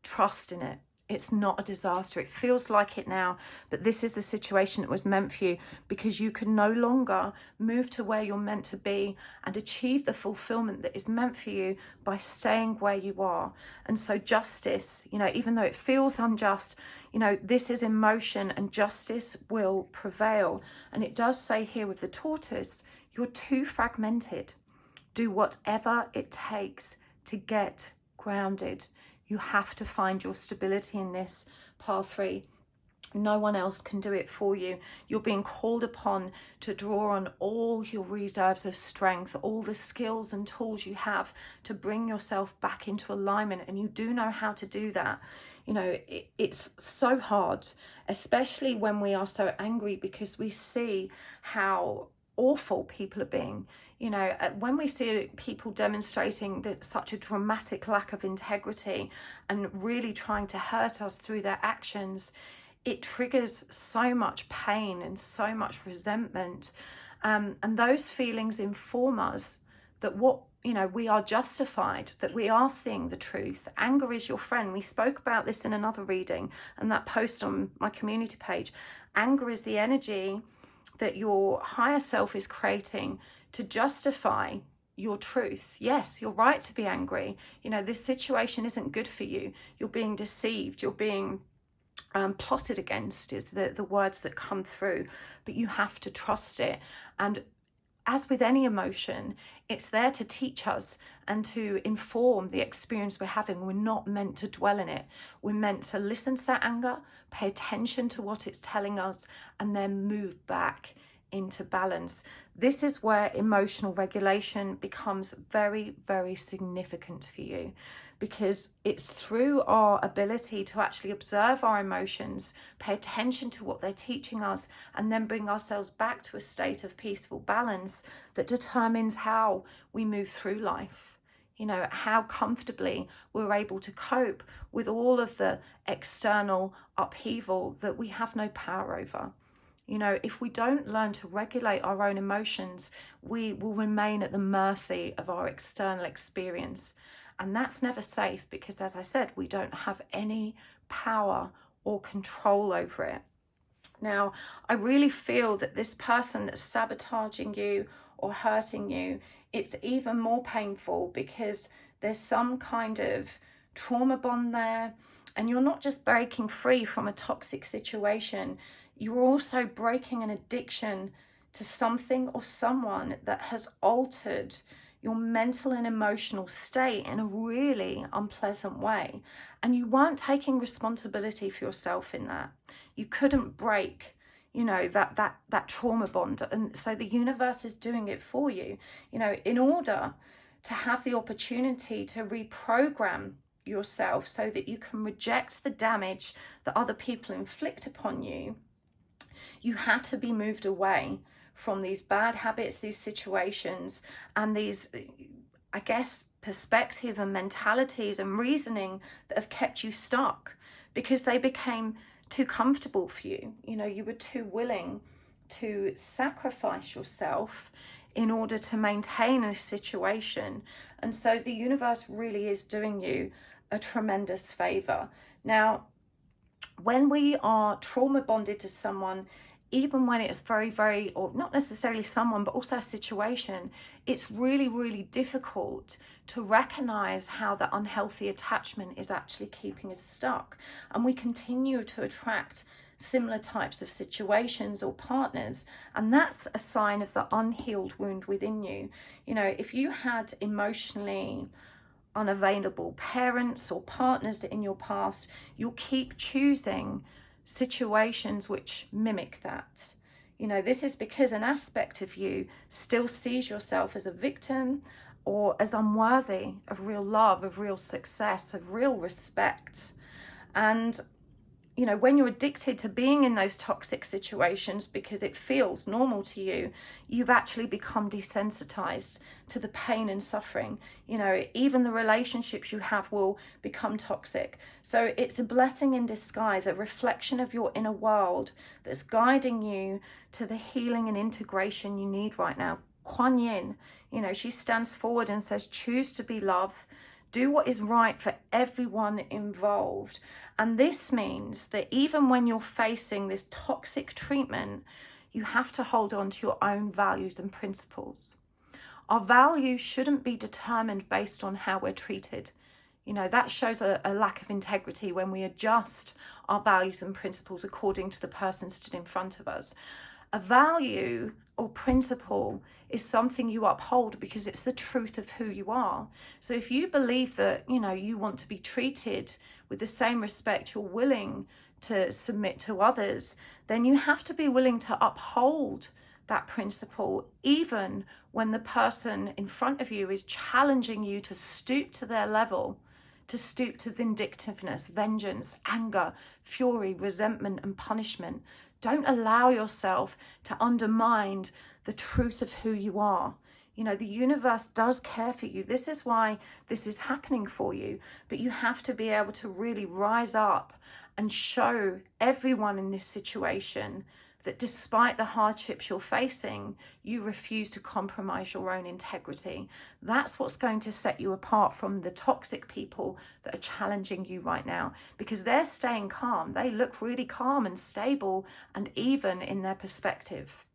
Trust in it. It's not a disaster. It feels like it now, but this is the situation that was meant for you, because you can no longer move to where you're meant to be and achieve the fulfillment that is meant for you by staying where you are. And so justice, you know, even though it feels unjust, you know, this is emotion and justice will prevail. And it does say here with the tortoise, you're too fragmented. Do whatever it takes to get grounded. You have to find your stability in this, pile 3. No one else can do it for you. You're being called upon to draw on all your reserves of strength, all the skills and tools you have to bring yourself back into alignment. And you do know how to do that. You know, it's so hard, especially when we are so angry, because we see how awful people are being. You know, when we see people demonstrating that such a dramatic lack of integrity and really trying to hurt us through their actions, it triggers so much pain and so much resentment, and those feelings inform us that we are justified, that we are seeing the truth. Anger is your friend. We spoke about this in another reading and that post on my community page. Anger is the energy that your higher self is creating to justify your truth. Yes, you're right to be angry. You know, this situation isn't good for you. You're being deceived. You're being plotted against is the words that come through, but you have to trust it. And as with any emotion, it's there to teach us and to inform the experience we're having. We're not meant to dwell in it. We're meant to listen to that anger, pay attention to what it's telling us, and then move back into balance. This is where emotional regulation becomes very, very significant for you, because it's through our ability to actually observe our emotions, pay attention to what they're teaching us, and then bring ourselves back to a state of peaceful balance that determines how we move through life. You know, how comfortably we're able to cope with all of the external upheaval that we have no power over. You know, if we don't learn to regulate our own emotions, we will remain at the mercy of our external experience. And that's never safe, because, as I said, we don't have any power or control over it. Now, I really feel that this person that's sabotaging you or hurting you, it's even more painful because there's some kind of trauma bond there. And you're not just breaking free from a toxic situation, you're also breaking an addiction to something or someone that has altered your mental and emotional state in a really unpleasant way. And you weren't taking responsibility for yourself in that. You couldn't break, you know, that trauma bond. And so the universe is doing it for you, you know, in order to have the opportunity to reprogram yourself so that you can reject the damage that other people inflict upon you. You had to be moved away from these bad habits, these situations, and these I guess, perspective and mentalities and reasoning that have kept you stuck because they became too comfortable for you. You know, you were too willing to sacrifice yourself in order to maintain a situation. And so the universe really is doing you a tremendous favor. Now, when we are trauma bonded to someone, even when it's very, very, or not necessarily someone, but also a situation, it's really, really difficult to recognize how the unhealthy attachment is actually keeping us stuck. And we continue to attract similar types of situations or partners. And that's a sign of the unhealed wound within you. You know, if you had emotionally unavailable parents or partners in your past, you'll keep choosing situations which mimic that. You know, this is because an aspect of you still sees yourself as a victim or as unworthy of real love, of real success, of real respect. And you know, when you're addicted to being in those toxic situations because it feels normal to you, you've actually become desensitized to the pain and suffering. You know, even the relationships you have will become toxic. So it's a blessing in disguise, a reflection of your inner world that's guiding you to the healing and integration you need right now. Kuan Yin, you know, she stands forward and says, choose to be love. Do what is right for everyone involved. And this means that even when you're facing this toxic treatment, you have to hold on to your own values and principles. Our values shouldn't be determined based on how we're treated. You know, that shows a lack of integrity when we adjust our values and principles according to the person stood in front of us. A value or principle is something you uphold because it's the truth of who you are. So if you believe that, you know, you want to be treated with the same respect you're willing to submit to others, then you have to be willing to uphold that principle, even when the person in front of you is challenging you to stoop to their level, to stoop to vindictiveness, vengeance, anger, fury, resentment, and punishment. Don't allow yourself to undermine the truth of who you are. You know, the universe does care for you. This is why this is happening for you. But you have to be able to really rise up and show everyone in this situation that despite the hardships you're facing, you refuse to compromise your own integrity. That's what's going to set you apart from the toxic people that are challenging you right now, because they're staying calm. They look really calm and stable and even in their perspective.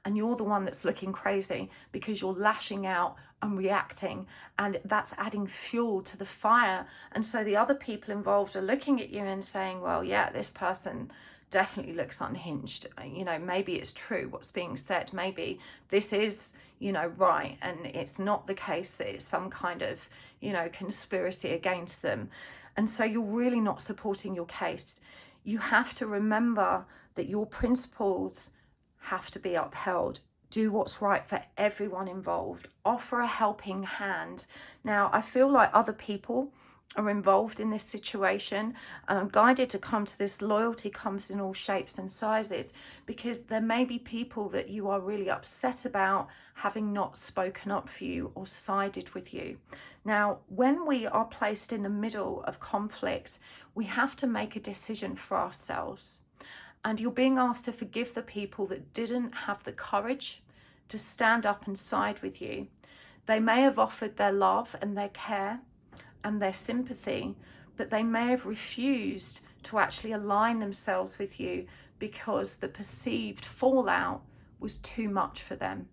And you're the one that's looking crazy because you're lashing out and reacting, and that's adding fuel to the fire. And so the other people involved are looking at you and saying, well, yeah, this person definitely looks unhinged. You know, maybe it's true what's being said. Maybe this is, you know, right. And it's not the case that it's some kind of, you know, conspiracy against them. And so you're really not supporting your case. You have to remember that your principles have to be upheld. Do what's right for everyone involved. Offer a helping hand. Now, I feel like other people are involved in this situation, and I'm guided to come to this. Loyalty comes in all shapes and sizes, because there may be people that you are really upset about having not spoken up for you or sided with you. Now, when we are placed in the middle of conflict, we have to make a decision for ourselves. And you're being asked to forgive the people that didn't have the courage to stand up and side with you. They may have offered their love and their care and their sympathy, but they may have refused to actually align themselves with you because the perceived fallout was too much for them.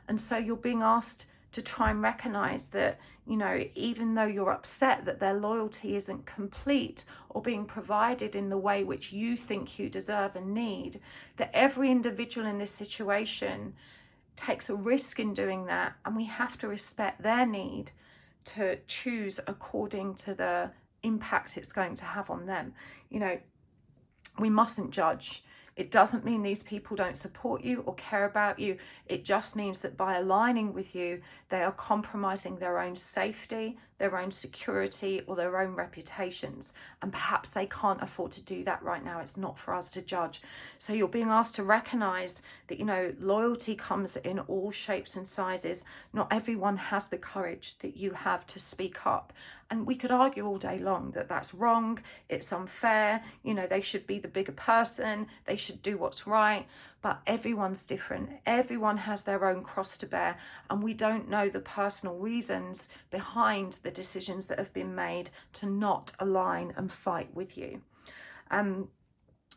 And so you're being asked to try and recognize that, you know, even though you're upset that their loyalty isn't complete or being provided in the way which you think you deserve and need, that every individual in this situation takes a risk in doing that, and we have to respect their need to choose according to the impact it's going to have on them. You know, we mustn't judge. It doesn't mean these people don't support you or care about you. It just means that by aligning with you, they are compromising their own safety, their own security, or their own reputations. And perhaps they can't afford to do that right now. It's not for us to judge. So you're being asked to recognize that, you know, loyalty comes in all shapes and sizes. Not everyone has the courage that you have to speak up. And we could argue all day long that that's wrong, it's unfair, you know, they should be the bigger person, they should do what's right. But everyone's different. Everyone has their own cross to bear, and we don't know the personal reasons behind the decisions that have been made to not align and fight with you.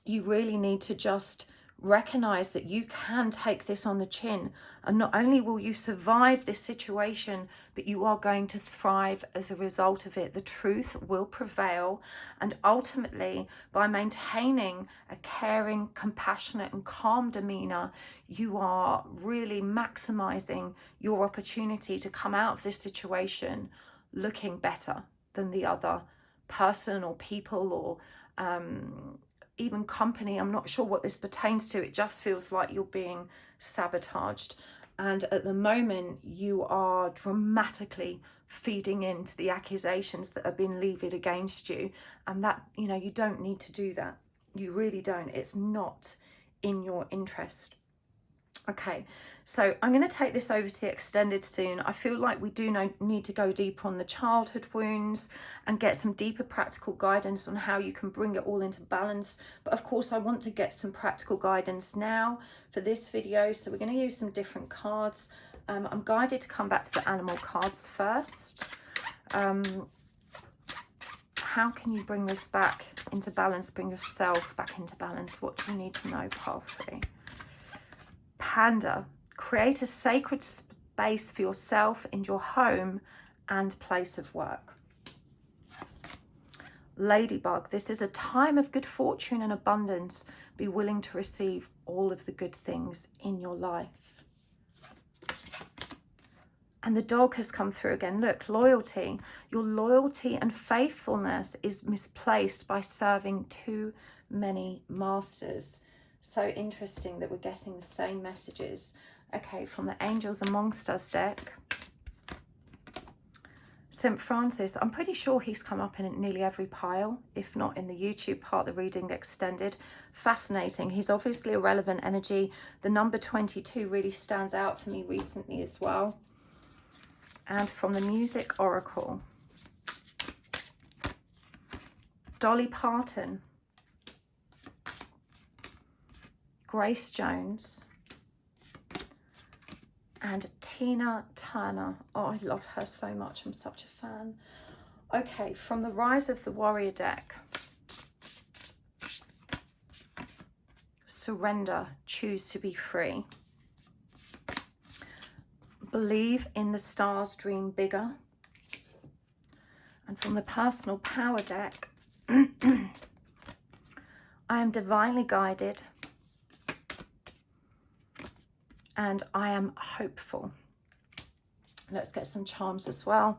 You really need to just recognize that you can take this on the chin, and not only will you survive this situation, but you are going to thrive as a result of it. The truth will prevail, and ultimately, by maintaining a caring, compassionate and calm demeanor, you are really maximizing your opportunity to come out of this situation looking better than the other person or people, or even company. I'm not sure what this pertains to. It just feels like you're being sabotaged. And at the moment, you are dramatically feeding into the accusations that have been levied against you. And that, you know, you don't need to do that. You really don't. It's not in your interest. Okay, so I'm going to take this over to the extended soon. I feel like we do need to go deeper on the childhood wounds and get some deeper practical guidance on how you can bring it all into balance. But of course, I want to get some practical guidance now for this video. So we're going to use some different cards. I'm guided to come back to the animal cards first. How can you bring this back into balance, bring yourself back into balance? What do you need to know, pile 3? Panda, create a sacred space for yourself in your home and place of work. Ladybug, this is a time of good fortune and abundance. Be willing to receive all of the good things in your life. And the dog has come through again. Look, loyalty. Your loyalty and faithfulness is misplaced by serving too many masters. So interesting that we're getting the same messages. Okay, from the Angels Amongst Us deck. St. Francis, I'm pretty sure he's come up in nearly every pile, if not in the YouTube part, the reading extended. Fascinating. He's obviously a relevant energy. The number 22 really stands out for me recently as well. And from the Music Oracle, Dolly Parton, Grace Jones, and Tina Turner. Oh, I love her so much. I'm such a fan. Okay, from the Rise of the Warrior deck, Surrender, choose to be free. Believe in the stars, dream bigger. And from the Personal Power deck, I am divinely guided and I am hopeful. Let's get some charms as well.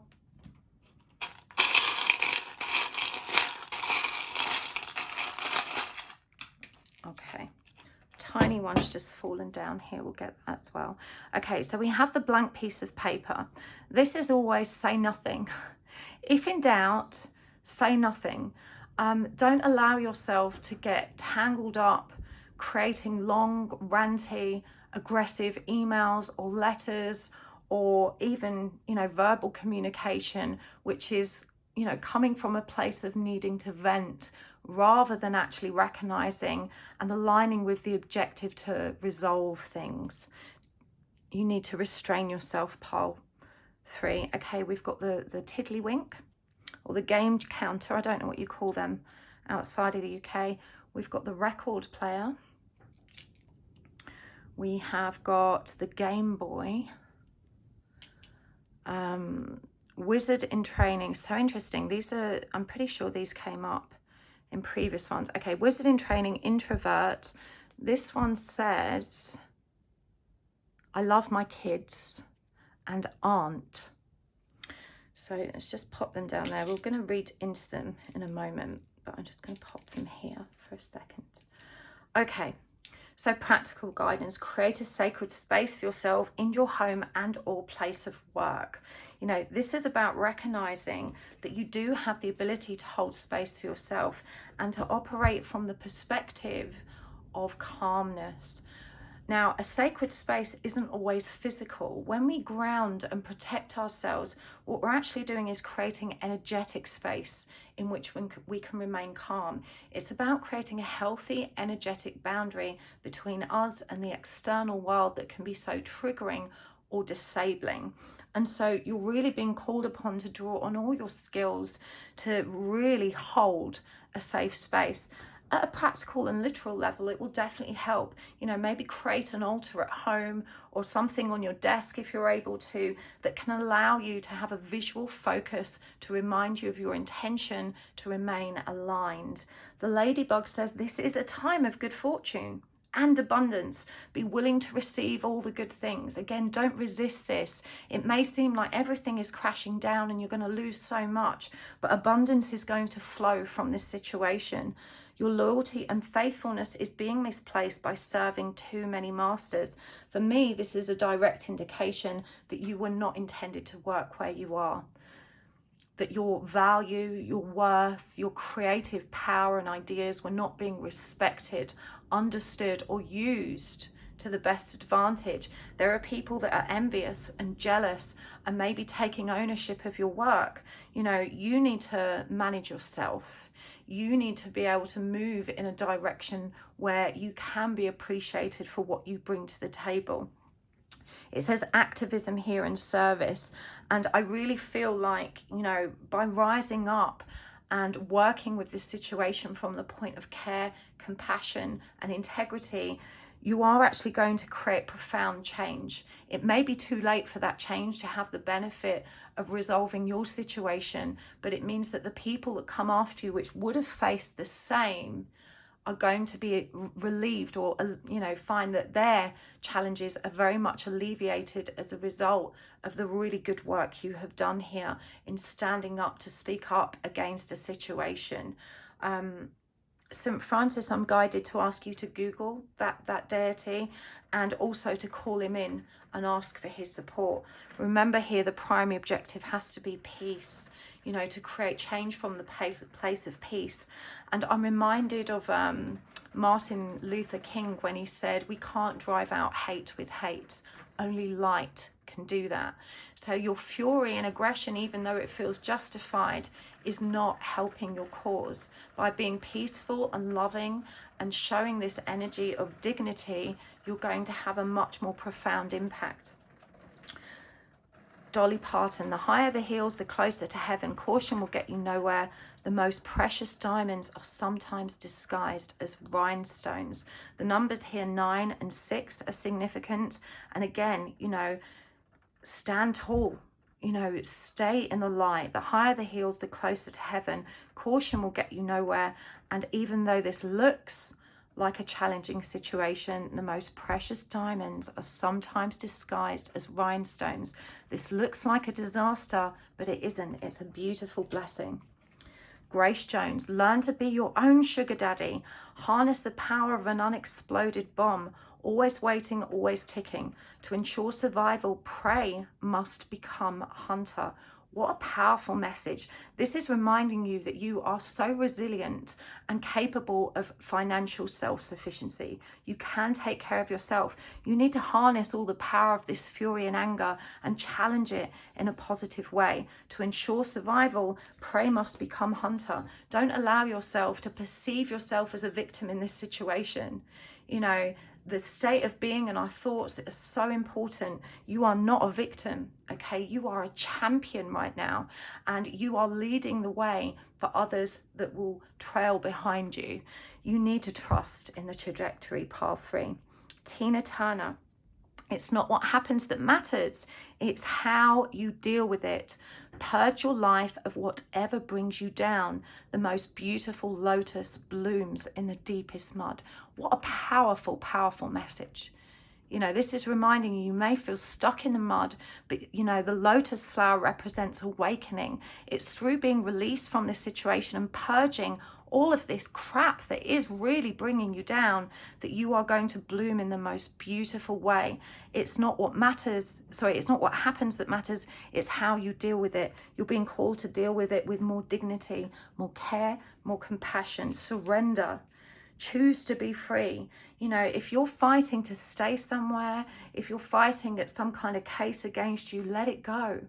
Okay, tiny one's just fallen down here. We'll get that as well. Okay, so we have the blank piece of paper. This is always say nothing. If in doubt, say nothing. Don't allow yourself to get tangled up creating long, ranty, aggressive emails or letters, or even, you know, verbal communication, which is, you know, coming from a place of needing to vent rather than actually recognizing and aligning with the objective to resolve things. You need to restrain yourself, pile 3. Okay, we've got the tiddlywink or the game counter. I don't know what you call them outside of the UK. We've got the record player. We have got the Game Boy. Wizard in training. So interesting. These are, I'm pretty sure these came up in previous ones. Okay, wizard in training, introvert. This one says, I love my kids and aunt. So let's just pop them down there. We're going to read into them in a moment, but I'm just going to pop them here for a second. Okay, So practical guidance: create a sacred space for yourself in your home and or place of work. You know, this is about recognizing that you do have the ability to hold space for yourself and to operate from the perspective of calmness. Now, a sacred space isn't always physical. When we ground and protect ourselves, what we're actually doing is creating energetic space in which we can remain calm. It's about creating a healthy, energetic boundary between us and the external world that can be so triggering or disabling. And so you're really being called upon to draw on all your skills to really hold a safe space. At a practical and literal level, it will definitely help. You know, maybe create an altar at home or something on your desk if you're able to, that can allow you to have a visual focus to remind you of your intention to remain aligned. The ladybug says this is a time of good fortune and abundance. Be willing to receive all the good things. Again, don't resist this. It may seem like everything is crashing down and you're going to lose so much, but abundance is going to flow from this situation. Your loyalty and faithfulness is being misplaced by serving too many masters. For me, this is a direct indication that you were not intended to work where you are. That your value, your worth, your creative power and ideas were not being respected, understood, or used to the best advantage. There are people that are envious and jealous and maybe taking ownership of your work. You know, you need to manage yourself. You need to be able to move in a direction where you can be appreciated for what you bring to the table. It says activism here and service. And I really feel like, you know, by rising up and working with this situation from the point of care, compassion, and integrity, you are actually going to create profound change. It may be too late for that change to have the benefit of resolving your situation, but it means that the people that come after you, which would have faced the same, are going to be relieved, or, you know, find that their challenges are very much alleviated as a result of the really good work you have done here in standing up to speak up against a situation. St. Francis, I'm guided to ask you to Google that deity and also to call him in and ask for his support. Remember here, the primary objective has to be peace, you know, to create change from the place of peace. And I'm reminded of Martin Luther King when he said, we can't drive out hate with hate, only light can do that. So your fury and aggression, even though it feels justified, is not helping your cause. By being peaceful and loving and showing this energy of dignity, you're going to have a much more profound impact. Dolly Parton, the higher the heels, the closer to heaven. Caution will get you nowhere. The most precious diamonds are sometimes disguised as rhinestones. The numbers here 9 and 6 are significant. And again, you know, stand tall, you know, stay in the light. The higher the heels, the closer to heaven. Caution will get you nowhere. And even though this looks like a challenging situation, the most precious diamonds are sometimes disguised as rhinestones. This looks like a disaster, but it isn't. It's a beautiful blessing. Grace Jones, learn to be your own sugar daddy. Harness the power of an unexploded bomb. Always waiting, always ticking. To ensure survival, prey must become hunter. What a powerful message. This is reminding you that you are so resilient and capable of financial self-sufficiency. You can take care of yourself. You need to harness all the power of this fury and anger and challenge it in a positive way. To ensure survival, prey must become hunter. Don't allow yourself to perceive yourself as a victim in this situation. You know, the state of being and our thoughts are so important. You are not a victim, okay? You are a champion right now, and you are leading the way for others that will trail behind you. You need to trust in the trajectory, path 3. Tina Turner, it's not what happens that matters, it's how you deal with it. Purge your life of whatever brings you down. The most beautiful lotus blooms in the deepest mud. What a powerful, powerful message. You know, this is reminding you, you may feel stuck in the mud, but you know, the lotus flower represents awakening. It's through being released from this situation and purging all of this crap that is really bringing you down, that you are going to bloom in the most beautiful way. It's not what matters, sorry, it's not what happens that matters, it's how you deal with it. You're being called to deal with it with more dignity, more care, more compassion, surrender. Choose to be free. You know, if you're fighting to stay somewhere, if you're fighting at some kind of case against you, let it go.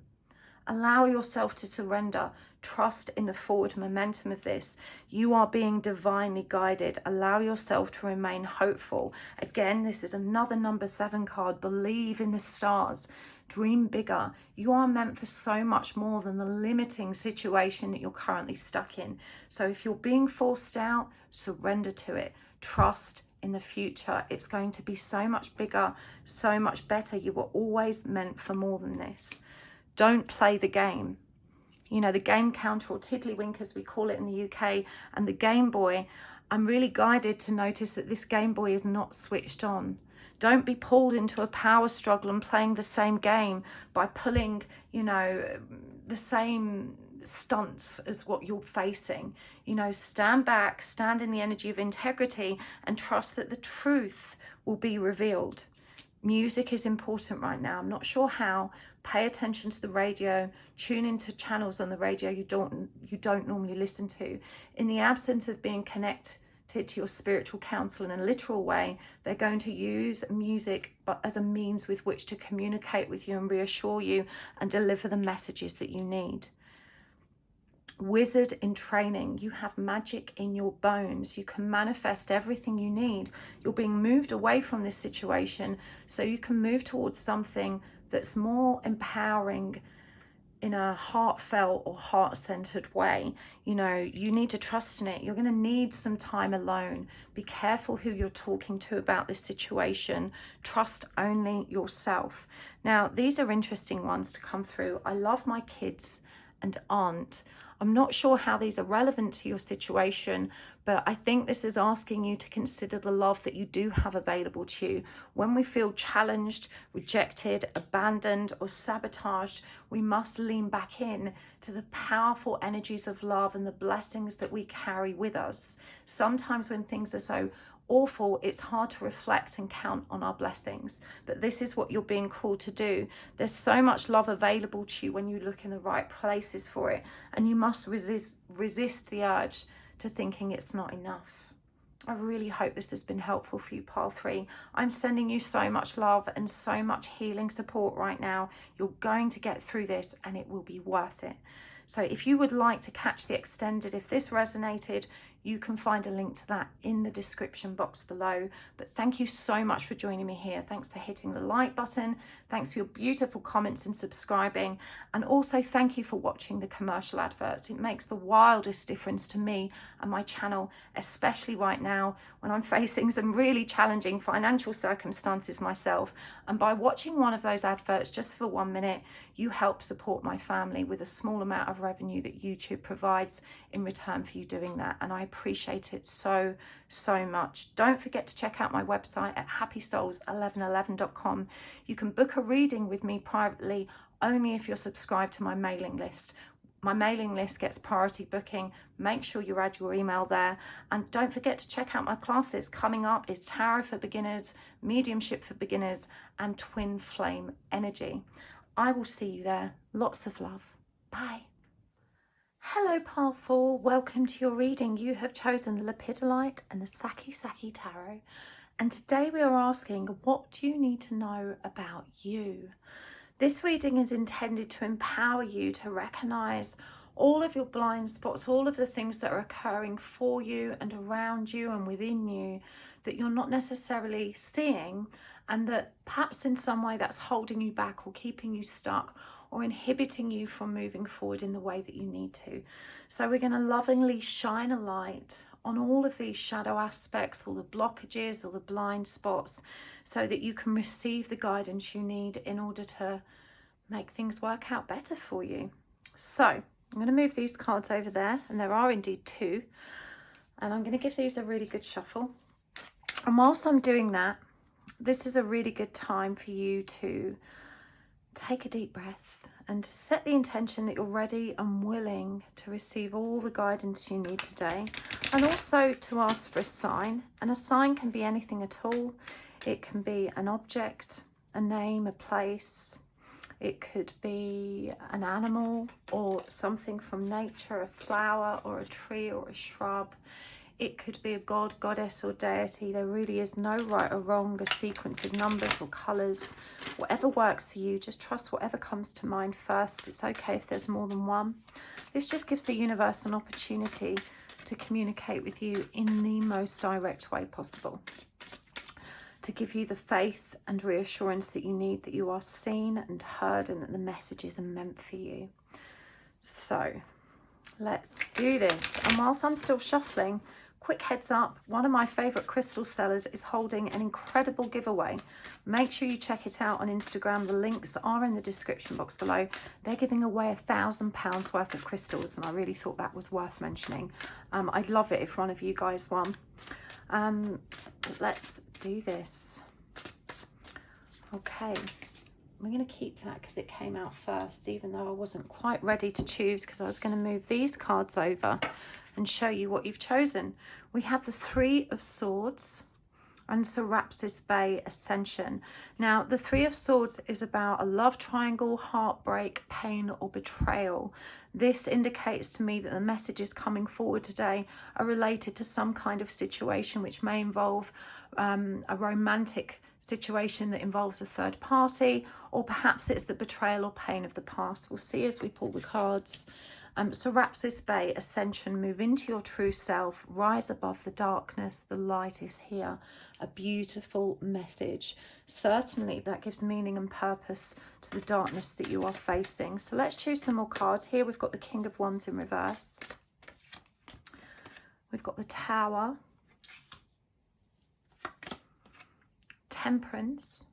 Allow yourself to surrender. Trust in the forward momentum of this. You are being divinely guided. Allow yourself to remain hopeful. Again, this is another number 7 card. Believe in the stars. Dream bigger. You are meant for so much more than the limiting situation that you're currently stuck in. So if you're being forced out, surrender to it. Trust in the future. It's going to be so much bigger, so much better. You were always meant for more than this. Don't play the game. You know, the game counter, or tiddlywink as we call it in the UK, and the Game Boy, I'm really guided to notice that this Game Boy is not switched on. Don't be pulled into a power struggle and playing the same game by pulling, you know, the same stunts as what you're facing. You know, stand back, stand in the energy of integrity, and trust that the truth will be revealed. Music is important right now. I'm not sure how. Pay attention to the radio. Tune into channels on the radio you don't normally listen to. In the absence of being connected to your spiritual counsel in a literal way, they're going to use music but as a means with which to communicate with you and reassure you and deliver the messages that you need. Wizard in training. You have magic in your bones. You can manifest everything you need. You're being moved away from this situation so you can move towards something that's more empowering in a heartfelt or heart-centered way. You know, you need to trust in it. You're going to need some time alone. Be careful who you're talking to about this situation. Trust only yourself. Now, these are interesting ones to come through. I love my kids and aunt. I'm not sure how these are relevant to your situation, but I think this is asking you to consider the love that you do have available to you. When we feel challenged, rejected, abandoned, or sabotaged, we must lean back in to the powerful energies of love and the blessings that we carry with us. Sometimes when things are so awful, it's hard to reflect and count on our blessings, but this is what you're being called to do. There's so much love available to you when you look in the right places for it, and you must resist the urge to thinking it's not enough. I really hope this has been helpful for you, Pile 3. I'm sending you so much love and so much healing support right now. You're going to get through this and it will be worth it. So if you would like to catch the extended, if this resonated, you can find a link to that in the description box below. But thank you so much for joining me here. Thanks for hitting the like button. Thanks for your beautiful comments and subscribing. And also thank you for watching the commercial adverts. It makes the wildest difference to me and my channel, especially right now when I'm facing some really challenging financial circumstances myself. And by watching one of those adverts just for 1 minute, you help support my family with a small amount of revenue that YouTube provides in return for you doing that. And I appreciate it so much. Don't forget to check out my website at happysouls1111.com. You can book a reading with me privately only if you're subscribed to my mailing list. My mailing list gets priority booking. Make sure you add your email there. And don't forget to check out my classes. Coming up is Tarot for Beginners, Mediumship for Beginners, and Twin Flame Energy. I will see you there. Lots of love. Bye. Hello, Pile 4. Welcome to your reading. You have chosen the Lepidolite and the Sakki-Sakki Tarot. And today we are asking, what do you need to know about you? This reading is intended to empower you to recognize all of your blind spots, all of the things that are occurring for you and around you and within you that you're not necessarily seeing, and that perhaps in some way that's holding you back or keeping you stuck or inhibiting you from moving forward in the way that you need to. So we're going to lovingly shine a light on all of these shadow aspects, all the blockages, all the blind spots, so that you can receive the guidance you need in order to make things work out better for you. So I'm going to move these cards over there, and there are indeed 2, and I'm going to give these a really good shuffle. And whilst I'm doing that, this is a really good time for you to take a deep breath and to set the intention that you're ready and willing to receive all the guidance you need today. And also to ask for a sign, and a sign can be anything at all. It can be an object, a name, a place. It could be an animal or something from nature, a flower or a tree or a shrub. It could be a god, goddess or deity. There really is no right or wrong, a sequence of numbers or colours. Whatever works for you, just trust whatever comes to mind first. It's okay if there's more than one. This just gives the universe an opportunity to communicate with you in the most direct way possible, to give you the faith and reassurance that you need, that you are seen and heard and that the messages are meant for you. So let's do this. And whilst I'm still shuffling, quick heads up, one of my favourite crystal sellers is holding an incredible giveaway. Make sure you check it out on Instagram. The links are in the description box below. They're giving away £1,000 worth of crystals, and I really thought that was worth mentioning. I'd love it if one of you guys won. Let's do this. Okay, we're going to keep that because it came out first, even though I wasn't quite ready to choose, because I was going to move these cards over and show you what you've chosen. We have the Three of Swords and Serapis Bay Ascension. Now, the Three of Swords is about a love triangle, heartbreak, pain or betrayal. This indicates to me that the messages coming forward today are related to some kind of situation which may involve a romantic situation that involves a third party, or perhaps it's the betrayal or pain of the past. We'll see as we pull the cards. Serapis Bay Ascension, move into your true self, rise above the darkness, the light is here. A beautiful message. Certainly that gives meaning and purpose to the darkness that you are facing. So let's choose some more cards. Here we've got the King of Wands in reverse. We've got the Tower, Temperance,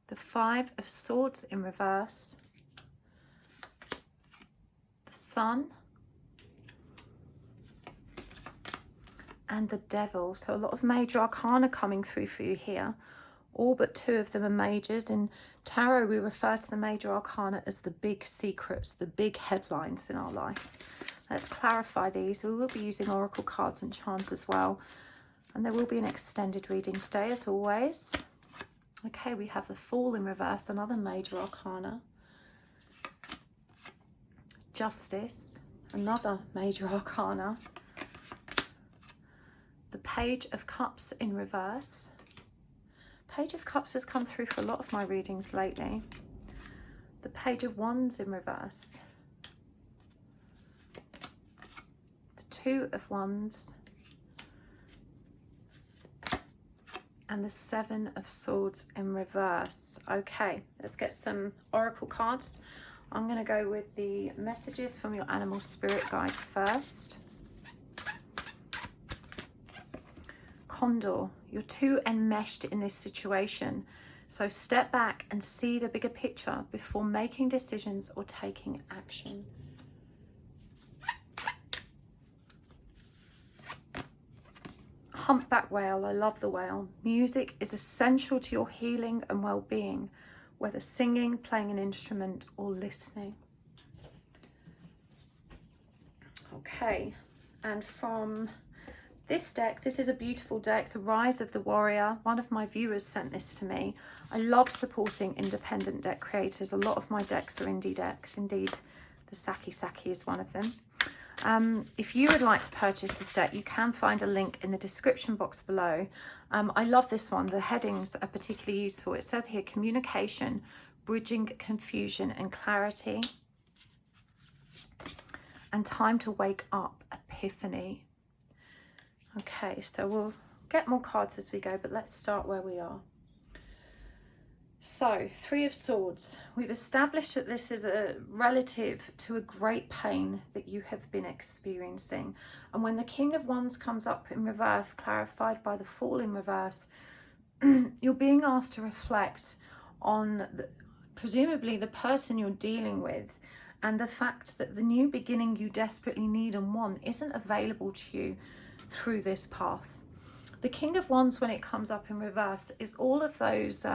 the Five of Swords in reverse, the Sun, and the Devil. So a lot of major arcana coming through for you here. All but two of them are majors. In tarot, we refer to the major arcana as the big secrets, the big headlines in our life. Let's clarify these. We will be using oracle cards and charms as well. And there will be an extended reading today, as always. Okay, we have the Fool in reverse, another major arcana. Justice, another major arcana. The Page of Cups in reverse. Page of Cups has come through for a lot of my readings lately. The Page of Wands in reverse. The Two of Wands. And the Seven of Swords in reverse. Okay, let's get some oracle cards. I'm going to go with the messages from your animal spirit guides first. Condor, you're too enmeshed in this situation. So step back and see the bigger picture before making decisions or taking action. Humpback whale, I love the whale. Music is essential to your healing and well-being, whether singing, playing an instrument, or listening. Okay, and from this deck, this is a beautiful deck, The Rise of the Warrior. One of my viewers sent this to me. I love supporting independent deck creators. A lot of my decks are indie decks. Indeed, the Sakki-Sakki is one of them. If you would like to purchase this deck, you can find a link in the description box below. I love this one. The headings are particularly useful. It says here, communication, bridging confusion and clarity, and time to wake up, epiphany. Okay, so we'll get more cards as we go, but let's start where we are. So, Three of Swords. We've established that this is a relative to a great pain that you have been experiencing. And when the King of Wands comes up in reverse, clarified by the Fool in reverse, you're being asked to reflect on, presumably, the person you're dealing with, and the fact that the new beginning you desperately need and want isn't available to you through this path. The King of Wands, when it comes up in reverse, is all of those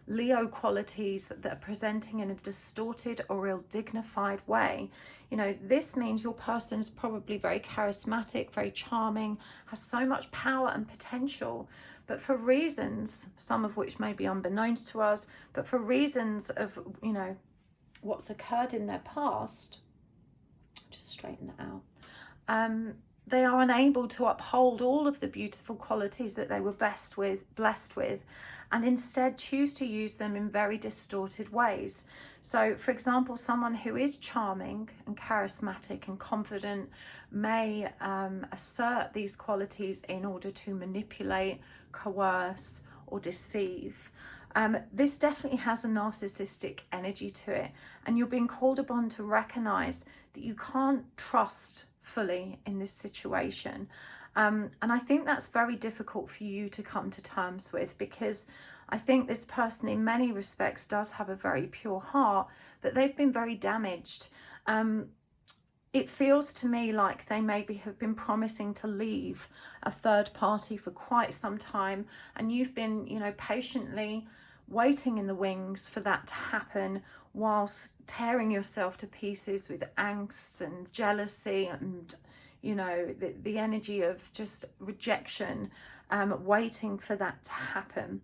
Leo qualities that are presenting in a distorted or ill-dignified way, you know, this means your person is probably very charismatic, very charming, has so much power and potential, but for reasons, some of which may be unbeknownst to us, but for reasons of, you know, what's occurred in their past, just straighten that out, they are unable to uphold all of the beautiful qualities that they were blessed with, and instead choose to use them in very distorted ways. So, for example, someone who is charming and charismatic and confident may assert these qualities in order to manipulate, coerce, or deceive. This definitely has a narcissistic energy to it, and you're being called upon to recognize that you can't trust fully in this situation. And I think that's very difficult for you to come to terms with, because I think this person in many respects does have a very pure heart, but they've been very damaged. It feels to me like they maybe have been promising to leave a third party for quite some time, and you've been, you know, patiently waiting in the wings for that to happen, whilst tearing yourself to pieces with angst and jealousy and, you know, the energy of just rejection, waiting for that to happen.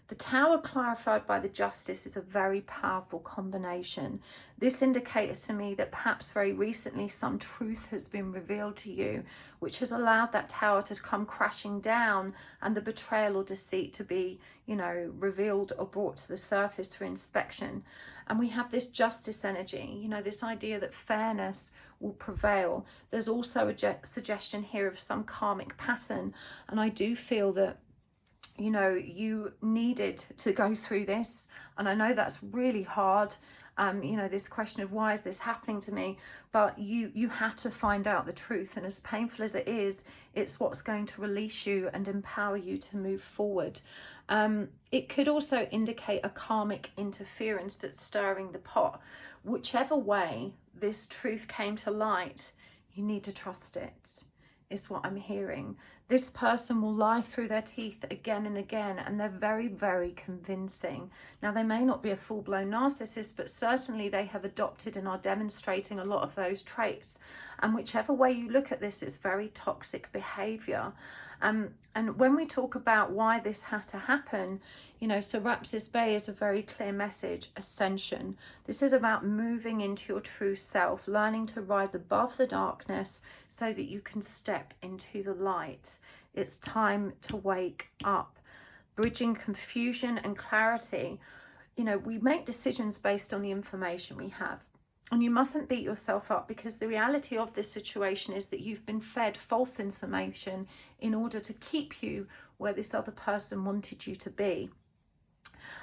The Tower clarified by the Justice is a very powerful combination. This indicates to me that perhaps very recently some truth has been revealed to you, which has allowed that Tower to come crashing down and the betrayal or deceit to be, you know, revealed or brought to the surface for inspection. And we have this Justice energy, you know, this idea that fairness will prevail. There's also a suggestion here of some karmic pattern, and I do feel that, you know, you needed to go through this, and I know that's really hard, you know, this question of why is this happening to me, but you had to find out the truth, and as painful as it is, it's what's going to release you and empower you to move forward. It could also indicate a karmic interference that's stirring the pot. Whichever way this truth came to light, you need to trust it, is what I'm hearing. This person will lie through their teeth again and again, and they're very, very convincing. Now, they may not be a full-blown narcissist, but certainly they have adopted and are demonstrating a lot of those traits. And whichever way you look at this, it's very toxic behavior. And when we talk about why this had to happen, you know, Serapis Bey is a very clear message: ascension. This is about moving into your true self, learning to rise above the darkness so that you can step into the light. It's time to wake up. Bridging confusion and clarity. You know, we make decisions based on the information we have. And you mustn't beat yourself up, because the reality of this situation is that you've been fed false information in order to keep you where this other person wanted you to be.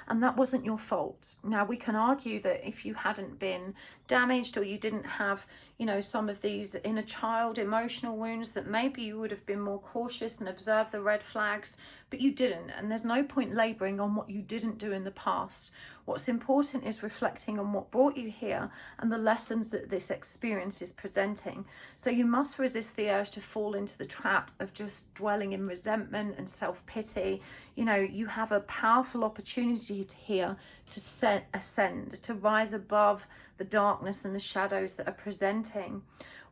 And that wasn't your fault. Now, we can argue that if you hadn't been damaged, or you didn't have, you know, some of these inner child emotional wounds, that maybe you would have been more cautious and observed the red flags, but you didn't. And there's no point laboring on what you didn't do in the past. What's important is reflecting on what brought you here and the lessons that this experience is presenting. So you must resist the urge to fall into the trap of just dwelling in resentment and self-pity. You know, you have a powerful opportunity here to ascend, to rise above the darkness and the shadows that are presenting.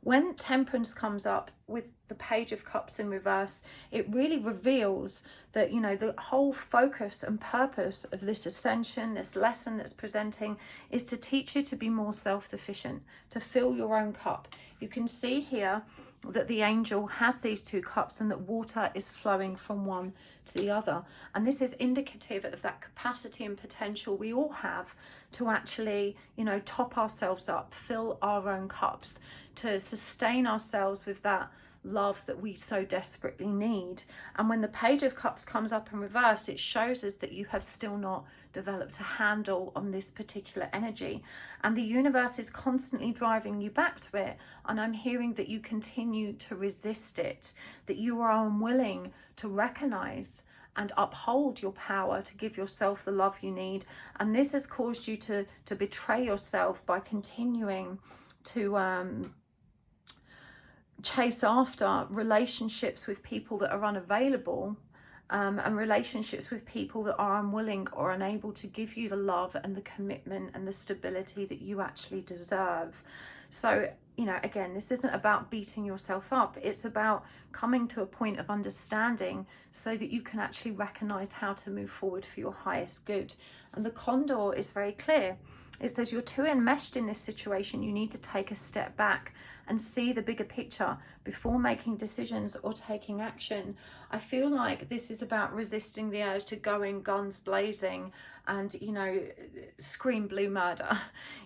When Temperance comes up with the Page of Cups in reverse, it really reveals that, you know, the whole focus and purpose of this ascension, this lesson that's presenting, is to teach you to be more self-sufficient, to fill your own cup. You can see here that the angel has these two cups, and that water is flowing from one to the other. And this is indicative of that capacity and potential we all have to actually, you know, top ourselves up, fill our own cups, to sustain ourselves with that love that we so desperately need. And when the Page of Cups comes up in reverse, it shows us that you have still not developed a handle on this particular energy, and the universe is constantly driving you back to it. And I'm hearing that you continue to resist it, that you are unwilling to recognize and uphold your power to give yourself the love you need. And this has caused you to betray yourself by continuing to chase after relationships with people that are unavailable, and relationships with people that are unwilling or unable to give you the love and the commitment and the stability that you actually deserve. So, you know, again, this isn't about beating yourself up. It's about coming to a point of understanding so that you can actually recognize how to move forward for your highest good. And the condor is very clear. It says you're too enmeshed in this situation. You need to take a step back and see the bigger picture before making decisions or taking action. I feel like this is about resisting the urge to go in guns blazing and, you know, scream blue murder.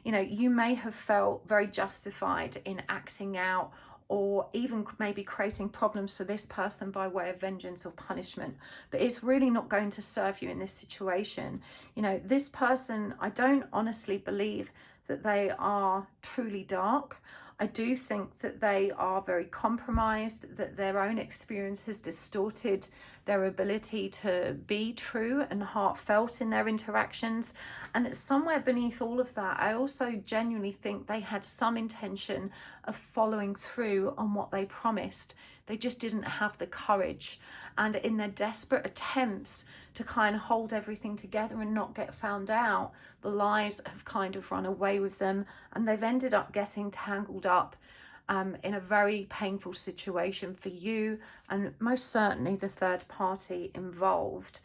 You know, you may have felt very justified in acting out or even maybe creating problems for this person by way of vengeance or punishment, but it's really not going to serve you in this situation. You know, this person, I don't honestly believe that they are truly dark. I do think that they are very compromised, that their own experience has distorted their ability to be true and heartfelt in their interactions. And somewhere beneath all of that, I also genuinely think they had some intention of following through on what they promised. They just didn't have the courage. And in their desperate attempts to kind of hold everything together and not get found out, the lies have kind of run away with them, and they've ended up getting tangled up in a very painful situation for you and most certainly the third party involved.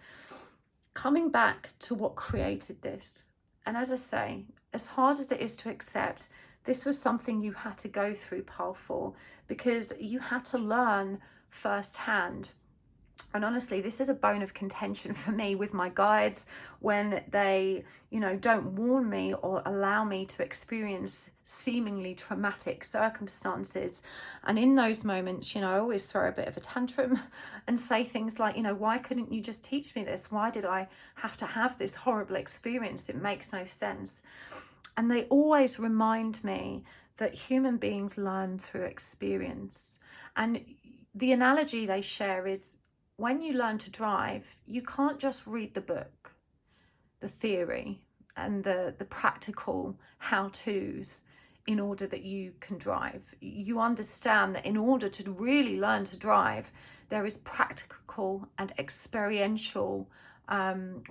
Coming back to what created this, and as I say, as hard as it is to accept, this was something you had to go through, Pile 4, because you had to learn firsthand. And honestly, this is a bone of contention for me with my guides when they, you know, don't warn me or allow me to experience seemingly traumatic circumstances. And in those moments, you know, I always throw a bit of a tantrum and say things like, you know, why couldn't you just teach me this? Why did I have to have this horrible experience? It makes no sense. And they always remind me that human beings learn through experience. And the analogy they share is, when you learn to drive, you can't just read the book, the theory and the practical how-tos in order that you can drive. You understand that in order to really learn to drive, there is practical and experiential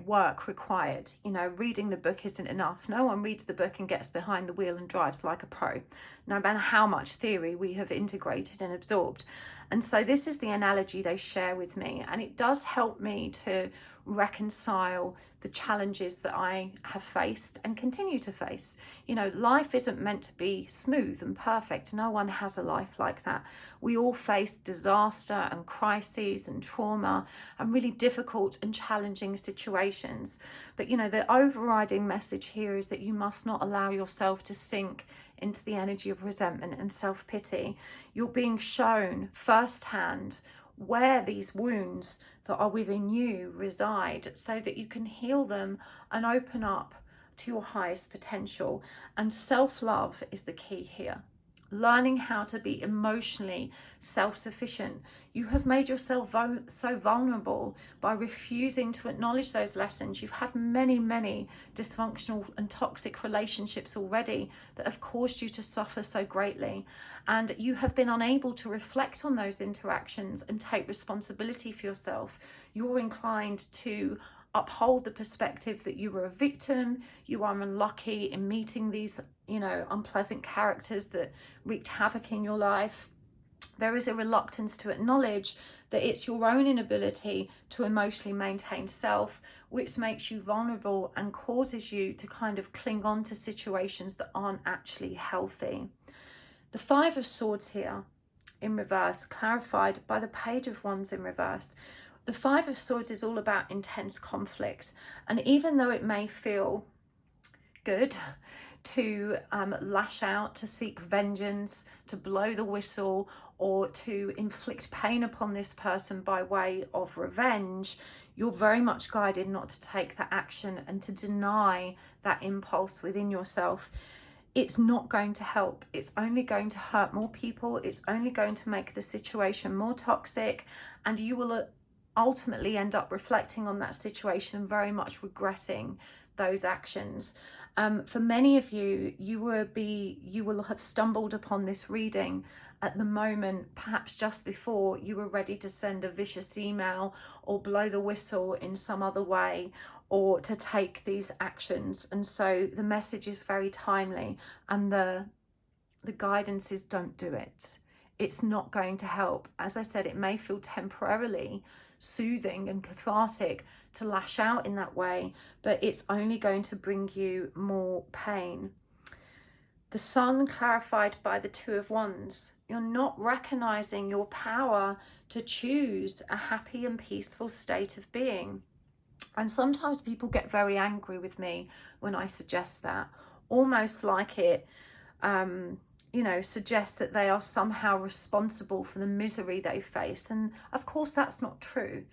work required. You know, reading the book isn't enough. No one reads the book and gets behind the wheel and drives like a pro, no matter how much theory we have integrated and absorbed. And so this is the analogy they share with me, and it does help me to reconcile the challenges that I have faced and continue to face. You know, life isn't meant to be smooth and perfect. No one has a life like that. We all face disaster and crises and trauma and really difficult and challenging situations. But, you know, the overriding message here is that you must not allow yourself to sink into the energy of resentment and self-pity. You're being shown firsthand where these wounds that are within you reside so that you can heal them and open up to your highest potential. And self-love is the key here. Learning how to be emotionally self-sufficient. You have made yourself so vulnerable by refusing to acknowledge those lessons. You've had many dysfunctional and toxic relationships already that have caused you to suffer so greatly. And you have been unable to reflect on those interactions and take responsibility for yourself. You're inclined to uphold the perspective that you were a victim, you are unlucky in meeting these, you know, unpleasant characters that wreaked havoc in your life. There is a reluctance to acknowledge that it's your own inability to emotionally maintain self which makes you vulnerable and causes you to kind of cling on to situations that aren't actually healthy. The Five of Swords here in reverse, clarified by the Page of Wands in reverse. The Five of Swords is all about intense conflict, and even though it may feel good to lash out, to seek vengeance, to blow the whistle, or to inflict pain upon this person by way of revenge, you're very much guided not to take that action and to deny that impulse within yourself. It's not going to help. It's only going to hurt more people. It's only going to make the situation more toxic, and you will ultimately end up reflecting on that situation and very much regretting those actions. For many of you, you will have stumbled upon this reading at the moment, perhaps just before you were ready to send a vicious email or blow the whistle in some other way, or to take these actions. And so the message is very timely, and the guidance is don't do it. It's not going to help. As I said, it may feel temporarily soothing and cathartic to lash out in that way, but it's only going to bring you more pain. The Sun clarified by the Two of Wands. You're not recognizing your power to choose a happy and peaceful state of being. And sometimes people get very angry with me when I suggest that, almost like it suggest that they are somehow responsible for the misery they face. And of course, that's not true.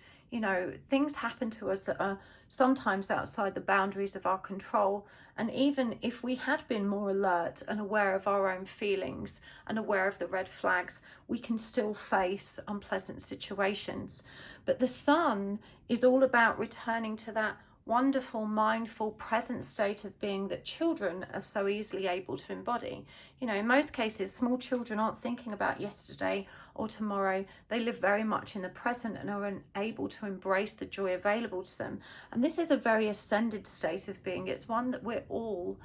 Things happen to us that are sometimes outside the boundaries of our control. And even if we had been more alert and aware of our own feelings and aware of the red flags, we can still face unpleasant situations. But the Sun is all about returning to that wonderful, mindful, present state of being that children are so easily able to embody. In most cases, small children aren't thinking about yesterday or tomorrow. They live very much in the present and are able to embrace the joy available to them. And this is a very ascended state of being. It's one that we're all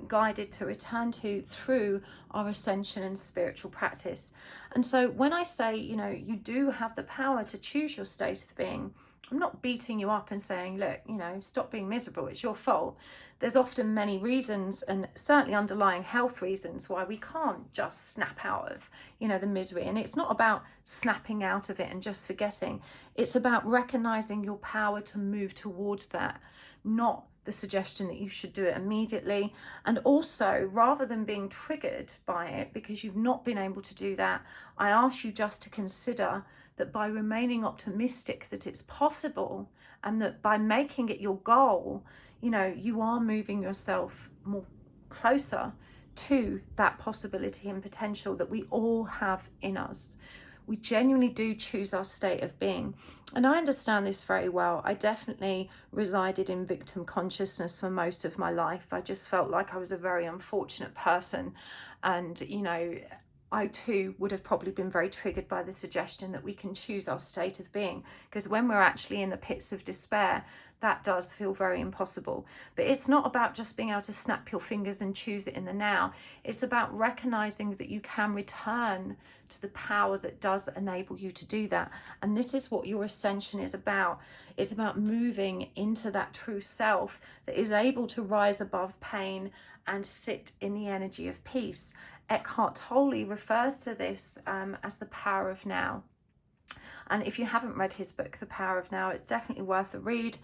guided to return to through our ascension and spiritual practice. And so when I say, you do have the power to choose your state of being, I'm not beating you up and saying, look, stop being miserable, it's your fault. There's often many reasons, and certainly underlying health reasons, why we can't just snap out of, the misery. And it's not about snapping out of it and just forgetting. It's about recognizing your power to move towards that, not the suggestion that you should do it immediately. And also, rather than being triggered by it because you've not been able to do that, I ask you just to consider that by remaining optimistic that it's possible, and that by making it your goal, you are moving yourself more closer to that possibility and potential that we all have in us. We genuinely do choose our state of being. And I understand this very well. I definitely resided in victim consciousness for most of my life. I just felt like I was a very unfortunate person. And, I too would have probably been very triggered by the suggestion that we can choose our state of being, because when we're actually in the pits of despair, that does feel very impossible. But it's not about just being able to snap your fingers and choose it in the now. It's about recognizing that you can return to the power that does enable you to do that. And this is what your ascension is about. It's about moving into that true self that is able to rise above pain and sit in the energy of peace. Eckhart Tolle refers to this as the power of now. And if you haven't read his book, The Power of Now, it's definitely worth a read.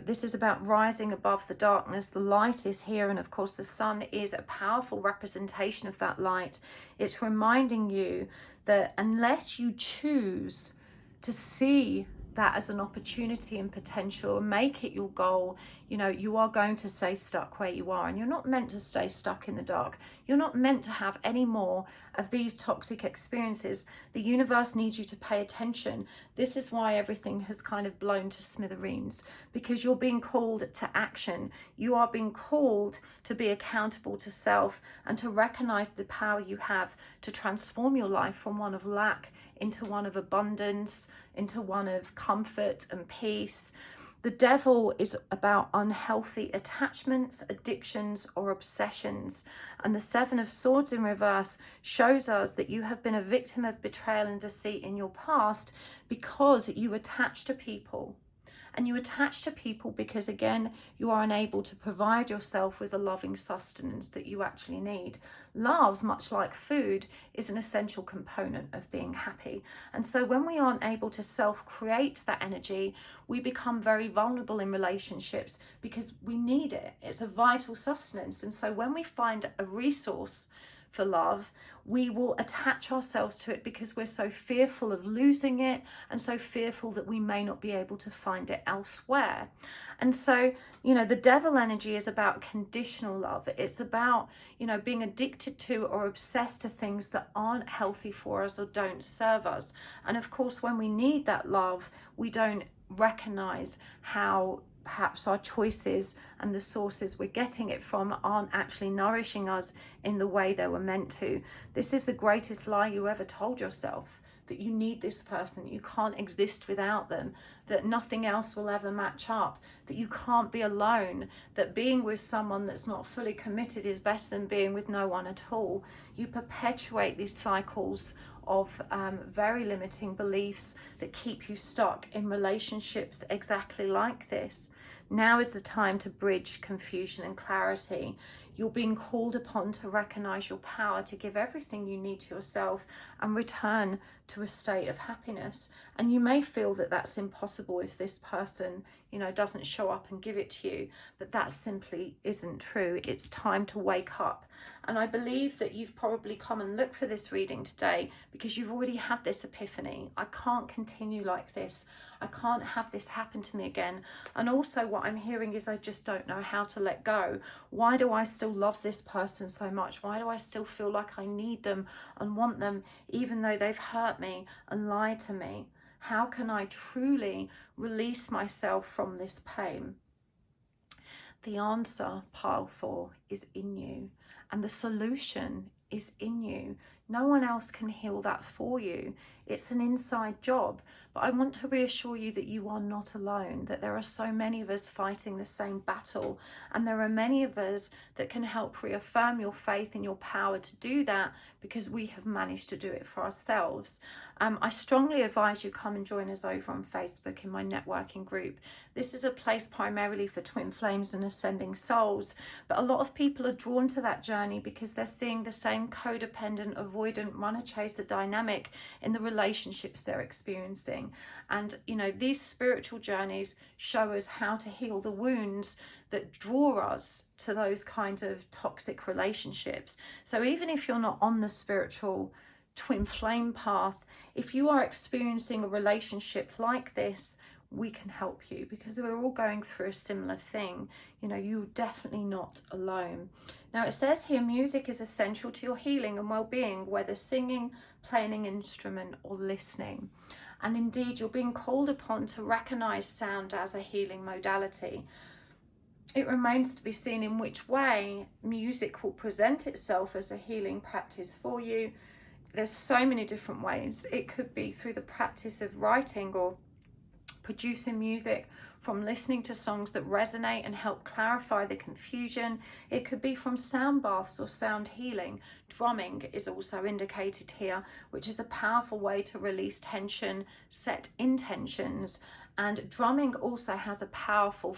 This is about rising above the darkness. The light is here. And of course, the sun is a powerful representation of that light. It's reminding you that unless you choose to see that as an opportunity and potential and make it your goal, you are going to stay stuck where you are. And you're not meant to stay stuck in the dark. You're not meant to have any more of these toxic experiences. The universe needs you to pay attention. This is why everything has kind of blown to smithereens, because you're being called to action. You are being called to be accountable to self and to recognize the power you have to transform your life from one of lack into one of abundance, into one of comfort and peace. The devil is about unhealthy attachments, addictions, or obsessions. And the Seven of Swords in reverse shows us that you have been a victim of betrayal and deceit in your past because you attach to people. And you attach to people because, again, you are unable to provide yourself with the loving sustenance that you actually need. Love, much like food, is an essential component of being happy. And so when we aren't able to self-create that energy, we become very vulnerable in relationships because we need it. It's a vital sustenance. And so when we find a resource for love, we will attach ourselves to it because we're so fearful of losing it and so fearful that we may not be able to find it elsewhere. And so, the devil energy is about conditional love. It's about, being addicted to or obsessed to things that aren't healthy for us or don't serve us. And of course, when we need that love, we don't recognize how perhaps our choices and the sources we're getting it from aren't actually nourishing us in the way they were meant to. This is the greatest lie you ever told yourself, that you need this person, you can't exist without them, that nothing else will ever match up, that you can't be alone, that being with someone that's not fully committed is better than being with no one at all. You perpetuate these cycles of very limiting beliefs that keep you stuck in relationships exactly like this. Now is the time to bridge confusion and clarity. You're being called upon to recognize your power, to give everything you need to yourself and return to a state of happiness. And you may feel that that's impossible if this person, you know, doesn't show up and give it to you, but that simply isn't true. It's time to wake up. And I believe that you've probably come and looked for this reading today because you've already had this epiphany. I can't continue like this. I can't have this happen to me again. And also what I'm hearing is I just don't know how to let go. Why do I still love this person so much? Why do I still feel like I need them and want them, even though they've hurt me and lied to me? How can I truly release myself from this pain? The answer, pile 4, is in you, and the solution is in you. No one else can heal that for you. It's an inside job. But I want to reassure you that you are not alone, that there are so many of us fighting the same battle, and there are many of us that can help reaffirm your faith in your power to do that, because we have managed to do it for ourselves. I strongly advise you come and join us over on Facebook in my networking group. This is a place primarily for twin flames and ascending souls, but a lot of people are drawn to that journey because they're seeing the same codependent, avoidant, runner-chaser dynamic in the relationships they're experiencing. And you know, these spiritual journeys show us how to heal the wounds that draw us to those kinds of toxic relationships. So even if you're not on the spiritual twin flame path, if you are experiencing a relationship like this, we can help you because we're all going through a similar thing. You know, you're definitely not alone. Now it says here, music is essential to your healing and well-being, whether singing, playing an instrument or listening. And indeed, you're being called upon to recognize sound as a healing modality. It remains to be seen in which way music will present itself as a healing practice for you. There's so many different ways. It could be through the practice of writing or producing music, from listening to songs that resonate and help clarify the confusion. It could be from sound baths or sound healing. Drumming is also indicated here, which is a powerful way to release tension, set intentions. And drumming also has a powerful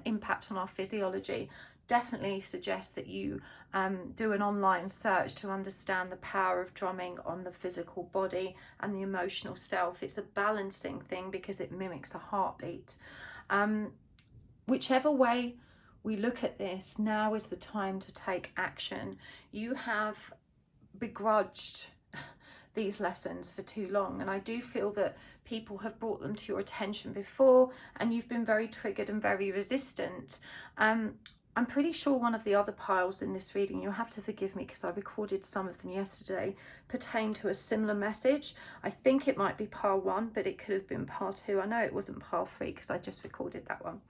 impact on our physiology. Definitely suggest that you do an online search to understand the power of drumming on the physical body and the emotional self. It's a balancing thing because it mimics a heartbeat. Whichever way we look at this, now is the time to take action. You have begrudged these lessons for too long, and I do feel that people have brought them to your attention before and you've been very triggered and very resistant. I'm pretty sure one of the other piles in this reading, you'll have to forgive me because I recorded some of them yesterday, pertain to a similar message. I think it might be pile 1, but it could have been pile 2. I know it wasn't pile 3 because I just recorded that one.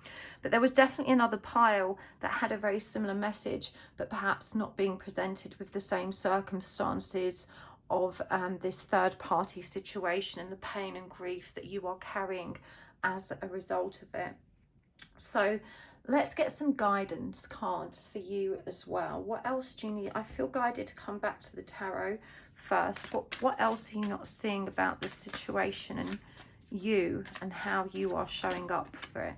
But there was definitely another pile that had a very similar message, but perhaps not being presented with the same circumstances of this third party situation and the pain and grief that you are carrying as a result of it. So let's get some guidance cards for you as well. What else do you need? I feel guided to come back to the tarot first. What else are you not seeing about this situation and you and how you are showing up for it?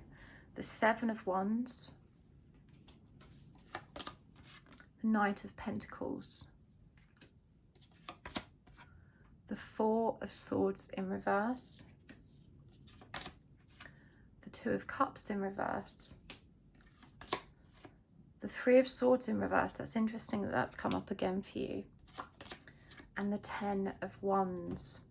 The 7 of Wands, the Knight of Pentacles, the 4 of Swords in reverse, the 2 of Cups in reverse, the 3 of Swords in reverse. That's interesting that that's come up again for you. And the 10 of Wands.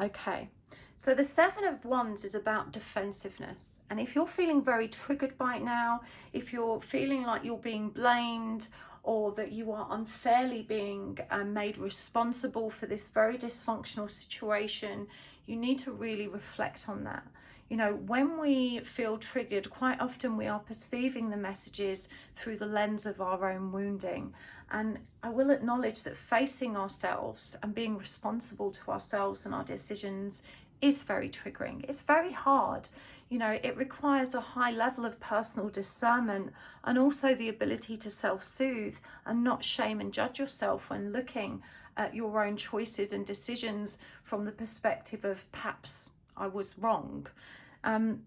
Okay, so the 7 of Wands is about defensiveness. And if you're feeling very triggered by it now, if you're feeling like you're being blamed or that you are unfairly being made responsible for this very dysfunctional situation, you need to really reflect on that. You know, when we feel triggered, quite often we are perceiving the messages through the lens of our own wounding. And I will acknowledge that facing ourselves and being responsible to ourselves and our decisions is very triggering. It's very hard. You know, it requires a high level of personal discernment and also the ability to self-soothe and not shame and judge yourself when looking at your own choices and decisions from the perspective of perhaps I was wrong. And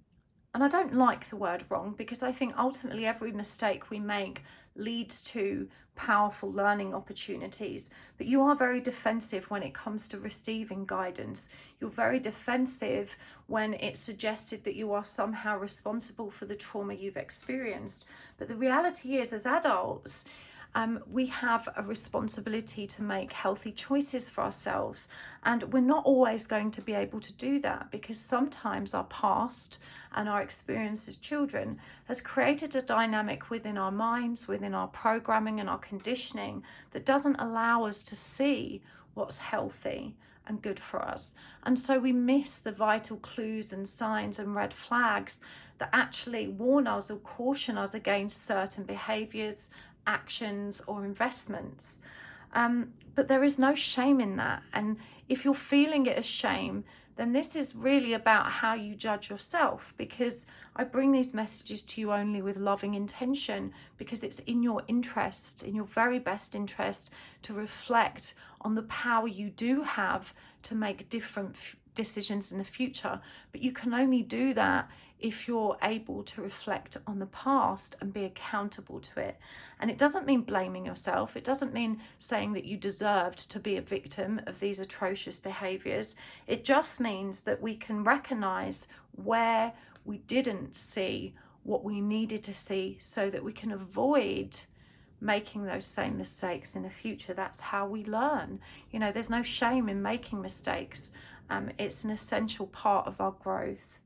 I don't like the word wrong, because I think ultimately every mistake we make leads to powerful learning opportunities. But you are very defensive when it comes to receiving guidance. You're very defensive when it's suggested that you are somehow responsible for the trauma you've experienced. But the reality is, as adults, we have a responsibility to make healthy choices for ourselves, and we're not always going to be able to do that, because sometimes our past and our experience as children has created a dynamic within our minds, within our programming and our conditioning, that doesn't allow us to see what's healthy and good for us. And so we miss the vital clues and signs and red flags that actually warn us or caution us against certain behaviors, actions or investments. But there is no shame in that. And if you're feeling it as shame, then this is really about how you judge yourself, because I bring these messages to you only with loving intention, because it's in your interest, in your very best interest, to reflect on the power you do have to make different decisions in the future. But you can only do that if you're able to reflect on the past and be accountable to it. And it doesn't mean blaming yourself. It doesn't mean saying that you deserved to be a victim of these atrocious behaviors. It just means that we can recognize where we didn't see what we needed to see, so that we can avoid making those same mistakes in the future. That's how we learn. You know, there's no shame in making mistakes. It's an essential part of our growth.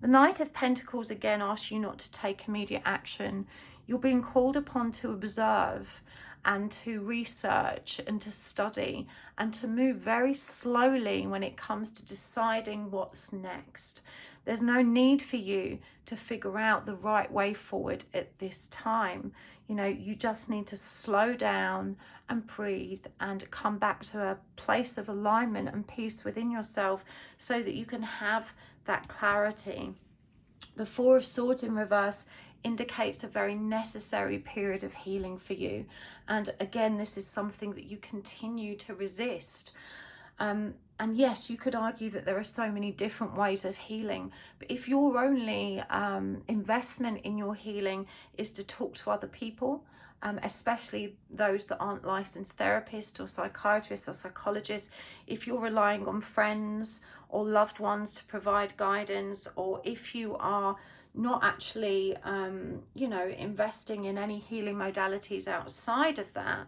The Knight of Pentacles again asks you not to take immediate action. You're being called upon to observe and to research and to study and to move very slowly when it comes to deciding what's next. There's no need for you to figure out the right way forward at this time. You know, you just need to slow down and breathe and come back to a place of alignment and peace within yourself, so that you can have that clarity. The Four of Swords in reverse indicates a very necessary period of healing for you. And again, this is something that you continue to resist. And yes, you could argue that there are so many different ways of healing, but if your only investment in your healing is to talk to other people, especially those that aren't licensed therapists or psychiatrists or psychologists, if you're relying on friends or loved ones to provide guidance, or if you are not actually, you know, investing in any healing modalities outside of that,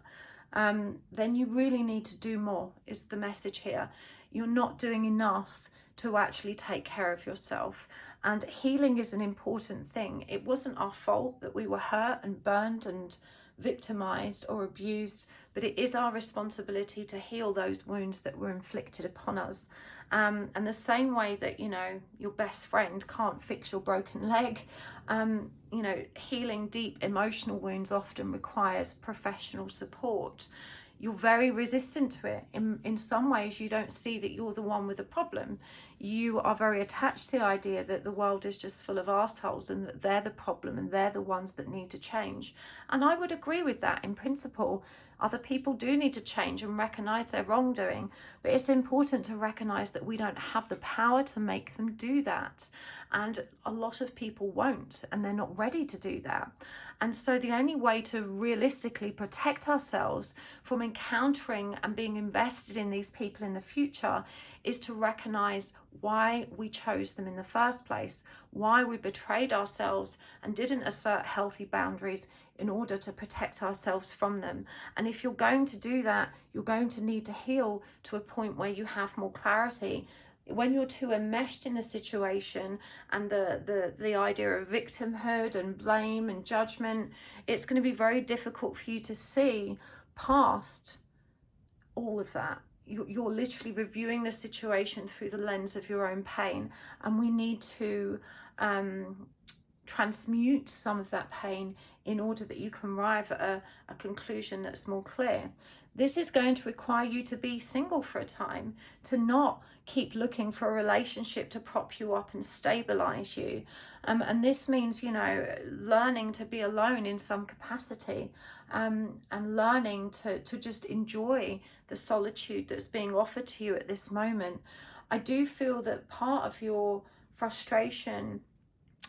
then you really need to do more, is the message here. You're not doing enough to actually take care of yourself. And healing is an important thing. It wasn't our fault that we were hurt and burned and victimized or abused, but it is our responsibility to heal those wounds that were inflicted upon us. And the same way that, you know, your best friend can't fix your broken leg, you know, healing deep emotional wounds often requires professional support. You're very resistant to it. In some ways, you don't see that you're the one with the problem. You are very attached to the idea that the world is just full of assholes and that they're the problem and they're the ones that need to change. And I would agree with that in principle. Other people do need to change and recognize their wrongdoing, but it's important to recognize that we don't have the power to make them do that. And a lot of people won't, and they're not ready to do that. And so the only way to realistically protect ourselves from encountering and being invested in these people in the future is to recognize why we chose them in the first place, why we betrayed ourselves and didn't assert healthy boundaries in order to protect ourselves from them. And if you're going to do that, you're going to need to heal to a point where you have more clarity. When you're too enmeshed in the situation and the idea of victimhood and blame and judgment, it's going to be very difficult for you to see past all of that. you're literally reviewing the situation through the lens of your own pain, and we need to transmute some of that pain in order that you can arrive at a conclusion that's more clear. This is going to require you to be single for a time, to not keep looking for a relationship to prop you up and stabilize you. And this means, you know, learning to be alone in some capacity, and learning to just enjoy the solitude that's being offered to you at this moment. I do feel that part of your frustration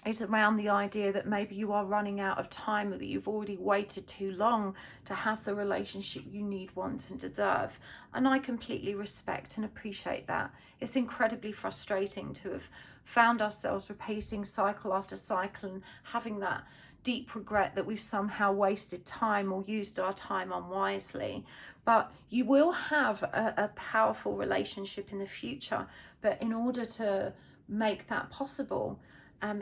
is around the idea that maybe you are running out of time, or that you've already waited too long to have the relationship you need, want and deserve. And I completely respect and appreciate that. It's incredibly frustrating to have found ourselves repeating cycle after cycle and having that deep regret that we've somehow wasted time or used our time unwisely. But you will have a powerful relationship in the future. But in order to make that possible,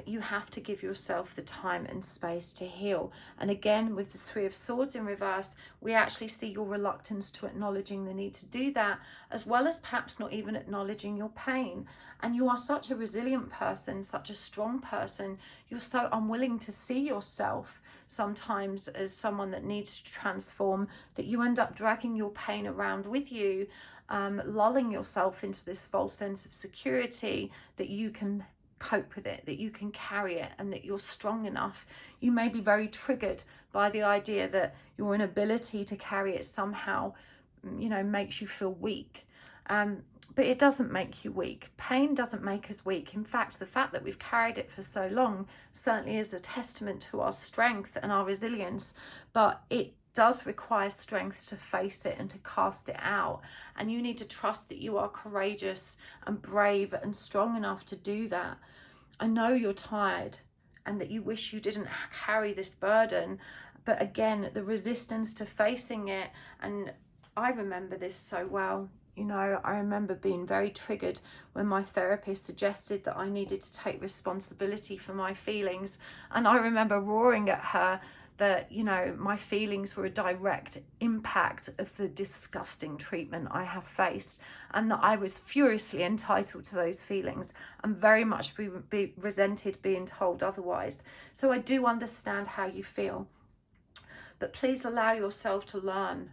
you have to give yourself the time and space to heal. And again, with the Three of Swords in reverse, we actually see your reluctance to acknowledging the need to do that, as well as perhaps not even acknowledging your pain. And you are such a resilient person, such a strong person. You're so unwilling to see yourself sometimes as someone that needs to transform, that you end up dragging your pain around with you, lulling yourself into this false sense of security that you can cope with it, that you can carry it, and that you're strong enough. You may be very triggered by the idea that your inability to carry it somehow, you know, makes you feel weak. But it doesn't make you weak. Pain doesn't make us weak. In fact, the fact that we've carried it for so long certainly is a testament to our strength and our resilience. But it does require strength to face it and to cast it out. And you need to trust that you are courageous and brave and strong enough to do that. I know you're tired and that you wish you didn't carry this burden, but again, the resistance to facing it, and I remember this so well. You know, I remember being very triggered when my therapist suggested that I needed to take responsibility for my feelings. And I remember roaring at her that, you know, my feelings were a direct impact of the disgusting treatment I have faced, and that I was furiously entitled to those feelings and very much resented being told otherwise. So I do understand how you feel, but please allow yourself to learn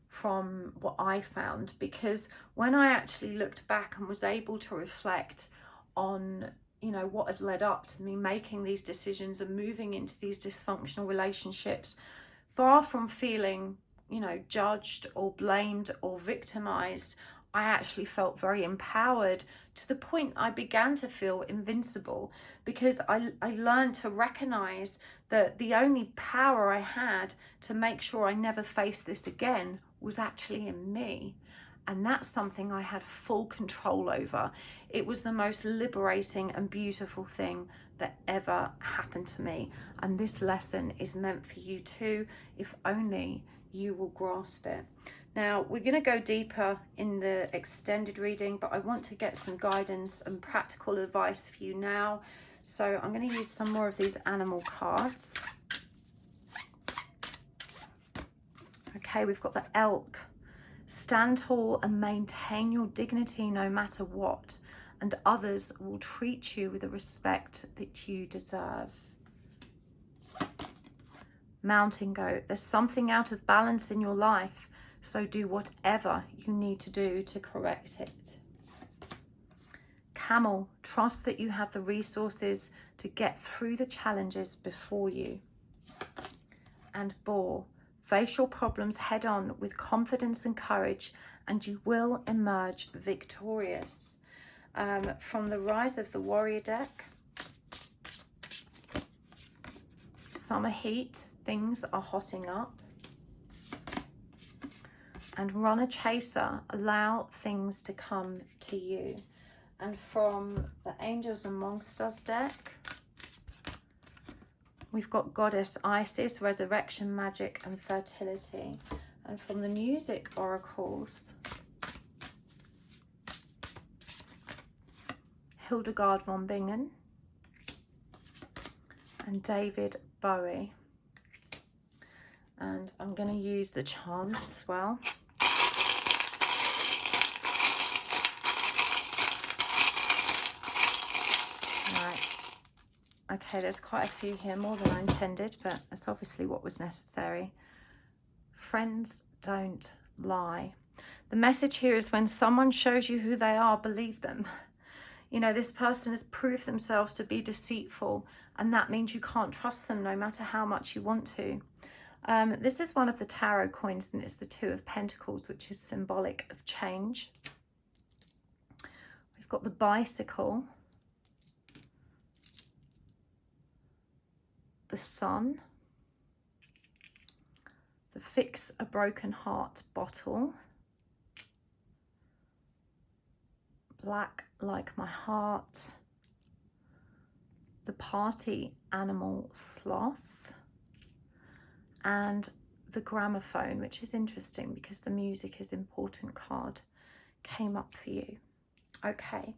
from what I found, because when I actually looked back and was able to reflect on, you know, what had led up to me making these decisions and moving into these dysfunctional relationships, far from feeling, you know, judged or blamed or victimized, I actually felt very empowered, to the point I began to feel invincible, because I learned to recognize that the only power I had to make sure I never faced this again was actually in me. And that's something I had full control over. It was the most liberating and beautiful thing that ever happened to me. And this lesson is meant for you too, if only you will grasp it. Now, we're going to go deeper in the extended reading, but I want to get some guidance and practical advice for you now. So I'm going to use some more of these animal cards. Okay, we've got the elk. Stand tall and maintain your dignity no matter what, and others will treat you with the respect that you deserve. Mountain goat. There's something out of balance in your life, so do whatever you need to do to correct it. Camel. Trust that you have the resources to get through the challenges before you. And boar. Face your problems head on with confidence and courage, and you will emerge victorious. From the Rise of the Warrior deck, summer heat, things are hotting up. And Runner Chaser, allow things to come to you. And from the Angels and Monsters deck, we've got Goddess Isis, Resurrection, Magic and Fertility. And from the Music Oracles, Hildegard von Bingen and David Bowie. And I'm going to use the charms as well. Okay, there's quite a few here, more than I intended, but that's obviously what was necessary. Friends don't lie. The message here is when someone shows you who they are, believe them. You know, this person has proved themselves to be deceitful, and that means you can't trust them no matter how much you want to. This is one of the tarot coins, and it's the Two of Pentacles, which is symbolic of change. We've got the bicycle, the sun, the fix a broken heart bottle, black like my heart, the party animal sloth, and the gramophone, which is interesting because the music is important card, came up for you. Okay,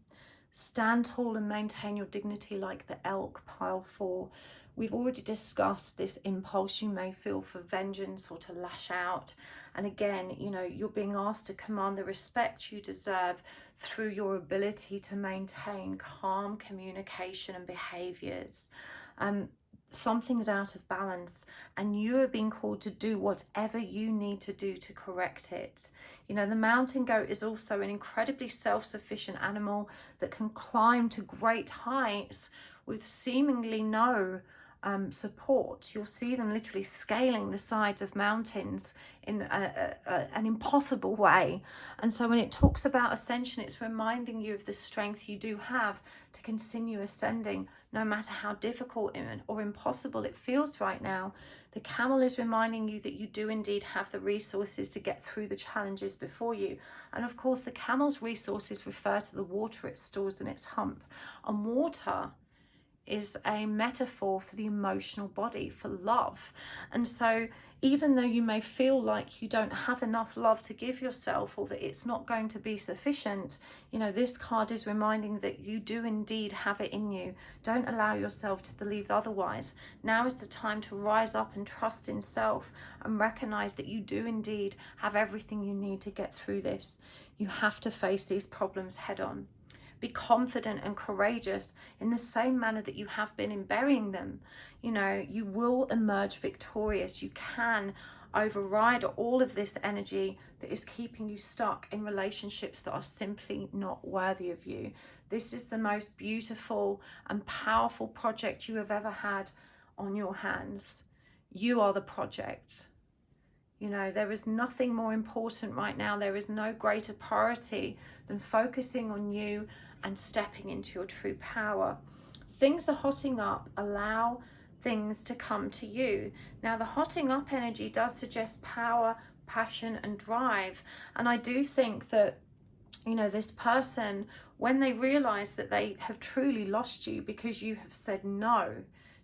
stand tall and maintain your dignity like the elk, pile 4. We've already discussed this impulse you may feel for vengeance or to lash out. And again, you know, you're being asked to command the respect you deserve through your ability to maintain calm communication and behaviors. Something's out of balance, and you are being called to do whatever you need to do to correct it. You know, the mountain goat is also an incredibly self-sufficient animal that can climb to great heights with seemingly no support. You'll see them literally scaling the sides of mountains in an impossible way. And so when it talks about ascension, it's reminding you of the strength you do have to continue ascending, no matter how difficult or impossible it feels right now. The camel is reminding you that you do indeed have the resources to get through the challenges before you. And of course, the camel's resources refer to the water it stores in its hump. And water is a metaphor for the emotional body, for love. And so even though you may feel like you don't have enough love to give yourself, or that it's not going to be sufficient, you know, this card is reminding that you do indeed have it in you. Don't allow yourself to believe otherwise. Now is the time to rise up and trust in self and recognize that you do indeed have everything you need to get through this. You have to face these problems head on. Be confident and courageous in the same manner that you have been in burying them. You know, you will emerge victorious. You can override all of this energy that is keeping you stuck in relationships that are simply not worthy of you. This is the most beautiful and powerful project you have ever had on your hands. You are the project. You know, there is nothing more important right now. There is no greater priority than focusing on you and stepping into your true power. Things are hotting up. Allow things to come to you. Now, the hotting up energy does suggest power, passion, and drive. And I do think that, you know, this person, when they realize that they have truly lost you because you have said no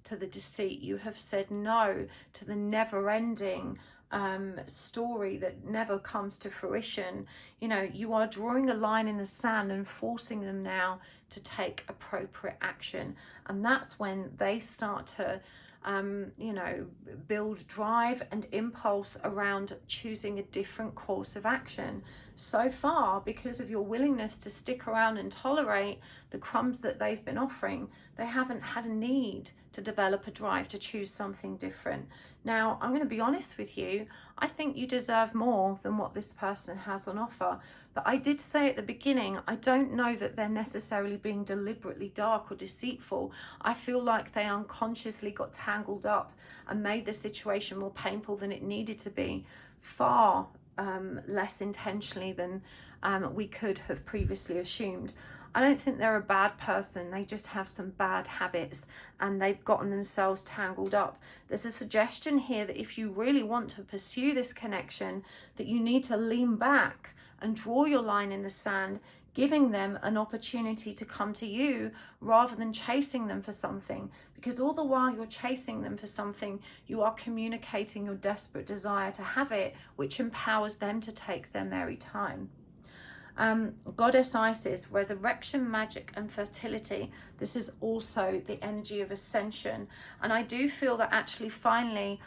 to the deceit, you have said no to the never-ending story that never comes to fruition, you know, you are drawing a line in the sand and forcing them now to take appropriate action. And that's when they start to you know, build drive and impulse around choosing a different course of action. So far, because of your willingness to stick around and tolerate the crumbs that they've been offering, they haven't had a need to develop a drive to choose something different. Now, I'm going to be honest with you. I think you deserve more than what this person has on offer. But I did say at the beginning, I don't know that they're necessarily being deliberately dark or deceitful. I feel like they unconsciously got tangled up and made the situation more painful than it needed to be, far less intentionally than we could have previously assumed. I don't think they're a bad person. They just have some bad habits and they've gotten themselves tangled up. There's a suggestion here that if you really want to pursue this connection, that you need to lean back and draw your line in the sand, giving them an opportunity to come to you rather than chasing them for something. Because all the while you're chasing them for something, you are communicating your desperate desire to have it, which empowers them to take their merry time. Goddess Isis, resurrection, magic, and fertility. This is also the energy of ascension. And I do feel that actually finally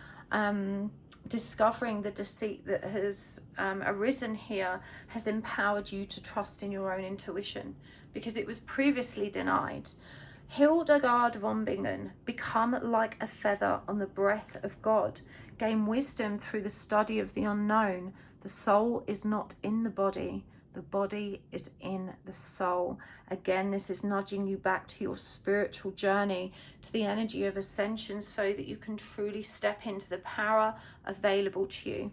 discovering the deceit that has arisen here has empowered you to trust in your own intuition, because it was previously denied. Hildegard von Bingen, become like a feather on the breath of God. Gain wisdom through the study of the unknown. The soul is not in the body is in the soul. Again, this is nudging you back to your spiritual journey, to the energy of ascension, so that you can truly step into the power available to you.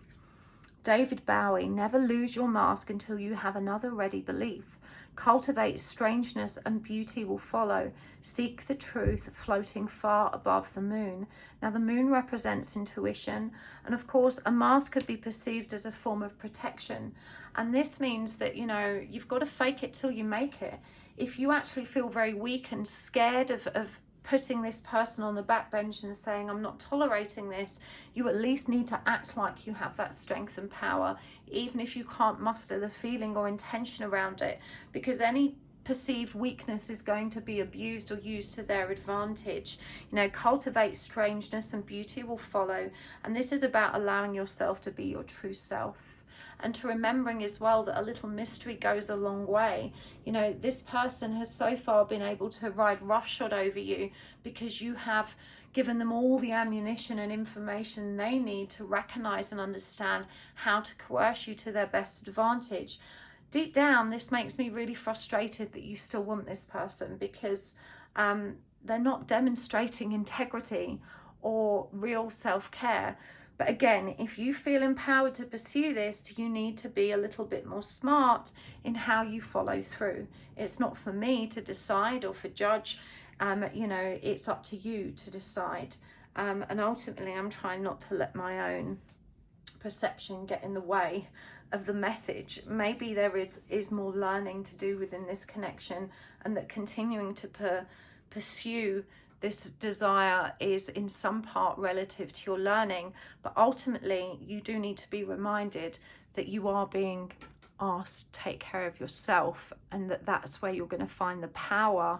David Bowie, never lose your mask until you have another ready belief. Cultivate strangeness and beauty will follow. Seek the truth floating far above the moon. Now the moon represents intuition, and of course a mask could be perceived as a form of protection. And this means that, you know, you've got to fake it till you make it. If you actually feel very weak and scared of putting this person on the backbench and saying, I'm not tolerating this, you at least need to act like you have that strength and power, even if you can't muster the feeling or intention around it, because any perceived weakness is going to be abused or used to their advantage. You know, cultivate strangeness and beauty will follow. And this is about allowing yourself to be your true self. And to remembering as well that a little mystery goes a long way. You know, this person has so far been able to ride roughshod over you because you have given them all the ammunition and information they need to recognize and understand how to coerce you to their best advantage. Deep down, this makes me really frustrated that you still want this person, because they're not demonstrating integrity or real self-care. But again, if you feel empowered to pursue this, you need to be a little bit more smart in how you follow through. It's not for me to decide or for judge. You know, it's up to you to decide. And ultimately, I'm trying not to let my own perception get in the way of the message. Maybe there is more learning to do within this connection, and that continuing to pursue this desire is in some part relative to your learning, but ultimately you do need to be reminded that you are being asked to take care of yourself, and that's where you're going to find the power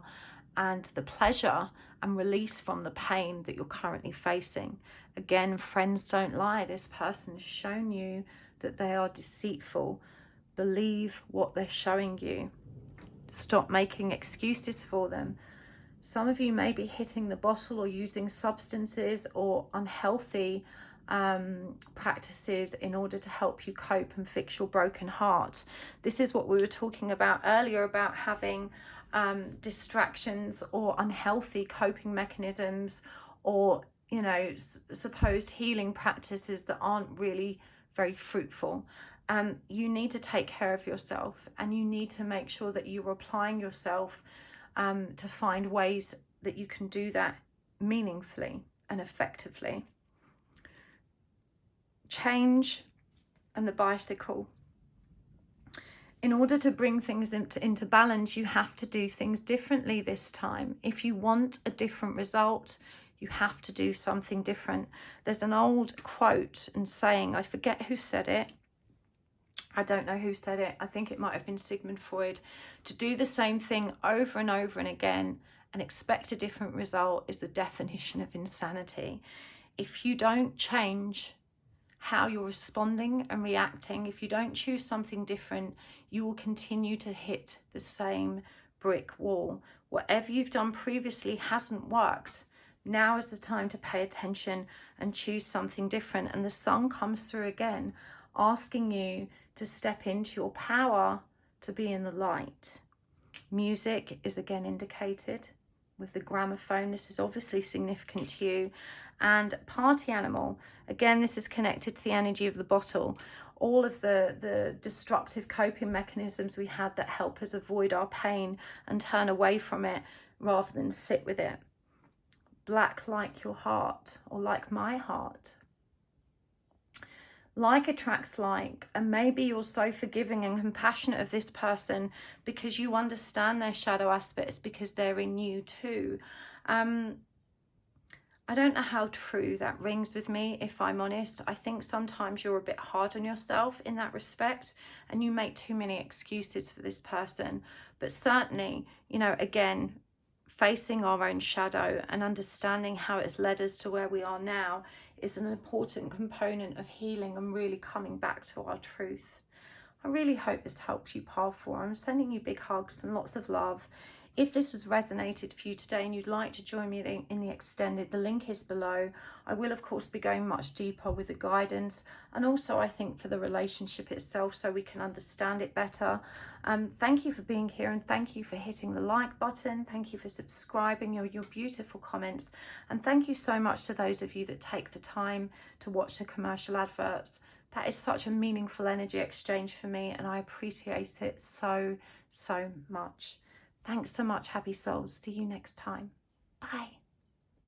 and the pleasure and release from the pain that you're currently facing. Again, friends don't lie. This person's shown you that they are deceitful. Believe what they're showing you. Stop making excuses for them. Some of you may be hitting the bottle or using substances or unhealthy practices in order to help you cope and fix your broken heart. This is what we were talking about earlier, about having distractions or unhealthy coping mechanisms, or, you know, supposed healing practices that aren't really very fruitful. You need to take care of yourself, and you need to make sure that you're applying yourself to find ways that you can do that meaningfully and effectively. Change and the bicycle. In order to bring things into balance, you have to do things differently this time. If you want a different result, you have to do something different. There's an old quote and saying, I forget who said it. I don't know who said it. I think it might have been Sigmund Freud. To do the same thing over and over and again and expect a different result is the definition of insanity. If you don't change how you're responding and reacting, if you don't choose something different, you will continue to hit the same brick wall. Whatever you've done previously hasn't worked. Now is the time to pay attention and choose something different. And the sun comes through again, asking you to step into your power to be in the light. Music is again indicated with the gramophone. This is obviously significant to you. And party animal, again, this is connected to the energy of the bottle. All of the destructive coping mechanisms we had that help us avoid our pain and turn away from it rather than sit with it. Black like your heart, or like my heart. Like attracts like, and maybe you're so forgiving and compassionate of this person because you understand their shadow aspects, because they're in you too. I don't know how true that rings with me, if I'm honest. I think sometimes you're a bit hard on yourself in that respect, and you make too many excuses for this person. But certainly, you know, again, facing our own shadow and understanding how it's led us to where we are now is an important component of healing and really coming back to our truth. I really hope this helped you, Powerful. I'm sending you big hugs and lots of love. If this has resonated for you today and you'd like to join me in the extended, the link is below. I will of course be going much deeper with the guidance, and also I think for the relationship itself, so we can understand it better. Thank you for being here, and thank you for hitting the like button. Thank you for subscribing, your beautiful comments, and thank you so much to those of you that take the time to watch the commercial adverts. That is such a meaningful energy exchange for me, and I appreciate it so much. Thanks so much, happy souls. See you next time. Bye.